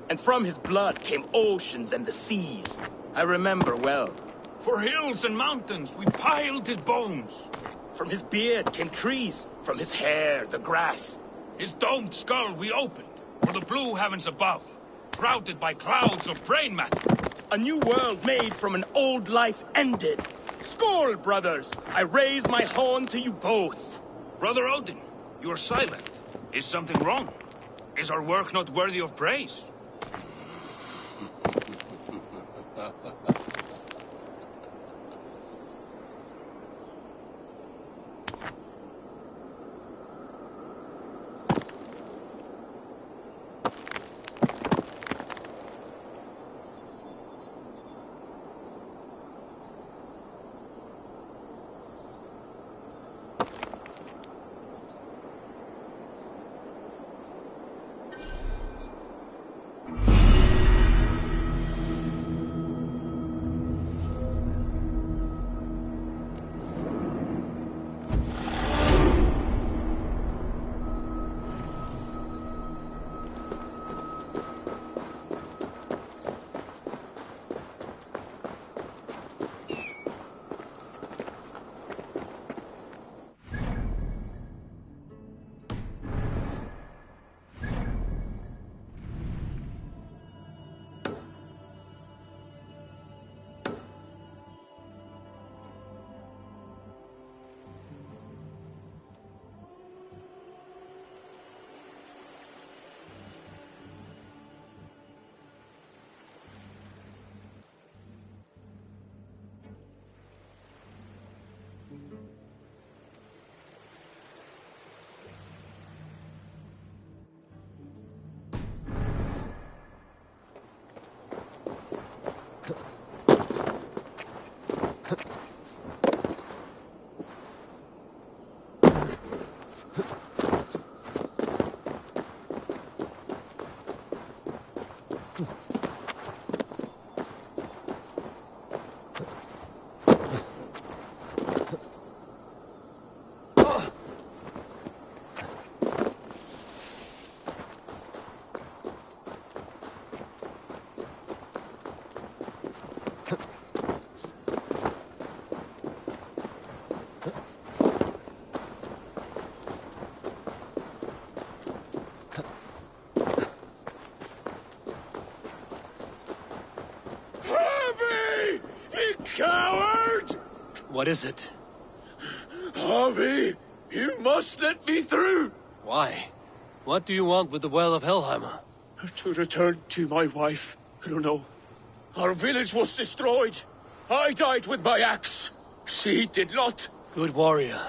And from his blood came oceans and the seas. I remember well. For hills and mountains we piled his bones. From his beard came trees, from his hair the grass. His domed skull we opened, for the blue heavens above, shrouded by clouds of brain matter. A new world made from an old life ended. Skål, brothers! I raise my horn to you both. Brother Odin, you are silent. Is something wrong? Is our work not worthy of praise? Coward! What is it? Harvey, you must let me through! Why? What do you want with the Well of Helheimer? To return to my wife. I don't know. Our village was destroyed. I died with my axe. She did not. Good warrior.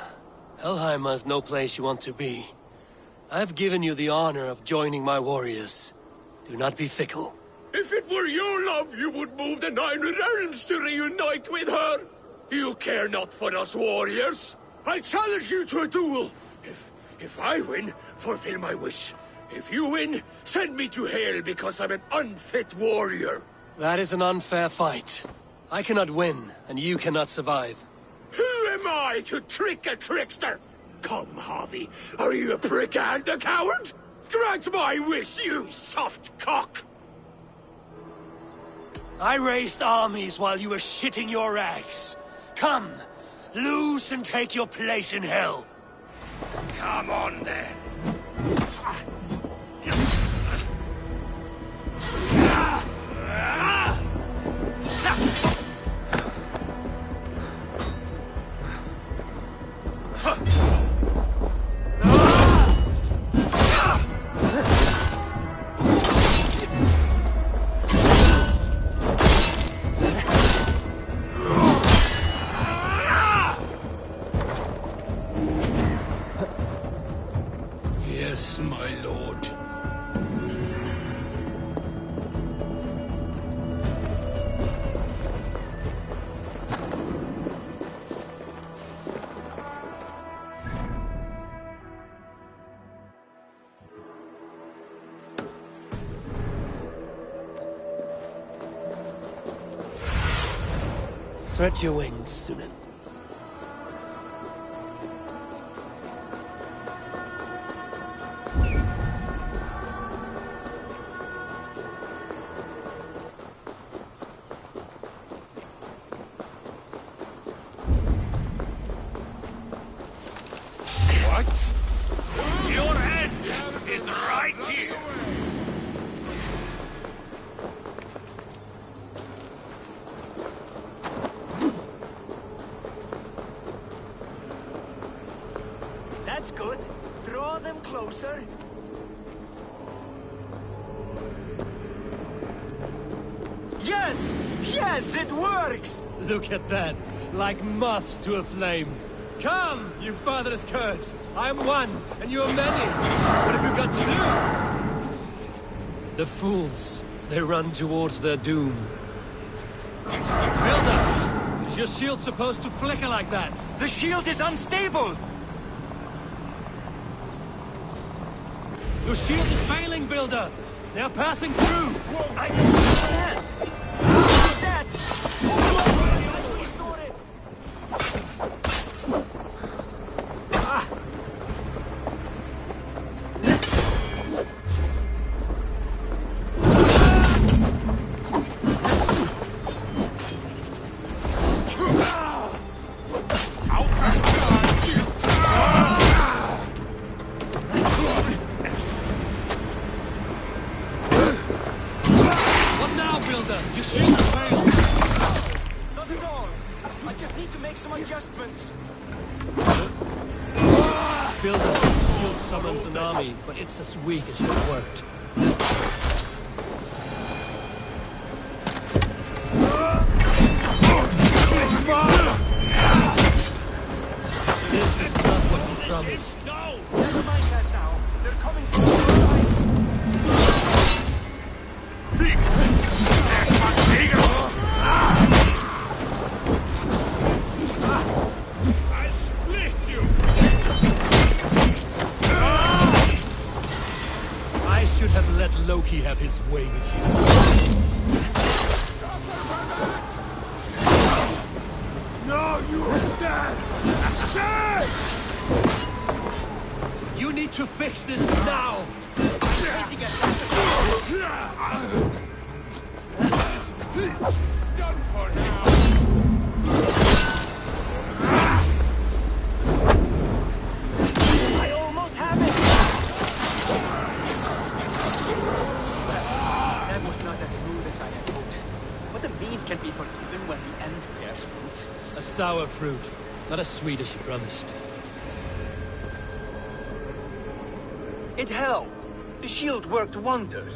Helheimer is no place you want to be. I've given you the honor of joining my warriors. Do not be fickle. If it were your love, you would move the 9 realms to reunite with her. You care not for us warriors. I challenge you to a duel. If I win, fulfill my wish. If you win, send me to hell because I'm an unfit warrior. That is an unfair fight. I cannot win, and you cannot survive. Who am I to trick a trickster? Come, Harvey. Are you a prick and a coward? Grant my wish, you soft cock! I raised armies while you were shitting your rags. Come, lose and take your place in hell. Come on, then. Yes, my lord. Stretch your wings, Sunan. What? Your end is right here! That's good. Draw them closer. Yes! Yes, it works! Look at that. Like moths to a flame. Come, you fatherless curse. I am one, and you are many. What have you got to lose? The fools. They run towards their doom. Builder! Is your shield supposed to flicker like that? The shield is unstable! Your shield is failing, Builder! They are passing through! Whoa, I don't understand! What's that? Restore it! Ah! You shouldn't have failed! Not at all. I just need to make some adjustments. Builder's shield summons an army, but it's as weak as your worked. This is not what you promised. Never mind that now. They're coming from all sides. I split you! I should have let Loki have his way with you. No, you are dead! Shit! You need to fix this now! Done for now! I almost have it! That was not as smooth as I had hoped. But the means can be forgiven when the end bears fruit. A sour fruit, not as sweet as you promised. It held. The shield worked wonders.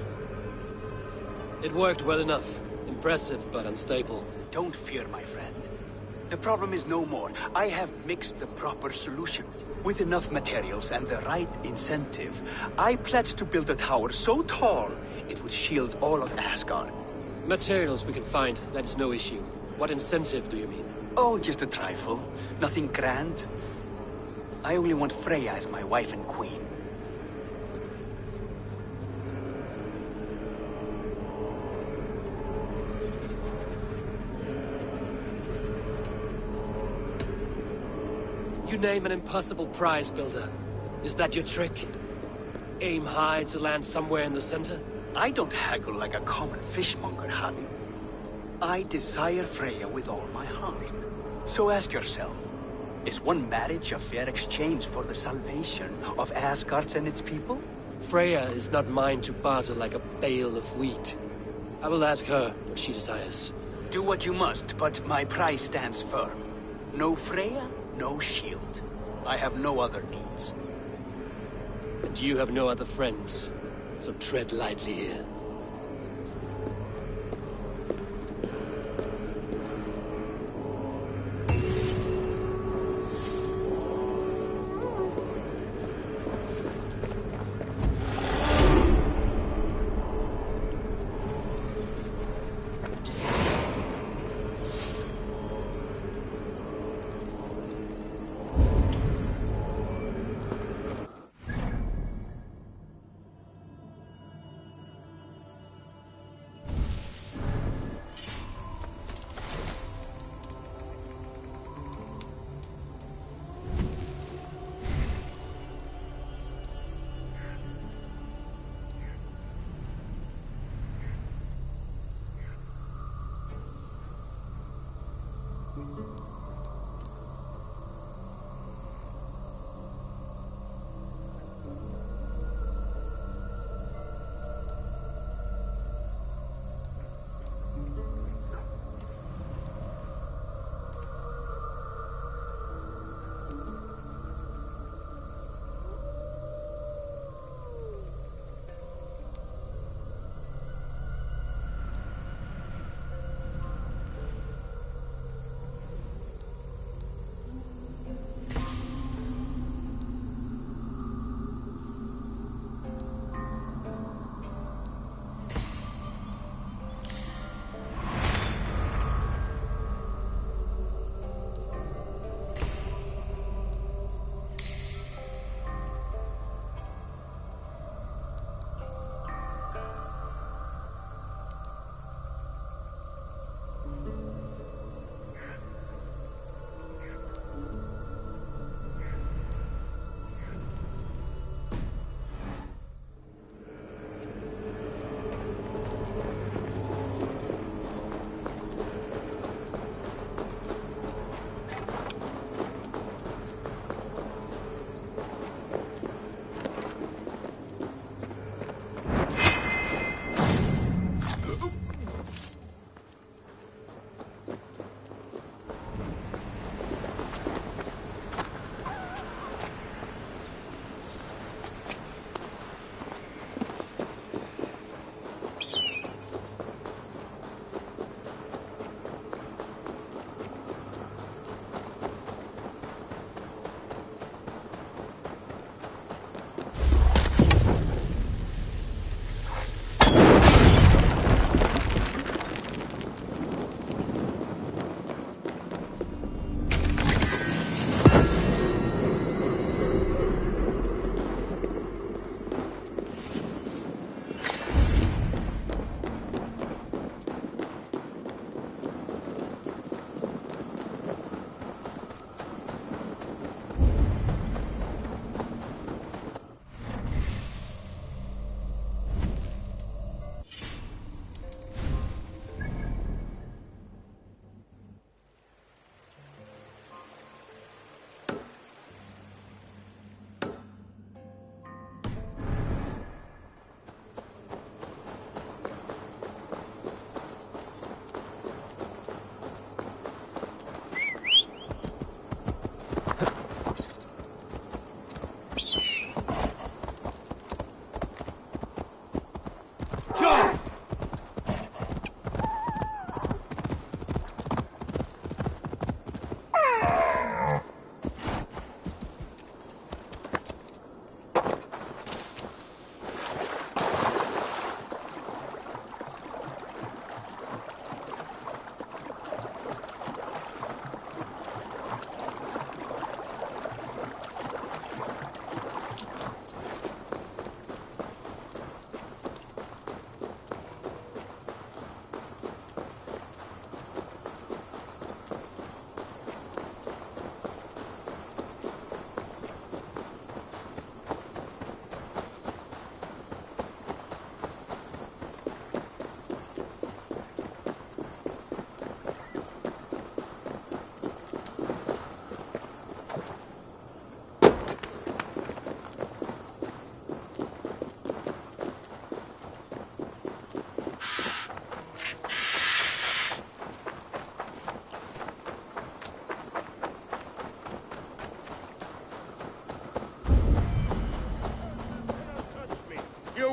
It worked well enough. Impressive, but unstable. Don't fear, my friend. The problem is no more. I have mixed the proper solution. With enough materials and the right incentive, I pledge to build a tower so tall, it would shield all of Asgard. Materials we can find, that is no issue. What incentive do you mean? Oh, just a trifle. Nothing grand. I only want Freya as my wife and queen. You name an impossible prize, Builder. Is that your trick? Aim high to land somewhere in the center? I don't haggle like a common fishmonger, honey. I desire Freya with all my heart. So ask yourself, is one marriage a fair exchange for the salvation of Asgard and its people? Freya is not mine to barter like a bale of wheat. I will ask her what she desires. Do what you must, but my price stands firm. No Freya, no shield. I have no other needs. And you have no other friends, so tread lightly here.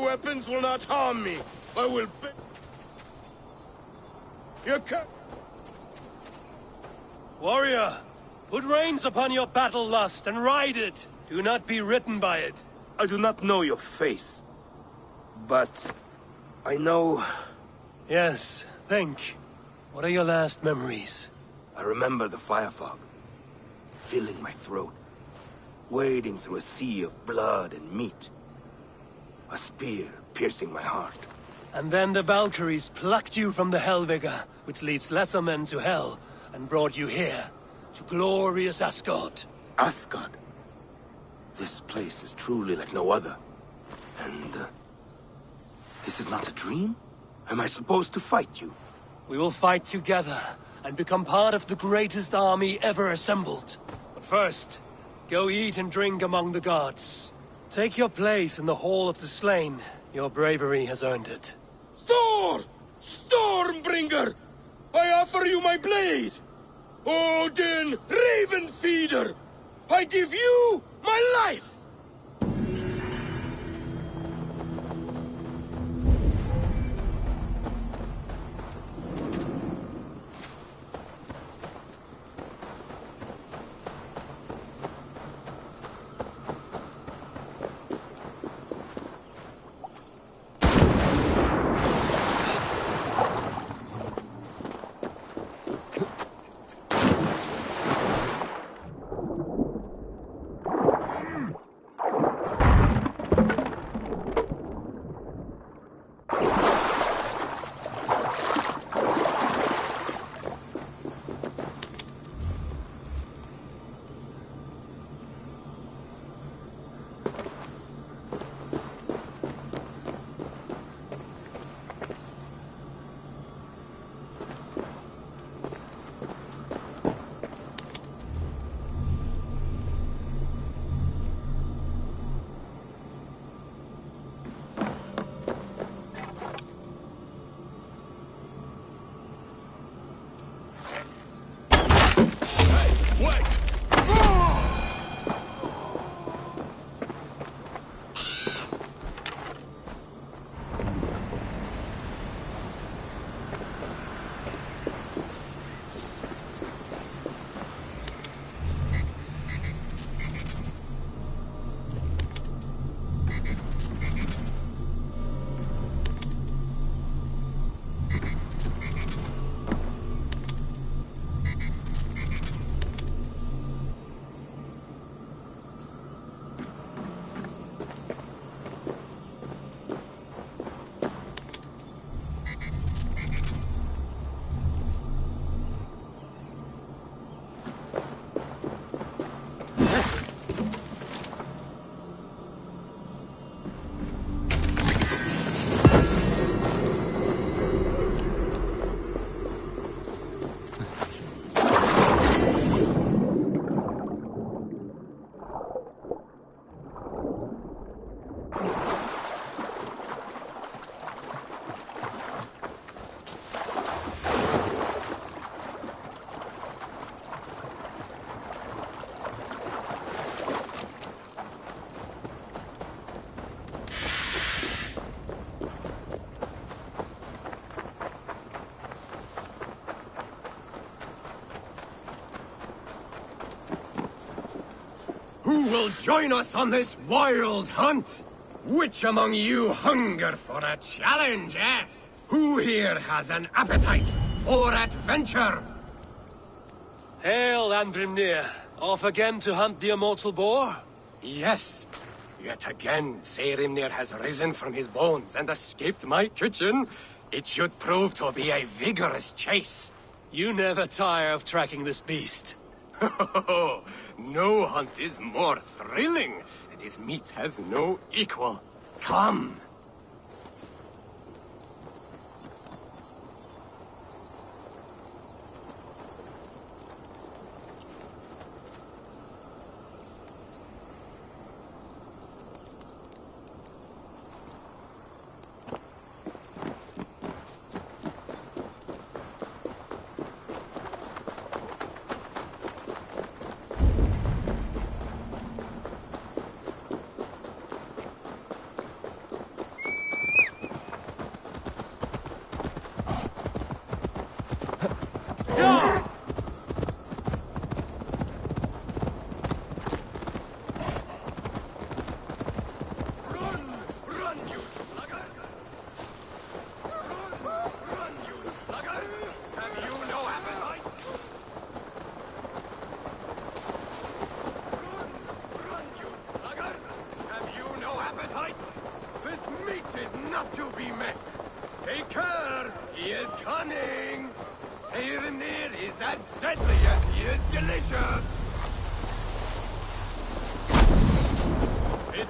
weapons will not harm me. I will be... You can... Warrior, put reins upon your battle lust and ride it. Do not be ridden by it. I do not know your face, but I know... Yes, think. What are your last memories? I remember the fire fog, filling my throat, wading through a sea of blood and meat. A spear piercing my heart. And then the Valkyries plucked you from the Hellvigor, which leads lesser men to hell, and brought you here, to glorious Asgard. Asgard? This place is truly like no other. And, this is not a dream? Am I supposed to fight you? We will fight together, and become part of the greatest army ever assembled. But first, go eat and drink among the gods. Take your place in the Hall of the Slain. Your bravery has earned it. Thor! Stormbringer! I offer you my blade! Odin, Raven Feeder! I give you my life! Who will join us on this wild hunt? Which among you hunger for a challenge, eh? Who here has an appetite for adventure? Hail, Andrimnir. Off again to hunt the immortal boar? Yes. Yet again, Saehrimnir has risen from his bones and escaped my kitchen. It should prove to be a vigorous chase. You never tire of tracking this beast. No hunt is more thrilling, and his meat has no equal. Come!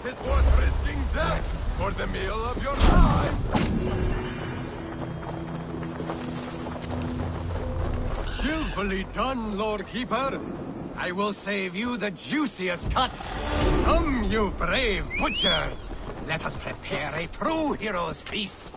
Is it worth risking death for the meal of your life? Skillfully done, Lord Keeper. I will save you the juiciest cut. Come, you brave butchers. Let us prepare a true hero's feast.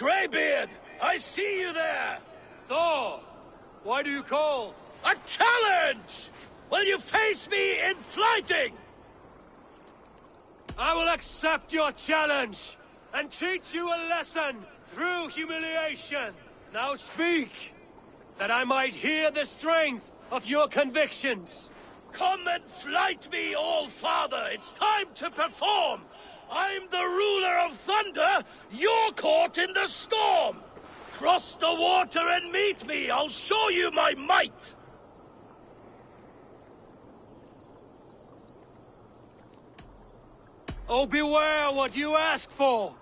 Greybeard! I see you there! Thor! Why do you call? A challenge! Will you face me in fighting? I will accept your challenge and teach you a lesson through humiliation. Now speak, that I might hear the strength of your convictions. Come and fight me, All-Father! It's time to perform! I'm the ruler of thunder, you're caught in the storm! Cross the water and meet me, I'll show you my might! Oh, beware what you ask for!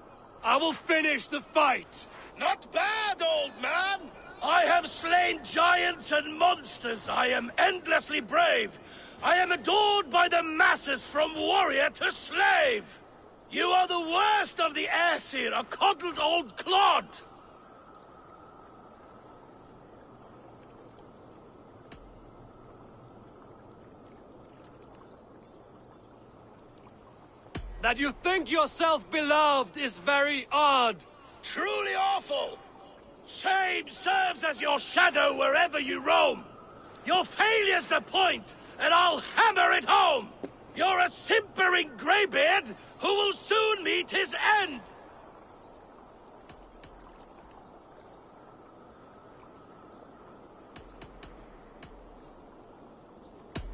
I will finish the fight! Not bad, old man! I have slain giants and monsters. I am endlessly brave. I am adored by the masses from warrior to slave. You are the worst of the Aesir, a coddled old clod. That you think yourself beloved is very odd. Truly awful. Shame serves as your shadow wherever you roam. Your failure's the point, and I'll hammer it home. You're a simpering greybeard who will soon meet his end.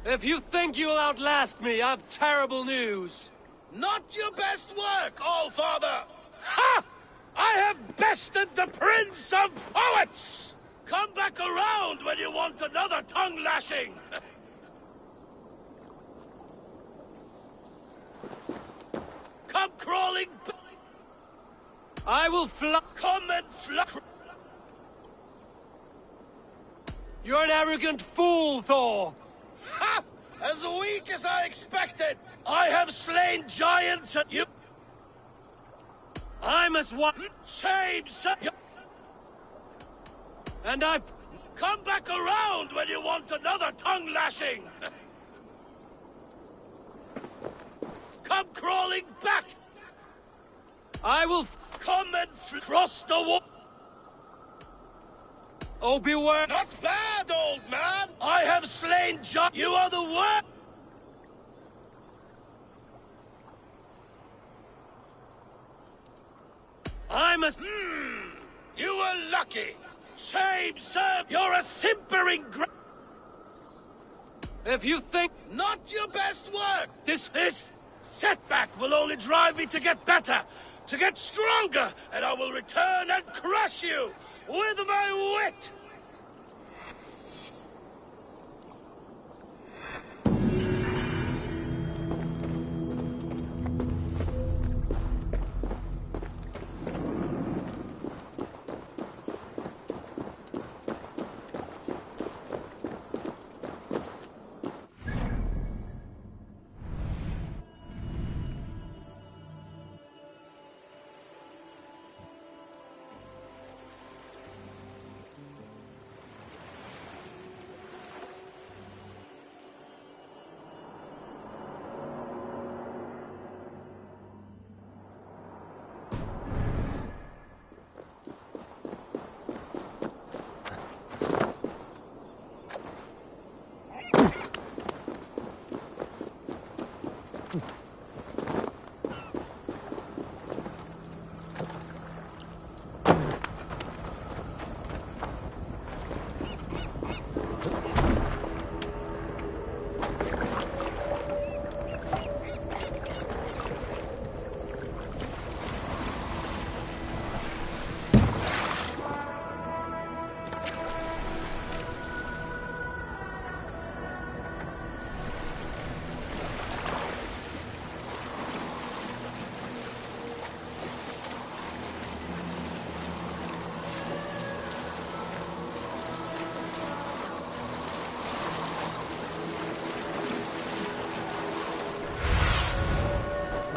If you think you'll outlast me, I've terrible news. Not your best work, All-Father! Ha! I have bested the Prince of Poets! Come back around when you want another tongue-lashing! Come crawling I will Come and You're an arrogant fool, Thor! Ha! As weak as I expected! I have slain giants and you... I'm as one... Shame, sir! And I... Come back around when you want another tongue-lashing! Come crawling back! I will... Come and cross the wall! Oh, beware... Not bad, old man! I have slain You are the worst! I'm as... You were lucky! Shame, sir! You're a simpering If you think... Not your best work! This setback will only drive me to get better, to get stronger, and I will return and crush you with my wit!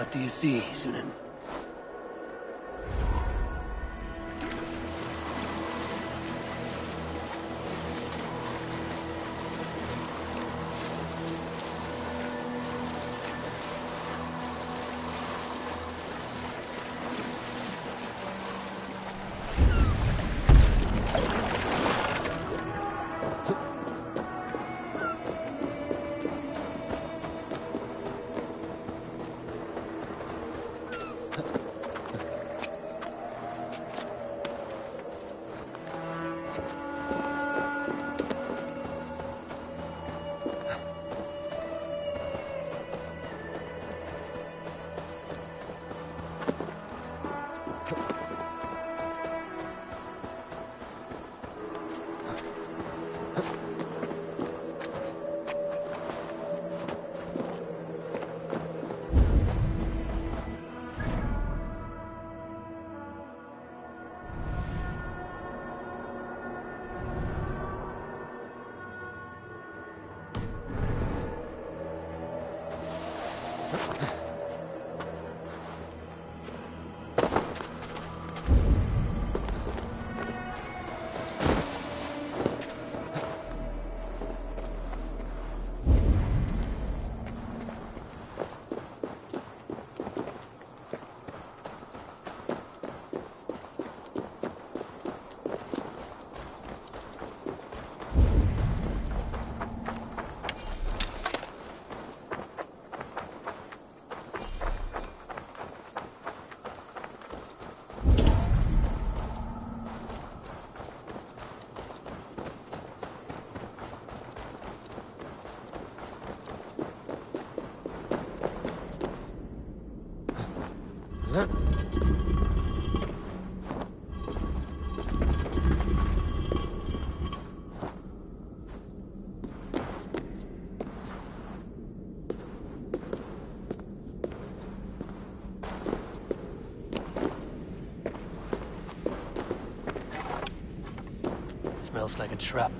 What do you see, Sunan? Smells like a trap.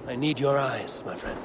I need your eyes, my friend.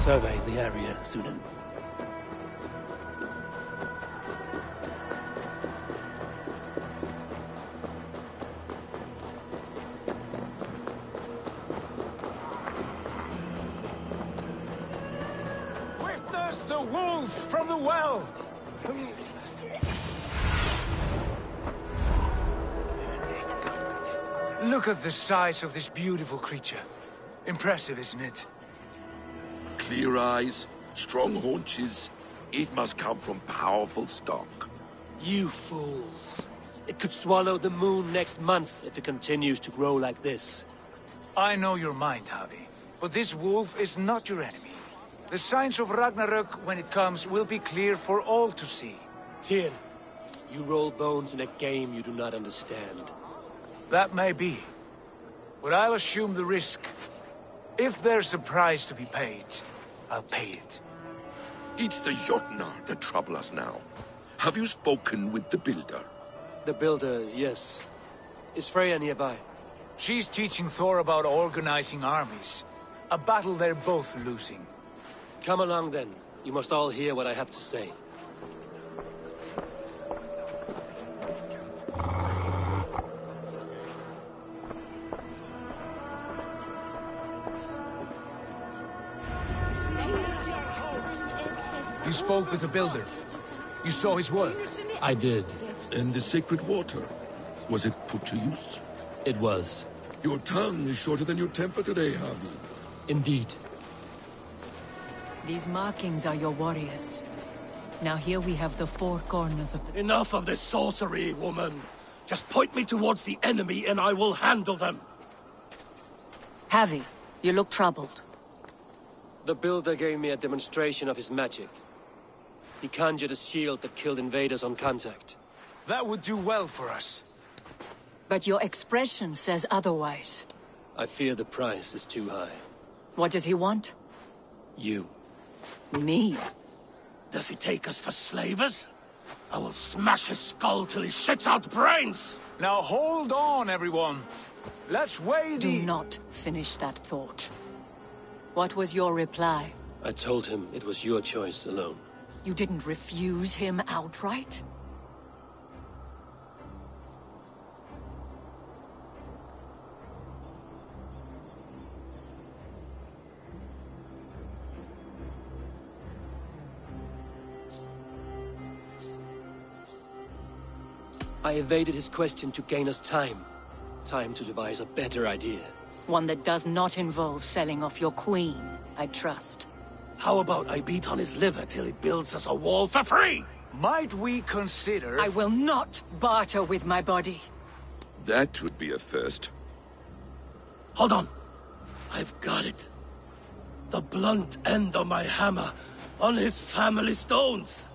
Survey the area, Sunan. Witness the wolf from the well! Look at the size of this beautiful creature. Impressive, isn't it? Clear eyes, strong haunches. It must come from powerful stock. You fools. It could swallow the moon next month if it continues to grow like this. I know your mind, Javi. But this wolf is not your enemy. The signs of Ragnarok, when it comes, will be clear for all to see. Tyr, you roll bones in a game you do not understand. That may be. But I'll assume the risk. If there's a price to be paid, I'll pay it. It's the Jotnar that trouble us now. Have you spoken with the Builder? The Builder, yes. Is Freya nearby? She's teaching Thor about organizing armies. A battle they're both losing. Come along then. You must all hear what I have to say. You spoke with the Builder. You saw his work. I did. And the sacred water, was it put to use? It was. Your tongue is shorter than your temper today, Javi. Indeed. These markings are your warriors. Now here we have the four corners of the... Enough of this sorcery, woman. Just point me towards the enemy and I will handle them. Javi, you look troubled. The Builder gave me a demonstration of his magic. He conjured a shield that killed invaders on contact. That would do well for us. But your expression says otherwise. I fear the price is too high. What does he want? You. Me? Does he take us for slavers? I will smash his skull till he shits out brains! Now hold on, everyone. Let's weigh the... Do not finish that thought. What was your reply? I told him it was your choice alone. You didn't refuse him outright? I evaded his question to gain us time. Time to devise a better idea. One that does not involve selling off your queen, I trust. How about I beat on his liver till he builds us a wall for free? Might we consider... I will not barter with my body. That would be a first. Hold on. I've got it. The blunt end of my hammer on his family stones.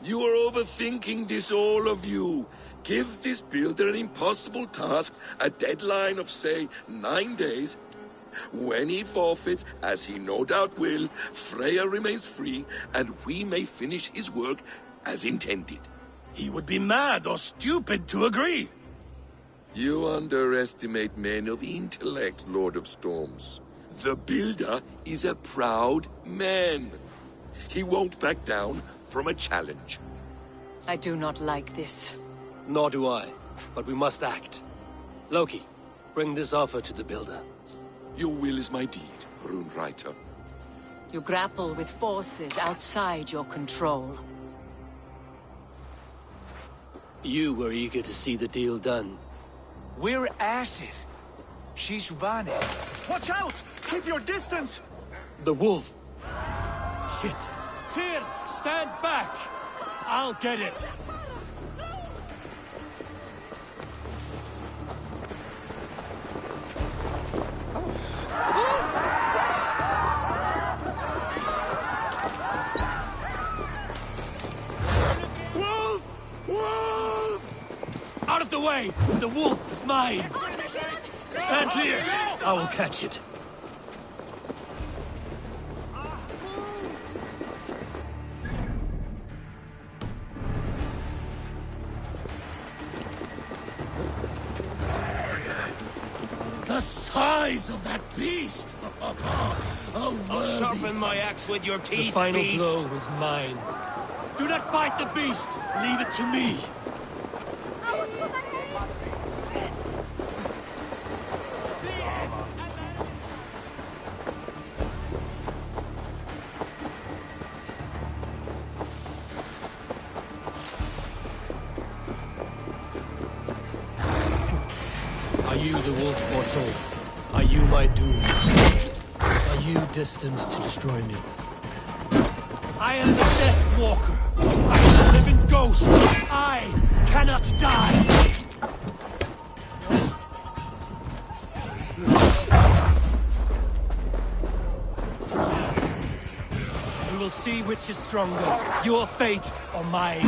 You are overthinking this, all of you. Give this builder an impossible task, a deadline of, say, 9 days. When he forfeits, as he no doubt will, Freya remains free, and we may finish his work as intended. He would be mad or stupid to agree. You underestimate men of intellect, Lord of Storms. The builder is a proud man. He won't back down from a challenge. I do not like this. Nor do I, but we must act. Loki, bring this offer to the builder. Your will is my deed, Rune Writer. You grapple with forces outside your control. You were eager to see the deal done. We're at it. She's vanished. Watch out! Keep your distance! The wolf! Shit! Tyr, stand back! I'll get it! Wolf! Wolf! Out of the way! The wolf is mine! Stand clear! I will catch it. The size of that beast! I'll sharpen my axe with your teeth, The final beast. blow was mine. Do not fight the beast! Leave it to me! Are you the wolf foretold? Are you my doom? Are you destined to destroy me? I am the Death Walker. I am the living ghost. I cannot die. We will see which is stronger, your fate or mine.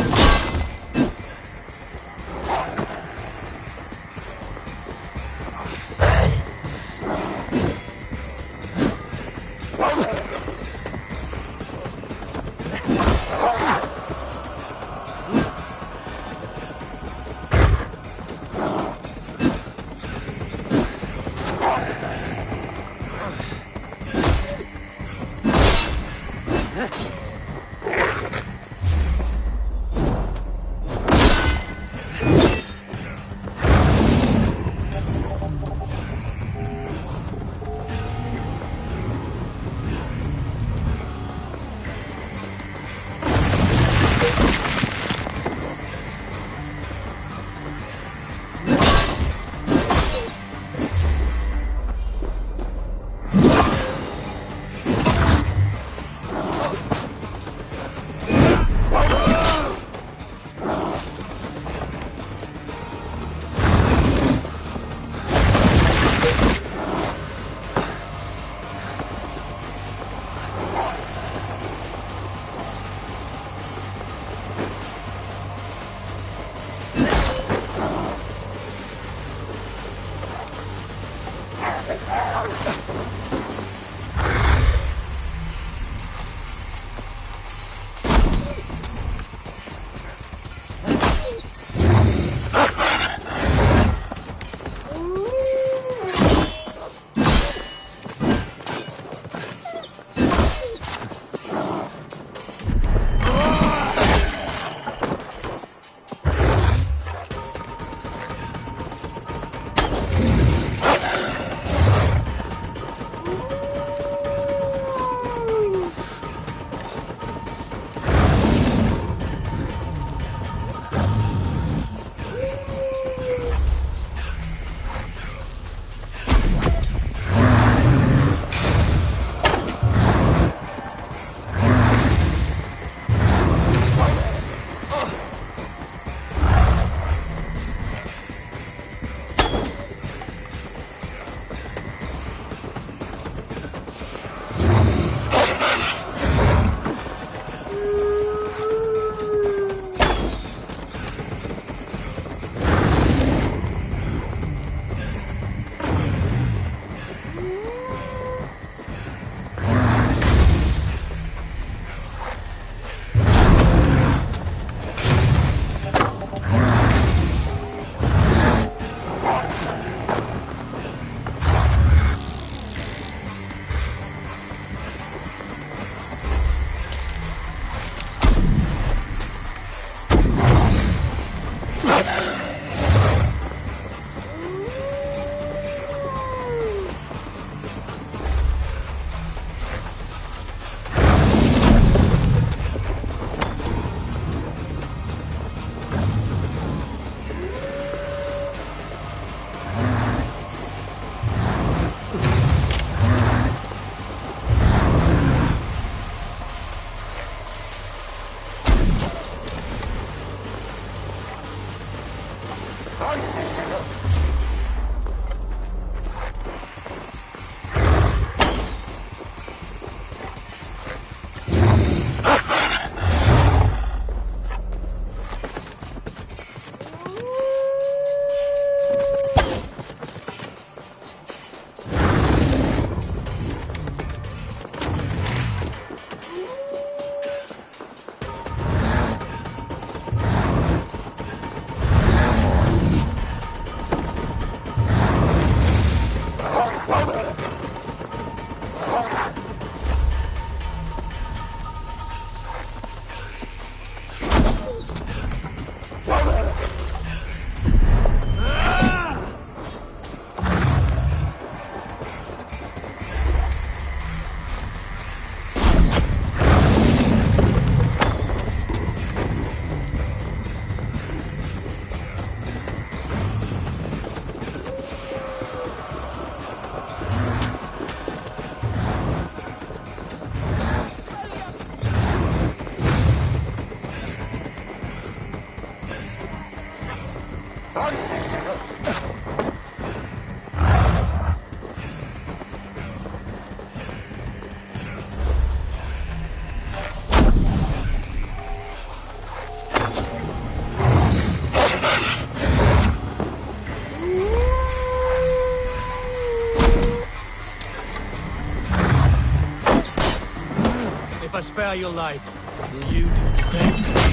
If I spare your life, will you do the same?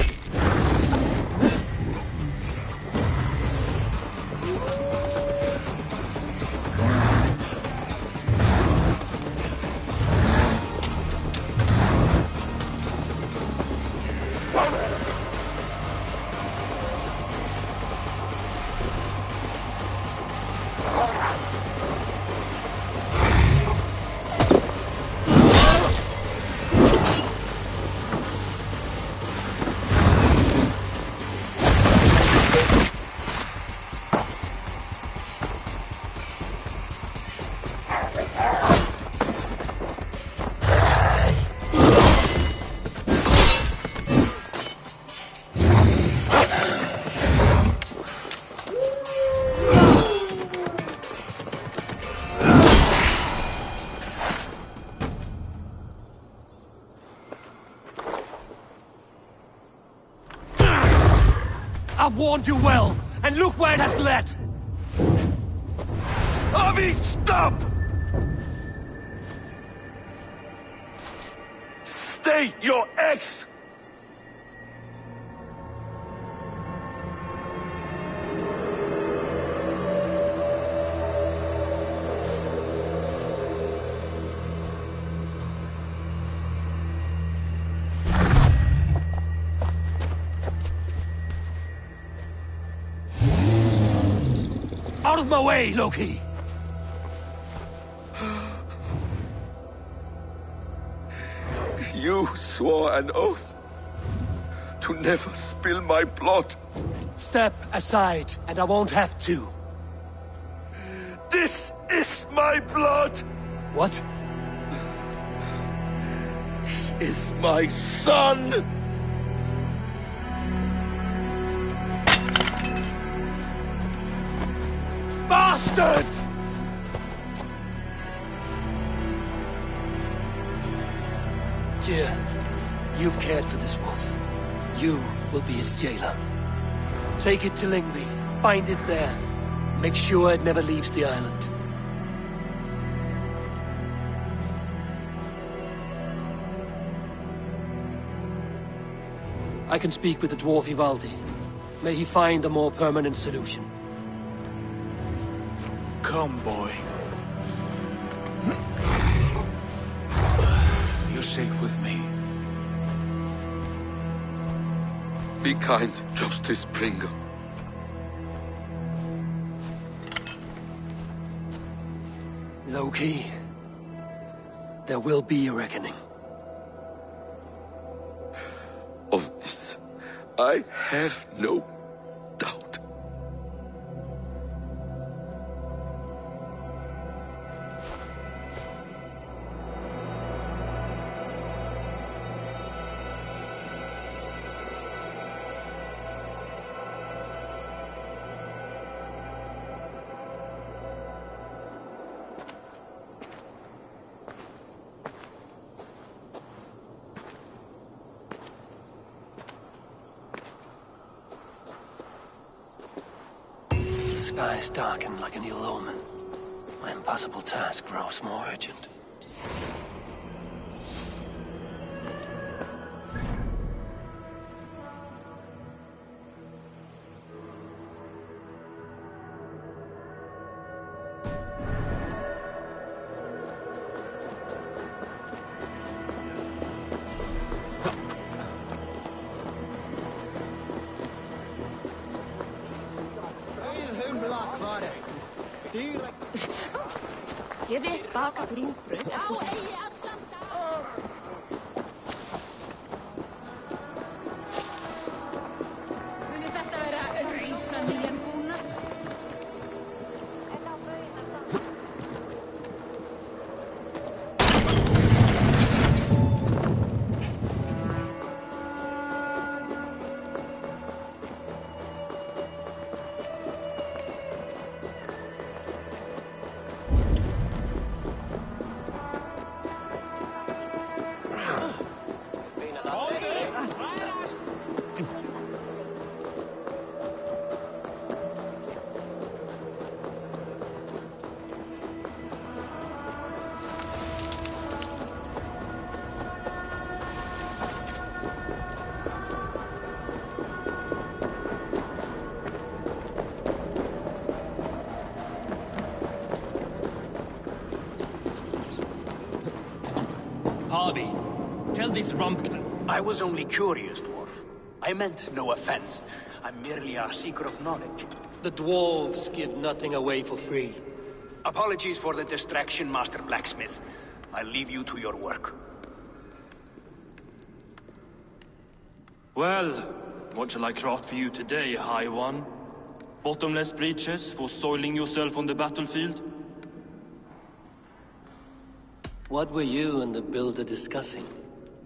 I've warned you well, and look where it has led! Avi, stop! State your ex! Out of my way, Loki! You swore an oath to never spill my blood. Step aside, and I won't have to. This is my blood! What? He is my son! Bastard! Tyr, you've cared for this wolf. You will be his jailer. Take it to Lingby. Find it there. Make sure it never leaves the island. I can speak with the dwarf Ivaldi. May he find a more permanent solution. Come, boy. You're safe with me. Be kind, Justice Bringer. Loki, there will be a reckoning. Of this, I have no doubt. skies darken like an ill omen. My impossible task grows more urgent. Jag vet bakat rotbröd och får se. Vill ni sätta era rysande jämkorna? Parti, tell this rumpkin. I was only curious, dwarf. I meant no offense. I'm merely a seeker of knowledge. The dwarves give nothing away for free. Apologies for the distraction, Master Blacksmith. I'll leave you to your work. Well, what shall I craft for you today, High One? Bottomless breeches for soiling yourself on the battlefield? What were you and the builder discussing?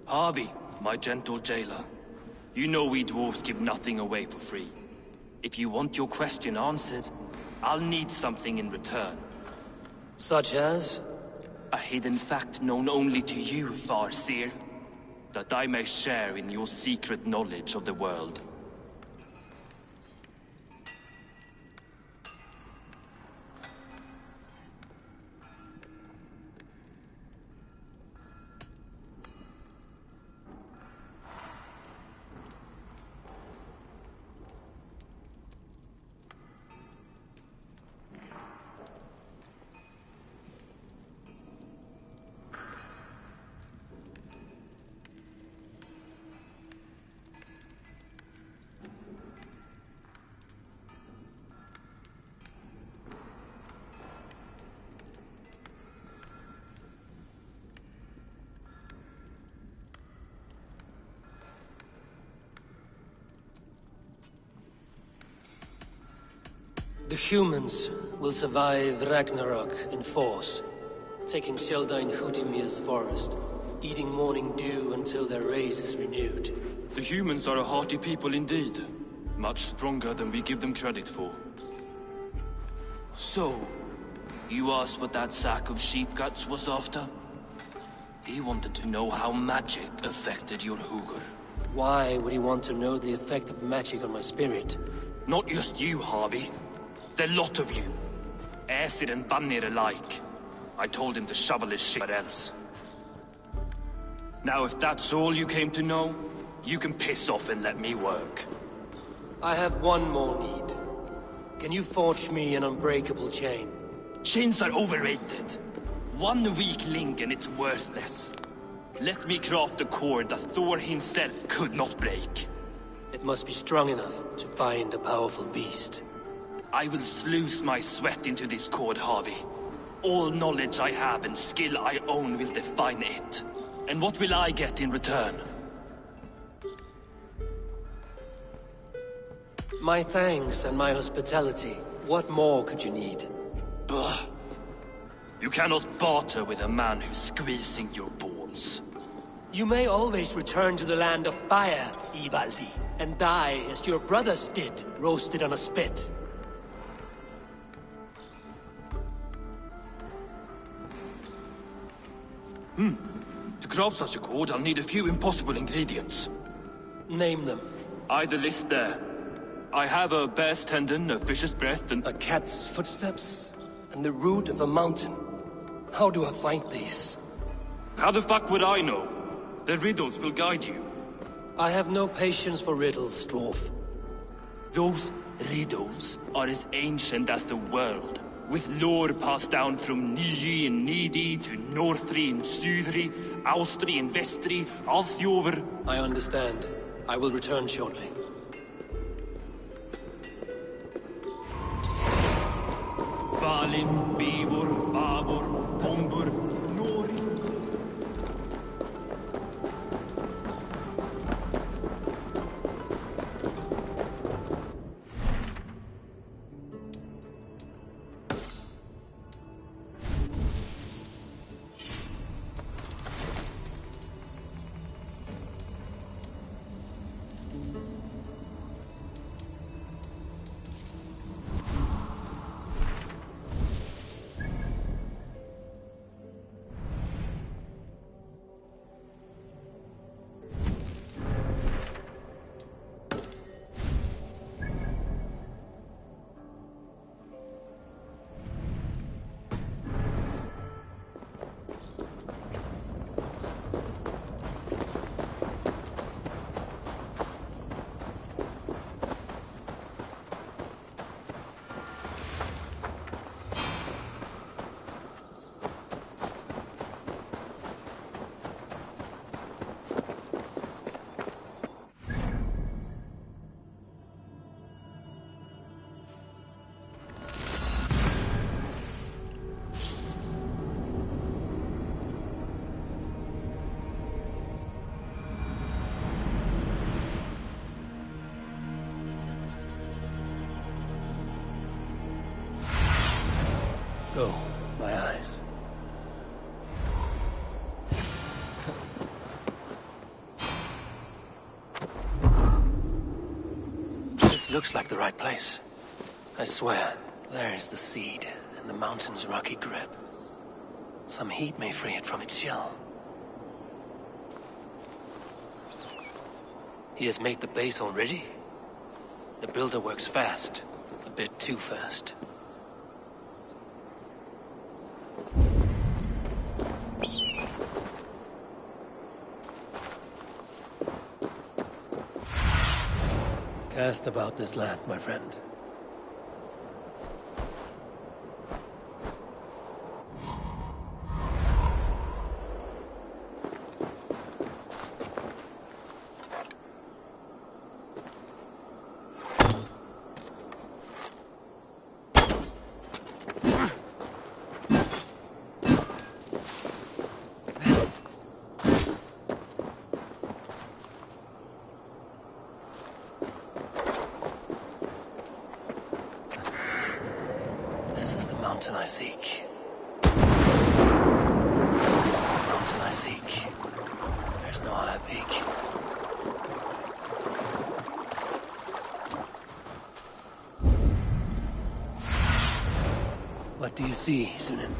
Harvey, my gentle jailer. You know we dwarves give nothing away for free. If you want your question answered, I'll need something in return. Such as? A hidden fact known only to you, Farseer. That I may share in your secret knowledge of the world. The humans will survive Ragnarok in force, taking shelter in Hutimir's forest, eating morning dew until their race is renewed. The humans are a hearty people indeed. Much stronger than we give them credit for. So, you asked what that sack of sheep guts was after? He wanted to know how magic affected your Hugr. Why would he want to know the effect of magic on my spirit? Not just you, Harvey. The lot of you. Aesir and Vanir alike. I told him to shovel his shit else. Now if that's all you came to know, you can piss off and let me work. I have one more need. Can you forge me an unbreakable chain? Chains are overrated. One weak link and it's worthless. Let me craft a cord that Thor himself could not break. It must be strong enough to bind a powerful beast. I will sluice my sweat into this cord, Harvey. All knowledge I have and skill I own will define it. And what will I get in return? My thanks and my hospitality. What more could you need? Ugh. You cannot barter with a man who's squeezing your balls. You may always return to the land of fire, Ivaldi, and die as your brothers did, roasted on a spit. To craft such a cord, I'll need a few impossible ingredients. Name them. Either list there. I have a bear's tendon, a fish's breath, and... A cat's footsteps, and the root of a mountain. How do I find these? How the fuck would I know? The riddles will guide you. I have no patience for riddles, dwarf. Those riddles are as ancient as the world, with lore passed down from Niji and Nidi to Northri and Sudri, Austri and Vestri, Althjover. I understand. I will return shortly. Valin, Beivor, Bavor, Bombur, Nori. Go, my eyes. This looks like the right place. I swear, there is the seed and the mountain's rocky grip. Some heat may free it from its shell. He has made the base already? The builder works fast. A bit too fast. Cast about this land, my friend. I seek. This is the mountain I seek. There's no higher peak. What do you see, Sunan?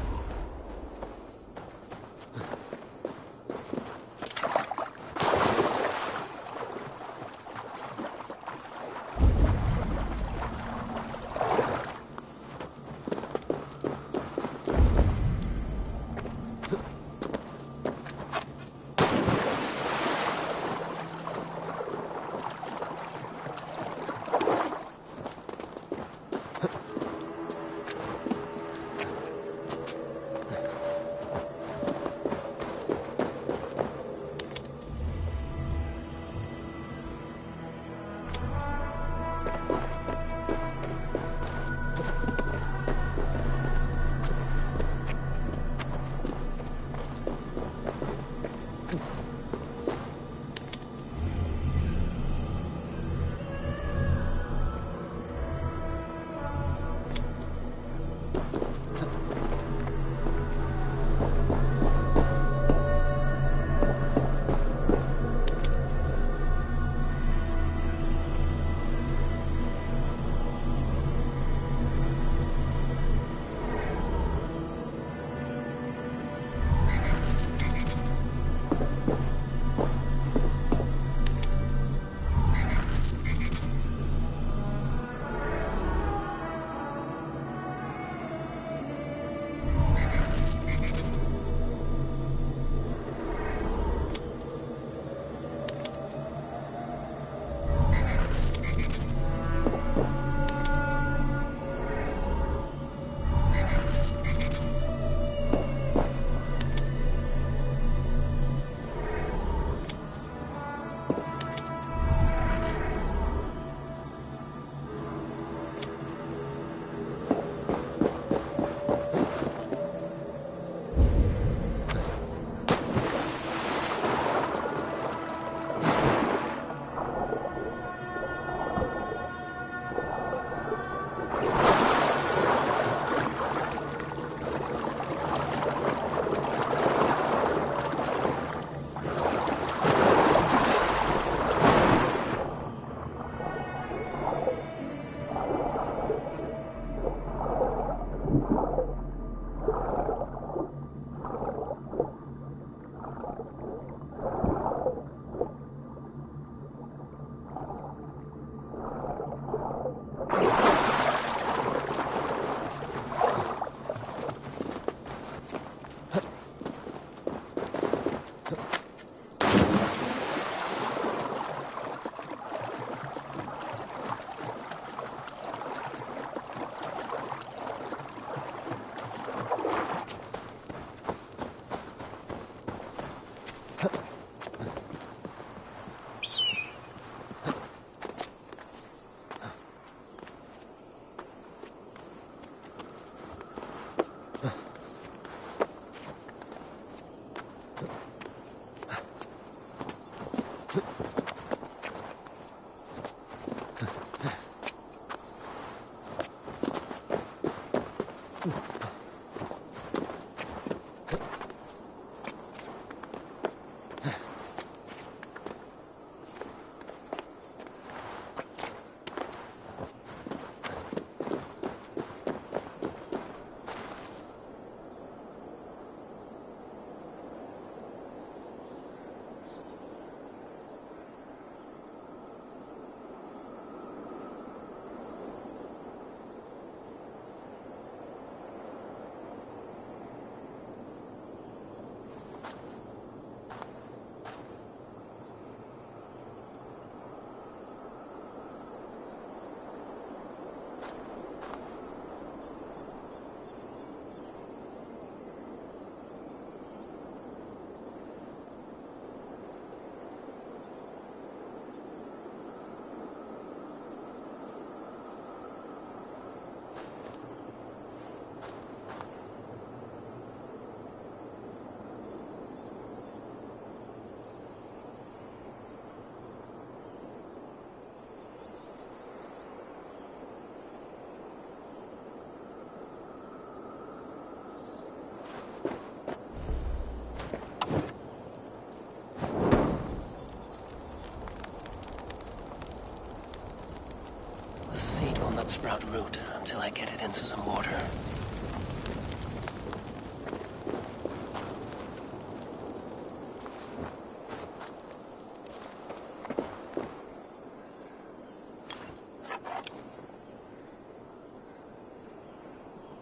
sprout root until I get it into some water.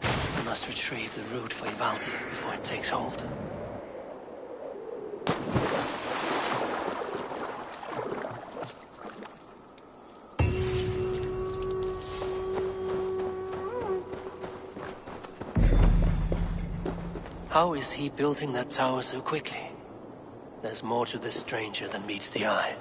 I must retrieve the root for Ivaldi before it takes hold. How is he building that tower so quickly? There's more to this stranger than meets the eye.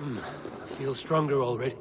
I feel stronger already.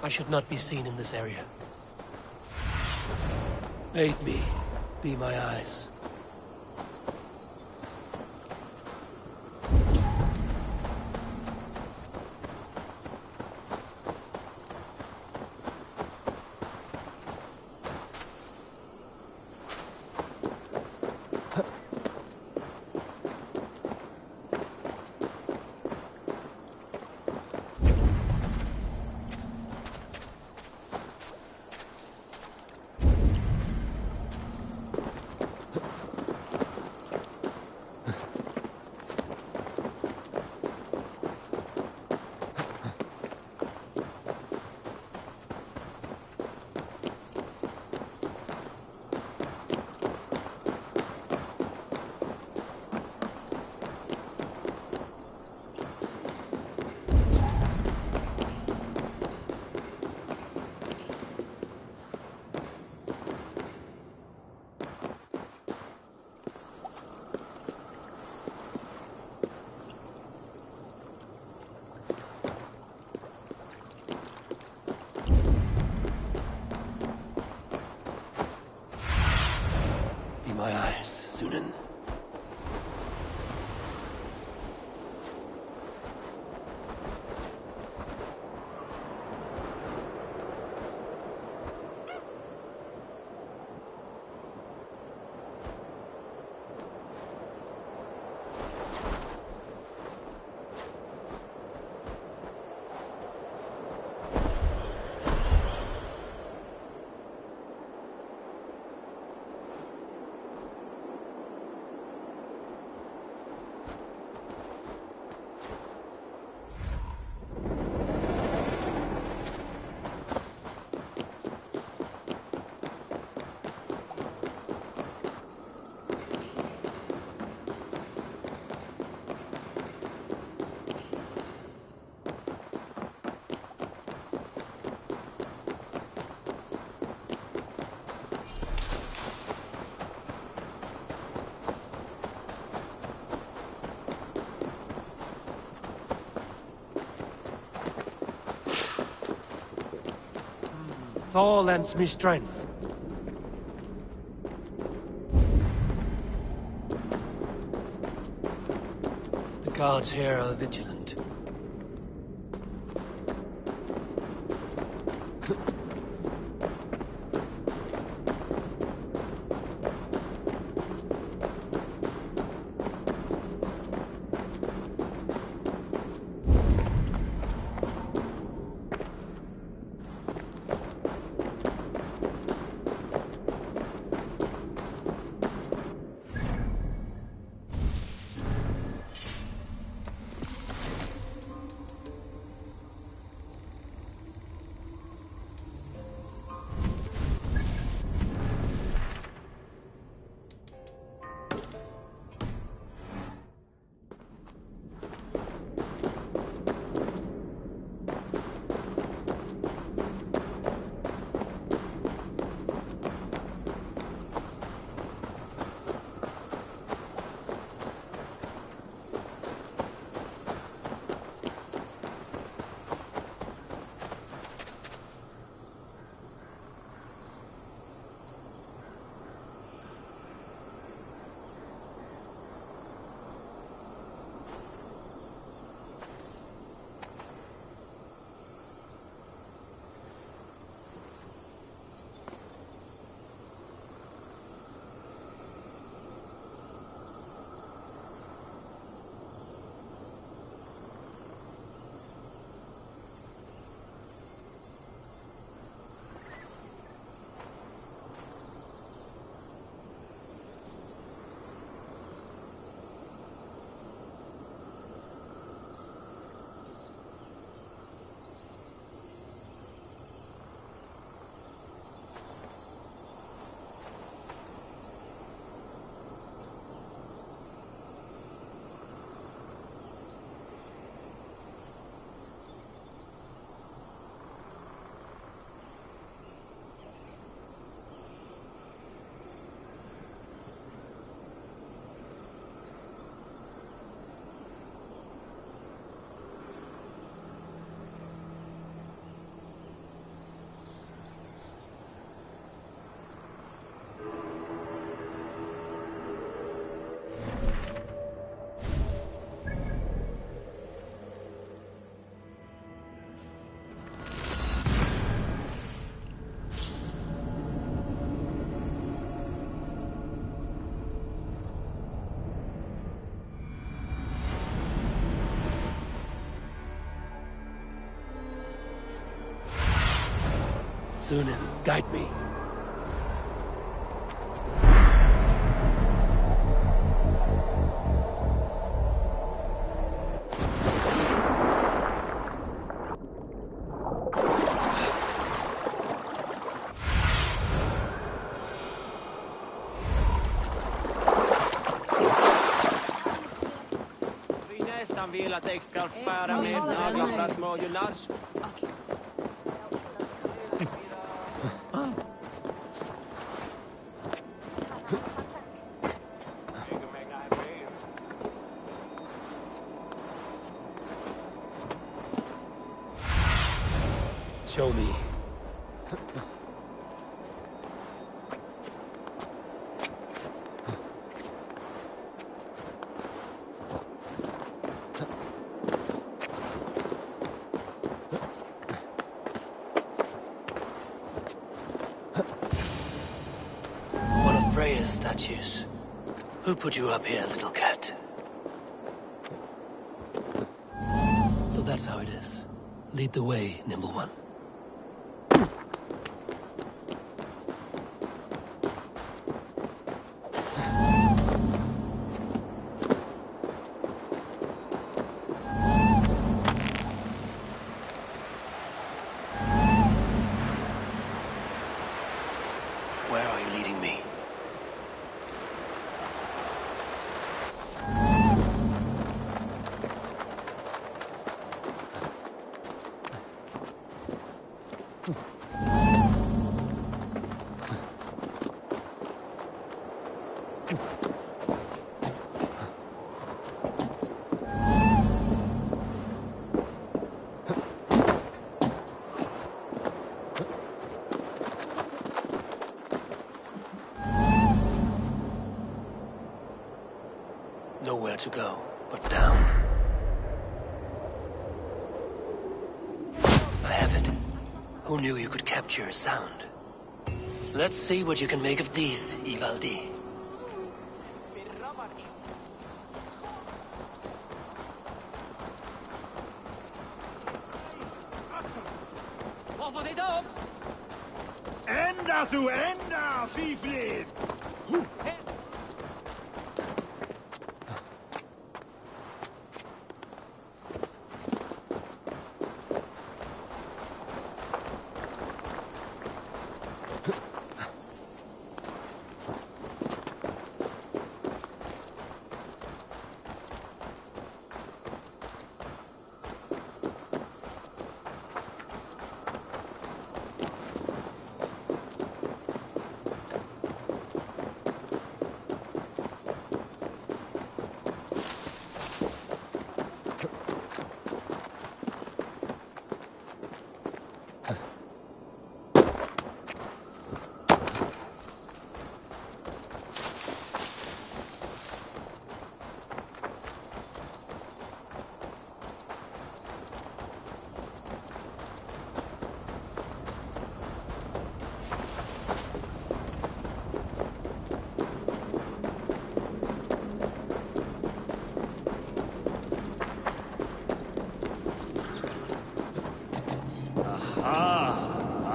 I should not be seen in this area. Aid me. Be my eyes. My eyes, Sunan. Thor lends me strength. The guards here are vigilant. Sunan, guide me. Vill att jag ska föra med naglar för små junars. Show me. Statues. Who put you up here, little cat? So that's how it is. Lead the way, nimble one. Where are you leading me? Nowhere to go but down. I have it. Who knew you could capture a sound? Let's see what you can make of these, Ivaldi. Ända du ända, fiflid!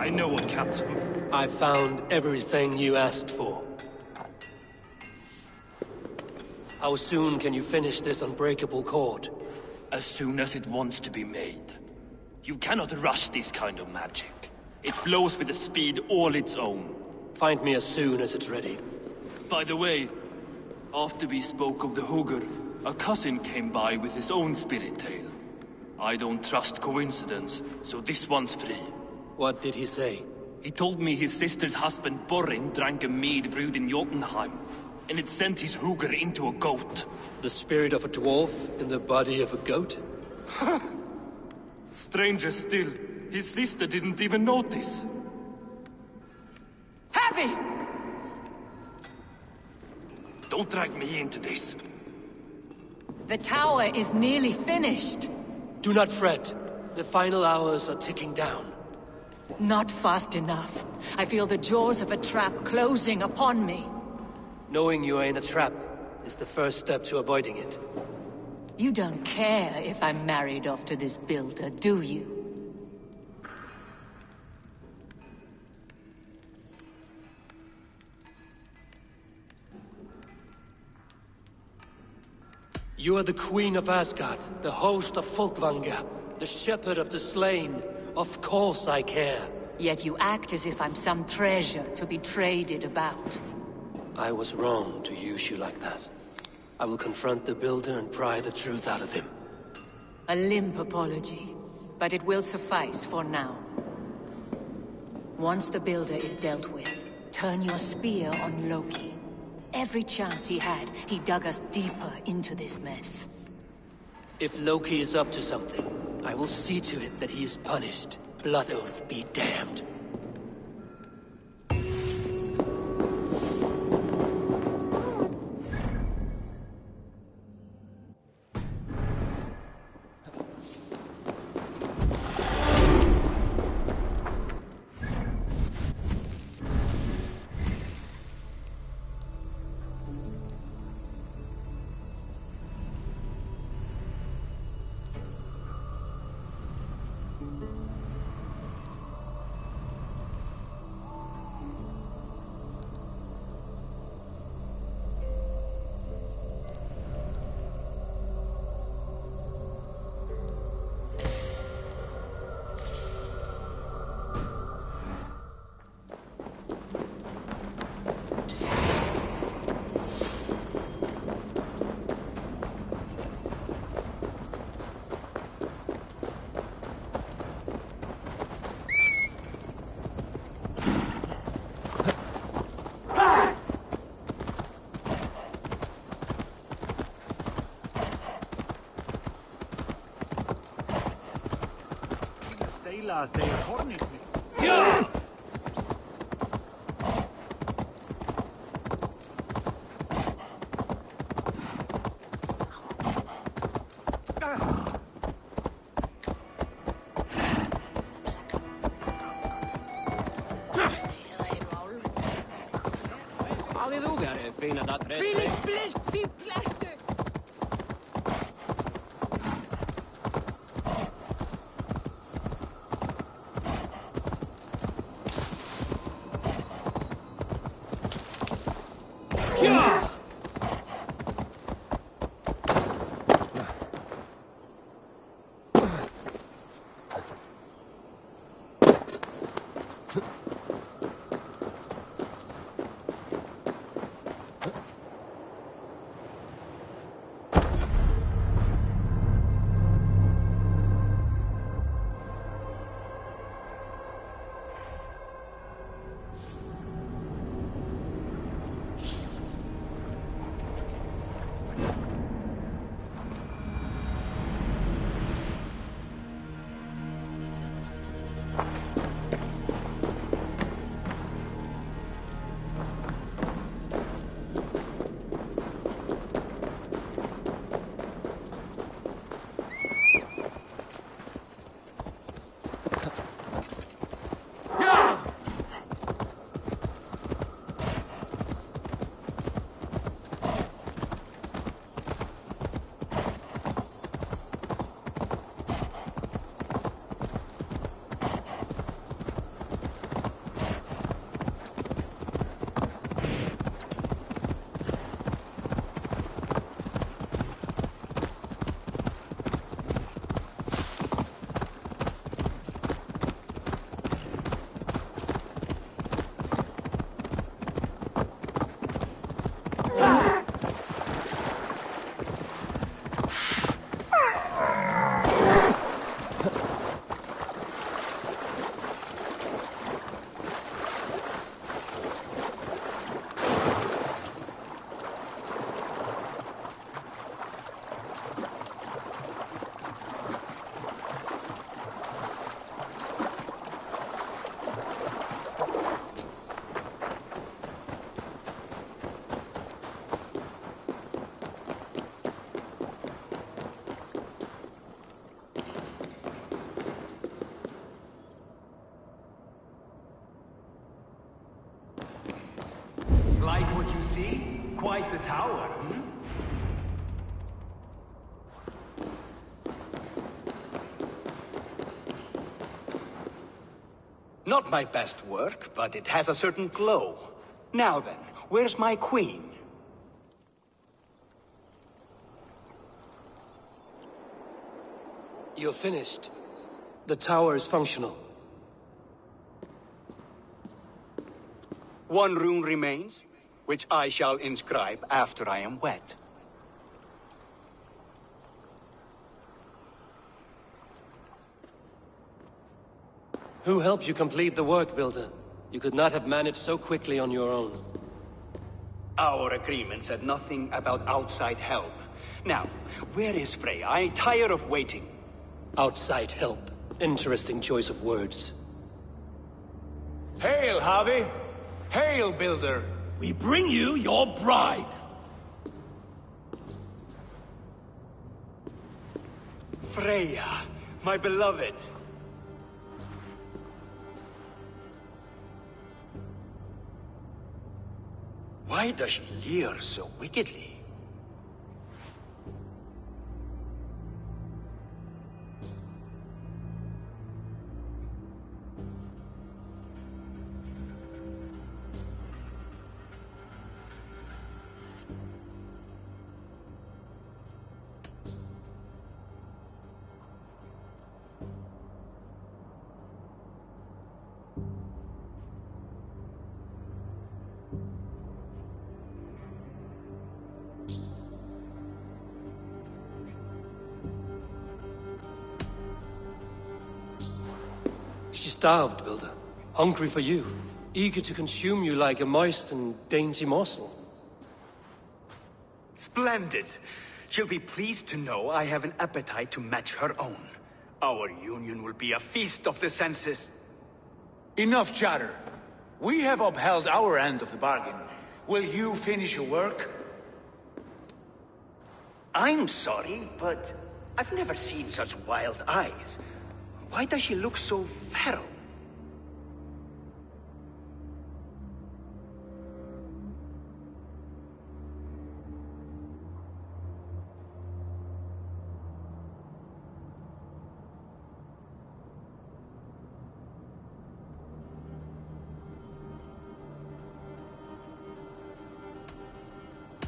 I know what cats for. I found everything you asked for. How soon can you finish this unbreakable cord? As soon as it wants to be made. You cannot rush this kind of magic. It flows with a speed all its own. Find me as soon as it's ready. By the way, after we spoke of the Hugger, a cousin came by with his own spirit tale. I don't trust coincidence, so this one's free. What did he say? He told me his sister's husband Borin drank a mead brewed in Jotunheim, and it sent his Hugger into a goat. The spirit of a dwarf in the body of a goat? Stranger still, his sister didn't even notice. Heavy! Don't drag me into this. The tower is nearly finished. Do not fret. The final hours are ticking down. Not fast enough. I feel the jaws of a trap closing upon me. Knowing you are in a trap is the first step to avoiding it. You don't care if I'm married off to this builder, do you? You are the Queen of Asgard, the host of Folkvanga, the shepherd of the slain. Of course I care. Yet you act as if I'm some treasure to be traded about. I was wrong to use you like that. I will confront the Builder and pry the truth out of him. A limp apology, but it will suffice for now. Once the Builder is dealt with, turn your spear on Loki. Every chance he had, he dug us deeper into this mess. If Loki is up to something, I will see to it that he is punished. Blood Oath be damned. Like what you see? Quite the tower, hmm? Not my best work, but it has a certain glow. Now then, where's my queen? You're finished. The tower is functional. One rune remains, which I shall inscribe after I am wet. Who helped you complete the work, Builder? You could not have managed so quickly on your own. Our agreement said nothing about outside help. Now, where is Freya? I'm tired of waiting. Outside help. Interesting choice of words. Hail, Javi! Hail, Builder! We bring you your bride! Freya, my beloved. Why does she leer so wickedly? She's starved, Builder. Hungry for you. Eager to consume you like a moist and dainty morsel. Splendid. She'll be pleased to know I have an appetite to match her own. Our union will be a feast of the senses. Enough chatter. We have upheld our end of the bargain. Will you finish your work? I'm sorry, but I've never seen such wild eyes. Why does she look so feral?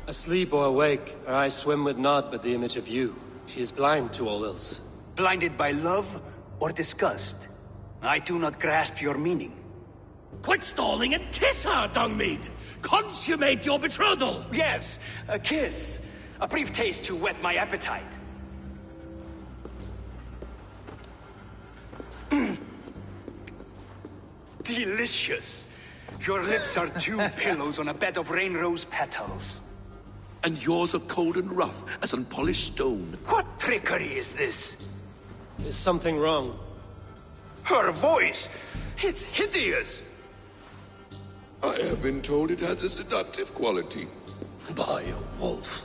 Asleep or awake, her eyes swim with naught but the image of you. She is blind to all else. Blinded by love or disgust? I do not grasp your meaning. Quit stalling and kiss her, Dungmeat! Consummate your betrothal! Yes, a kiss. A brief taste to whet my appetite. Delicious. Your lips are two pillows on a bed of rain rose petals. And yours are cold and rough as unpolished stone. What trickery is this? Is something wrong? Her voice! It's hideous! I have been told it has a seductive quality. By a wolf.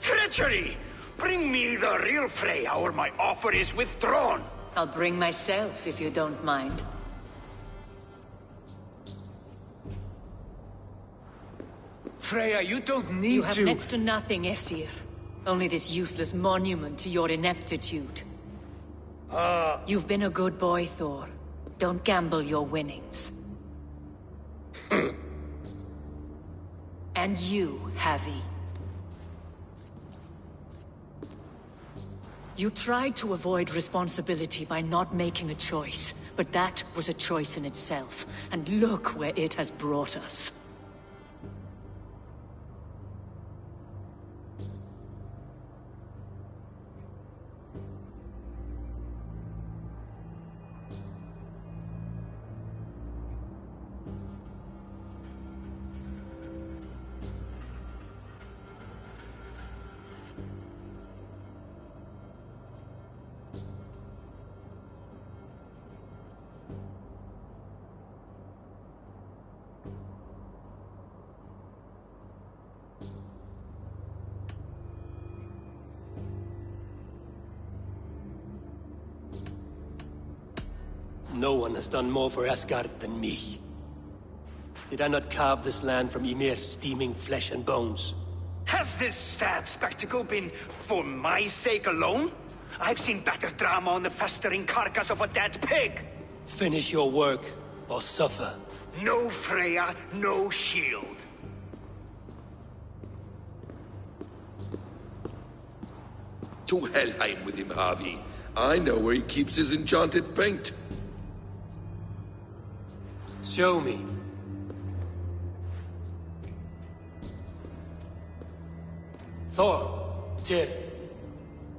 Treachery! Bring me the real Freya, or my offer is withdrawn! I'll bring myself, if you don't mind. Freya, you don't need to... You have next to nothing, Aesir. Only this useless monument to your ineptitude. You've been a good boy, Thor. Don't gamble your winnings. And you, Javi. You tried to avoid responsibility by not making a choice, but that was a choice in itself, and look where it has brought us. No one has done more for Asgard than me. Did I not carve this land from Ymir's steaming flesh and bones? Has this sad spectacle been for my sake alone? I've seen better drama on the festering carcass of a dead pig! Finish your work, or suffer. No Freya, no shield. To Helheim with him, Harvey. I know where he keeps his enchanted paint. Show me. Thor, Tyr,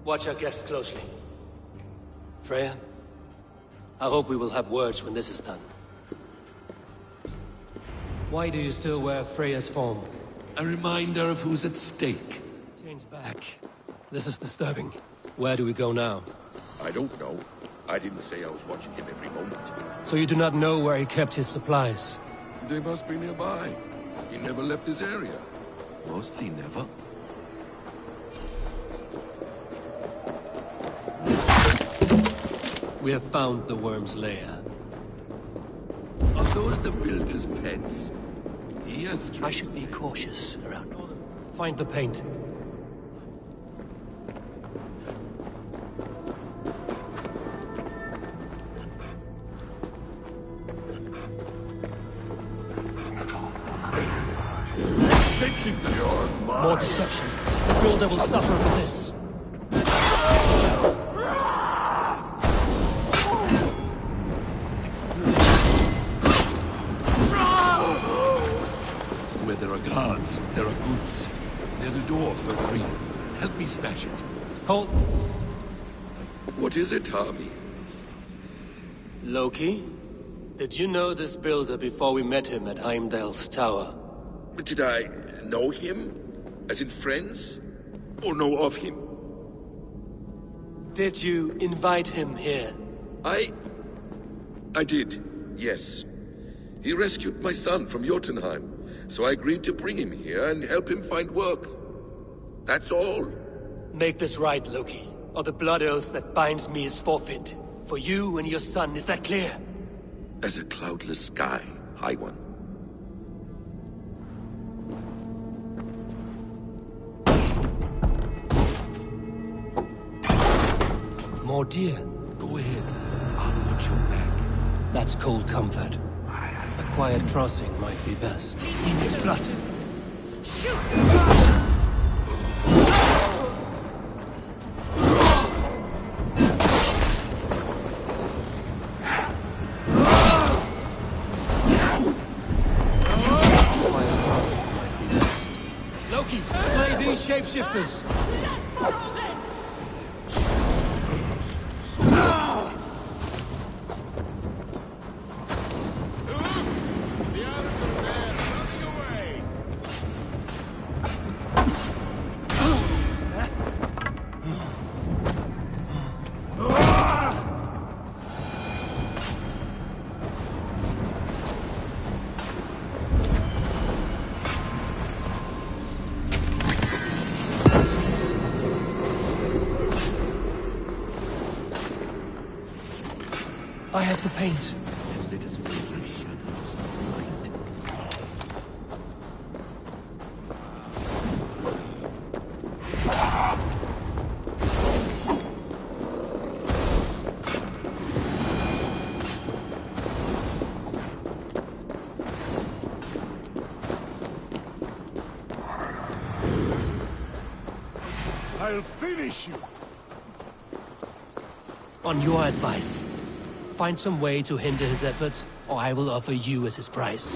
watch our guest closely. Freya, I hope we will have words when this is done. Why do you still wear Freya's form? A reminder of who's at stake. Change back. This is disturbing. Where do we go now? I don't know. I didn't say I was watching him every moment. So you do not know where he kept his supplies? They must be nearby. He never left this area. Mostly never. We have found the worm's lair. Are those the builder's pets? He has... I should be cautious around. Find the paint. More deception. The builder will suffer for this. Where there are guards, there are goods. There's a door further in. Help me smash it. Hold. What is it, Harvey? Loki? Did you know this builder before we met him at Heimdall's tower? Did I know him? As in friends? Or know of him? Did you invite him here? I did, yes. He rescued my son from Jotunheim, so I agreed to bring him here and help him find work. That's all. Make this right, Loki, or the blood oath that binds me is forfeit. For you and your son, is that clear? As a cloudless sky, High One. More deer. Go ahead. I'll watch your back. That's cold comfort. A quiet crossing might be best. In his blood. Shoot! Loki, slay these shapeshifters! I have the paint. And let us make your shadows of light. I'll finish you! On your advice, find some way to hinder his efforts, or I will offer you as his price.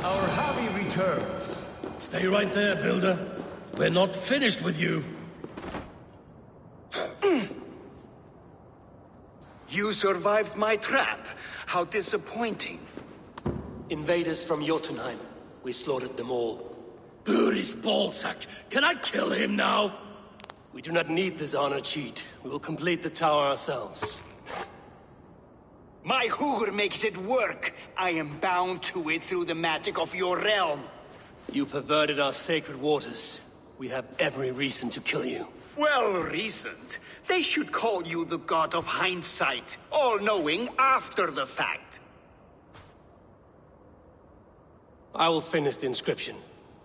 Our Harvey returns. Stay right there, Builder. We're not finished with you. You survived my trap. How disappointing. Invaders from Jotunheim. We slaughtered them all. Buri's ballsack. Can I kill him now? We do not need this honor cheat. We will complete the tower ourselves. My Hugr makes it work. I am bound to it through the magic of your realm. You perverted our sacred waters. We have every reason to kill you. Well reasoned. They should call you the god of hindsight, all-knowing after the fact. I will finish the inscription.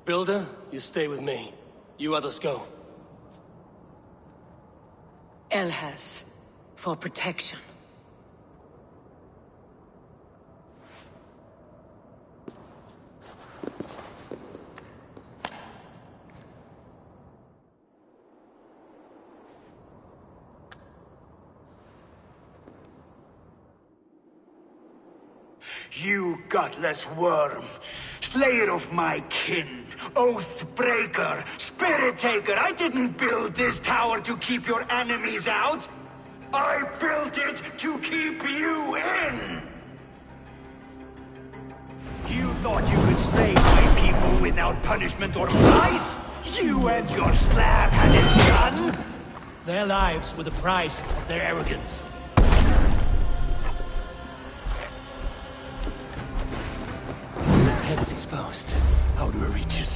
Builder, you stay with me. You others go. El has. For protection. You gutless worm, slayer of my kin, oath breaker, spirit taker, I didn't build this tower to keep your enemies out. I built it to keep you in! You thought you could slay my people without punishment or price? You and your slab had it done? Their lives were the price of their arrogance. His head is exposed. How do I reach it?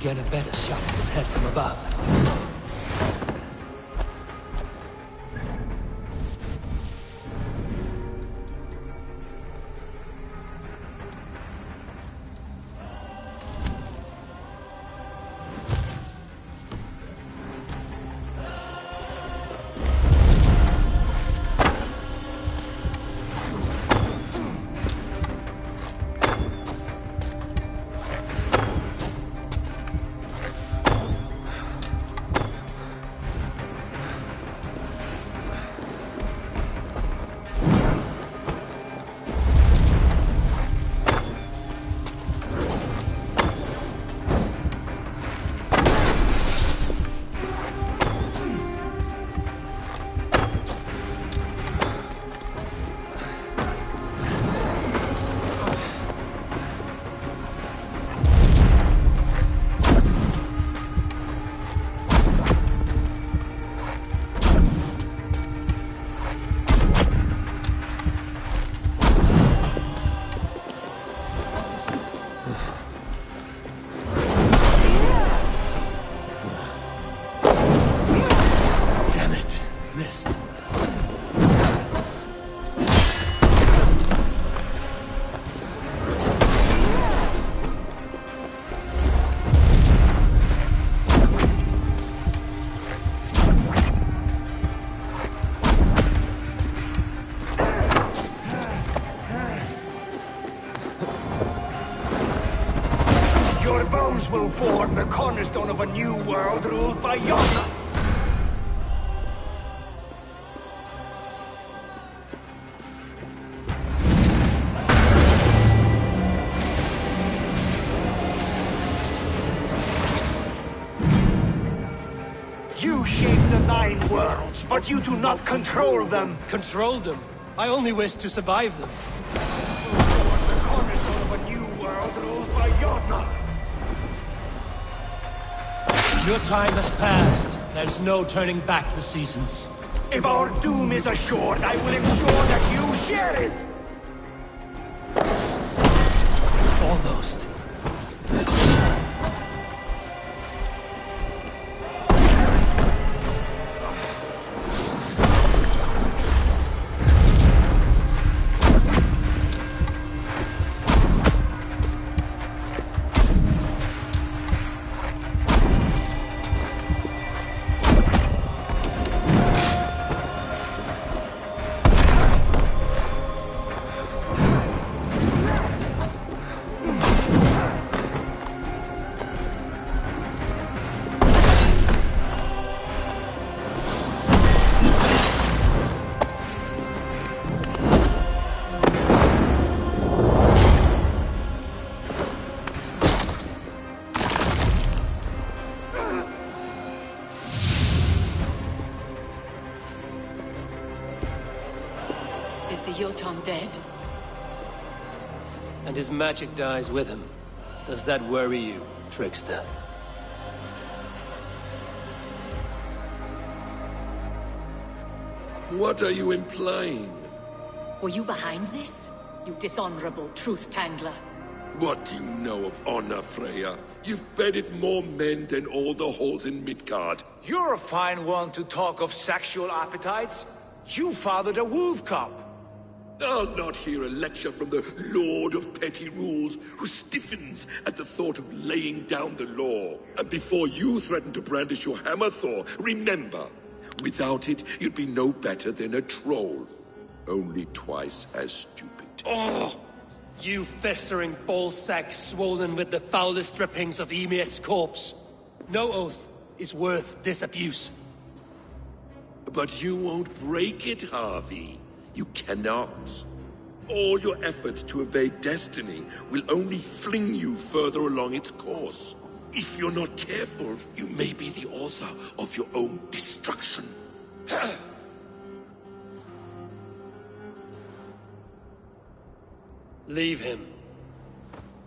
Get a better shot at his head from above. Will form the cornerstone of a new world ruled by Yona. You shape the 9 worlds, but you do not control them. Control them? I only wish to survive them. Form the cornerstone of a new world ruled by Yona. Your time has passed. There's no turning back the seasons. If our doom is assured, I will ensure that you share it! Almost. Jotun dead? And his magic dies with him. Does that worry you, trickster? What are you implying? Were you behind this? You dishonorable truth-tangler. What do you know of honor, Freya? You've bedded more men than all the halls in Midgard. You're a fine one to talk of sexual appetites. You fathered a wolf cub. I'll not hear a lecture from the Lord of Petty Rules, who stiffens at the thought of laying down the law. And before you threaten to brandish your hammer, Thor, remember, without it, you'd be no better than a troll. Only twice as stupid. Oh! You festering ballsack swollen with the foulest drippings of Ymir's corpse. No oath is worth this abuse. But you won't break it, Harvey. You cannot. All your efforts to evade destiny will only fling you further along its course. If you're not careful, you may be the author of your own destruction. Leave him.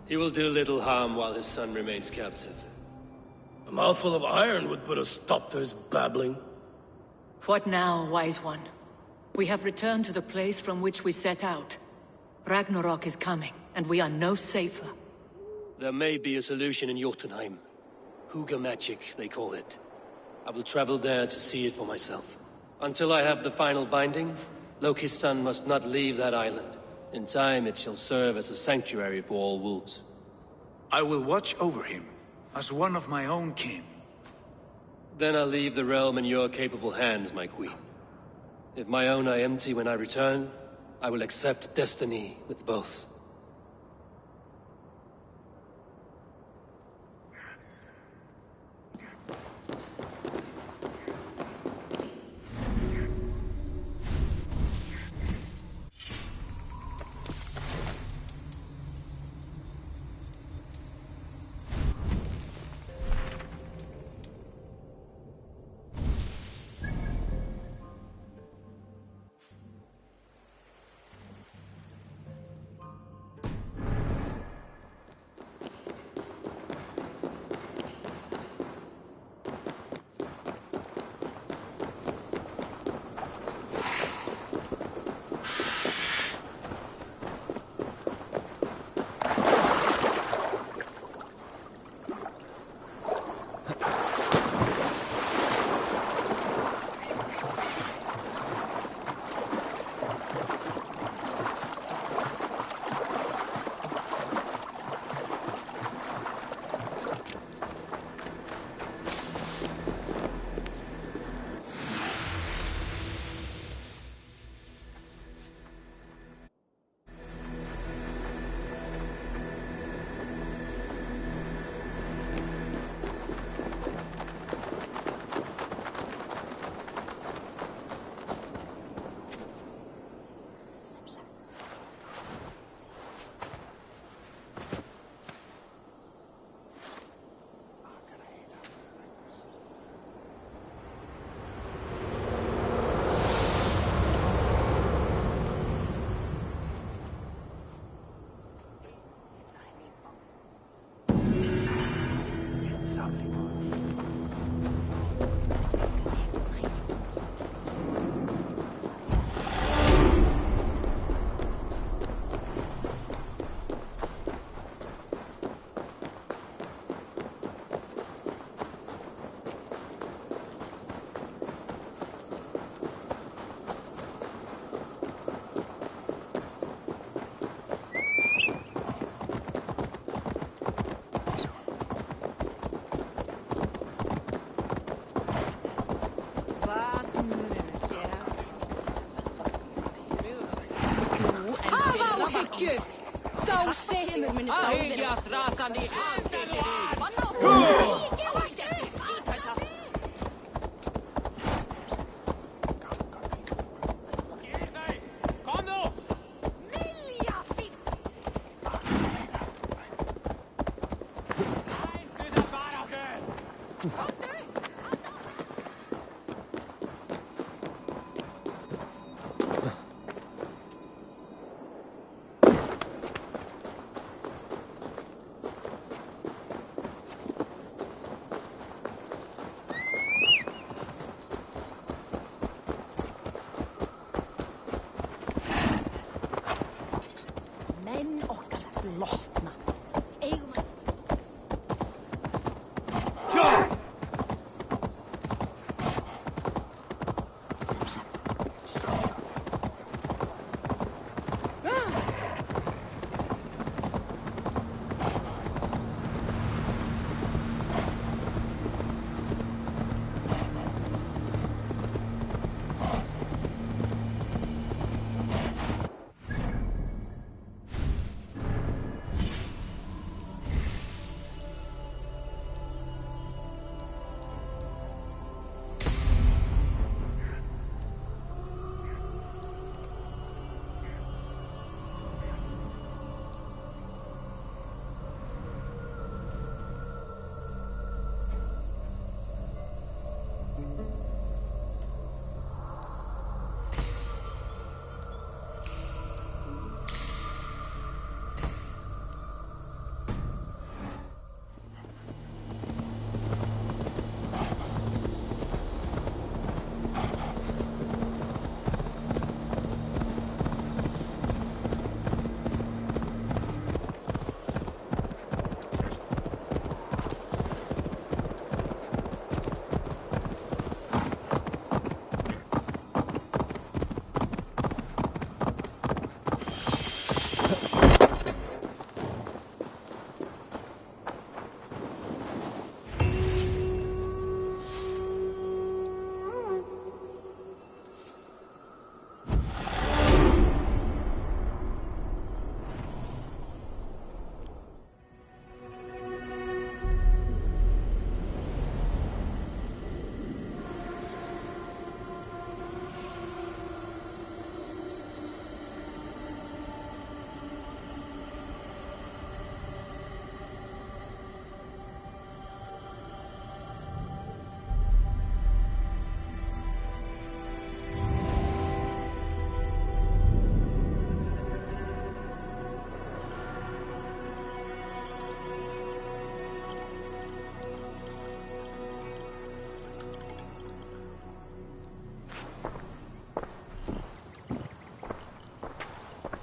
He will do little harm while his son remains captive. A mouthful of iron would put a stop to his babbling. What now, wise one? We have returned to the place from which we set out. Ragnarok is coming, and we are no safer. There may be a solution in Jotunheim. Hugger magic, they call it. I will travel there to see it for myself. Until I have the final binding, Loki's son must not leave that island. In time, it shall serve as a sanctuary for all wolves. I will watch over him, as one of my own kin. Then I'll leave the realm in your capable hands, my queen. If my own are empty when I return, I will accept destiny with both.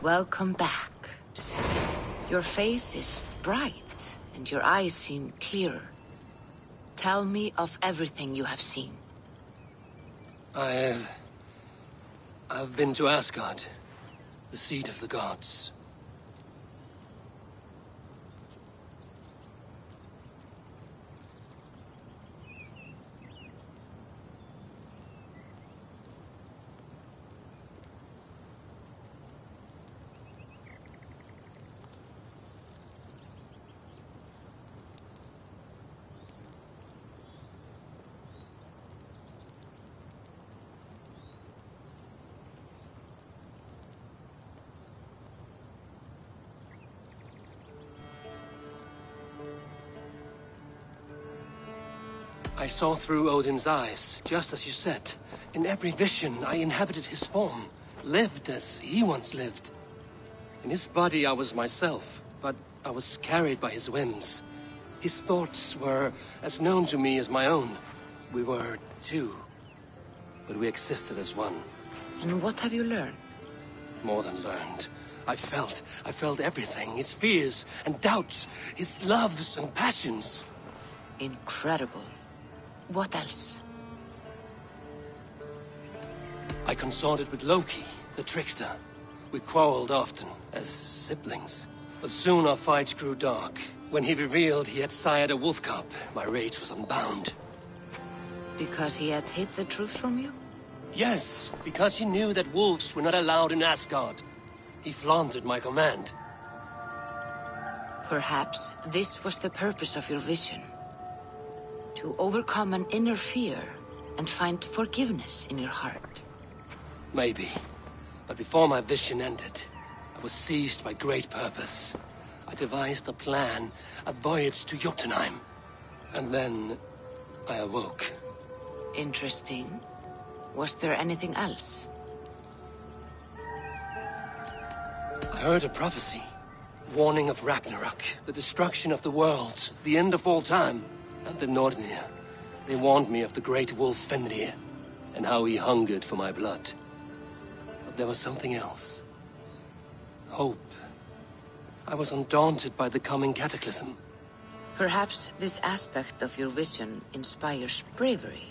Welcome back. Your face is bright, and your eyes seem clearer. Tell me of everything you have seen. I've been to Asgard, the seat of the gods. I saw through Odin's eyes, just as you said. In every vision, I inhabited his form, lived as he once lived. In his body, I was myself, but I was carried by his whims. His thoughts were as known to me as my own. We were two, but we existed as one. And what have you learned? More than learned. I felt everything. His fears and doubts, his loves and passions. Incredible. What else? I consorted with Loki, the trickster. We quarreled often, as siblings. But soon our fights grew dark. When he revealed he had sired a wolf cub, my rage was unbound. Because he had hid the truth from you? Yes, because he knew that wolves were not allowed in Asgard. He flaunted my command. Perhaps this was the purpose of your vision. To overcome an inner fear and find forgiveness in your heart. Maybe. But before my vision ended, I was seized by great purpose. I devised a plan, a voyage to Jotunheim. And then I awoke. Interesting. Was there anything else? I heard a prophecy. Warning of Ragnarok, the destruction of the world, the end of all time. And the Nornir. They warned me of the great wolf Fenrir, and how he hungered for my blood. But there was something else. Hope. I was undaunted by the coming cataclysm. Perhaps this aspect of your vision inspires bravery.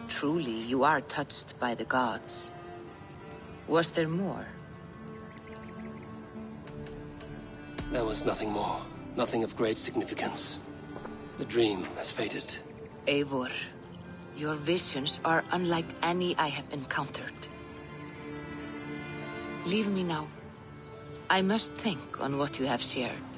Truly, you are touched by the gods. Was there more? There was nothing more. Nothing of great significance. The dream has faded. Eivor, your visions are unlike any I have encountered. Leave me now. I must think on what you have shared.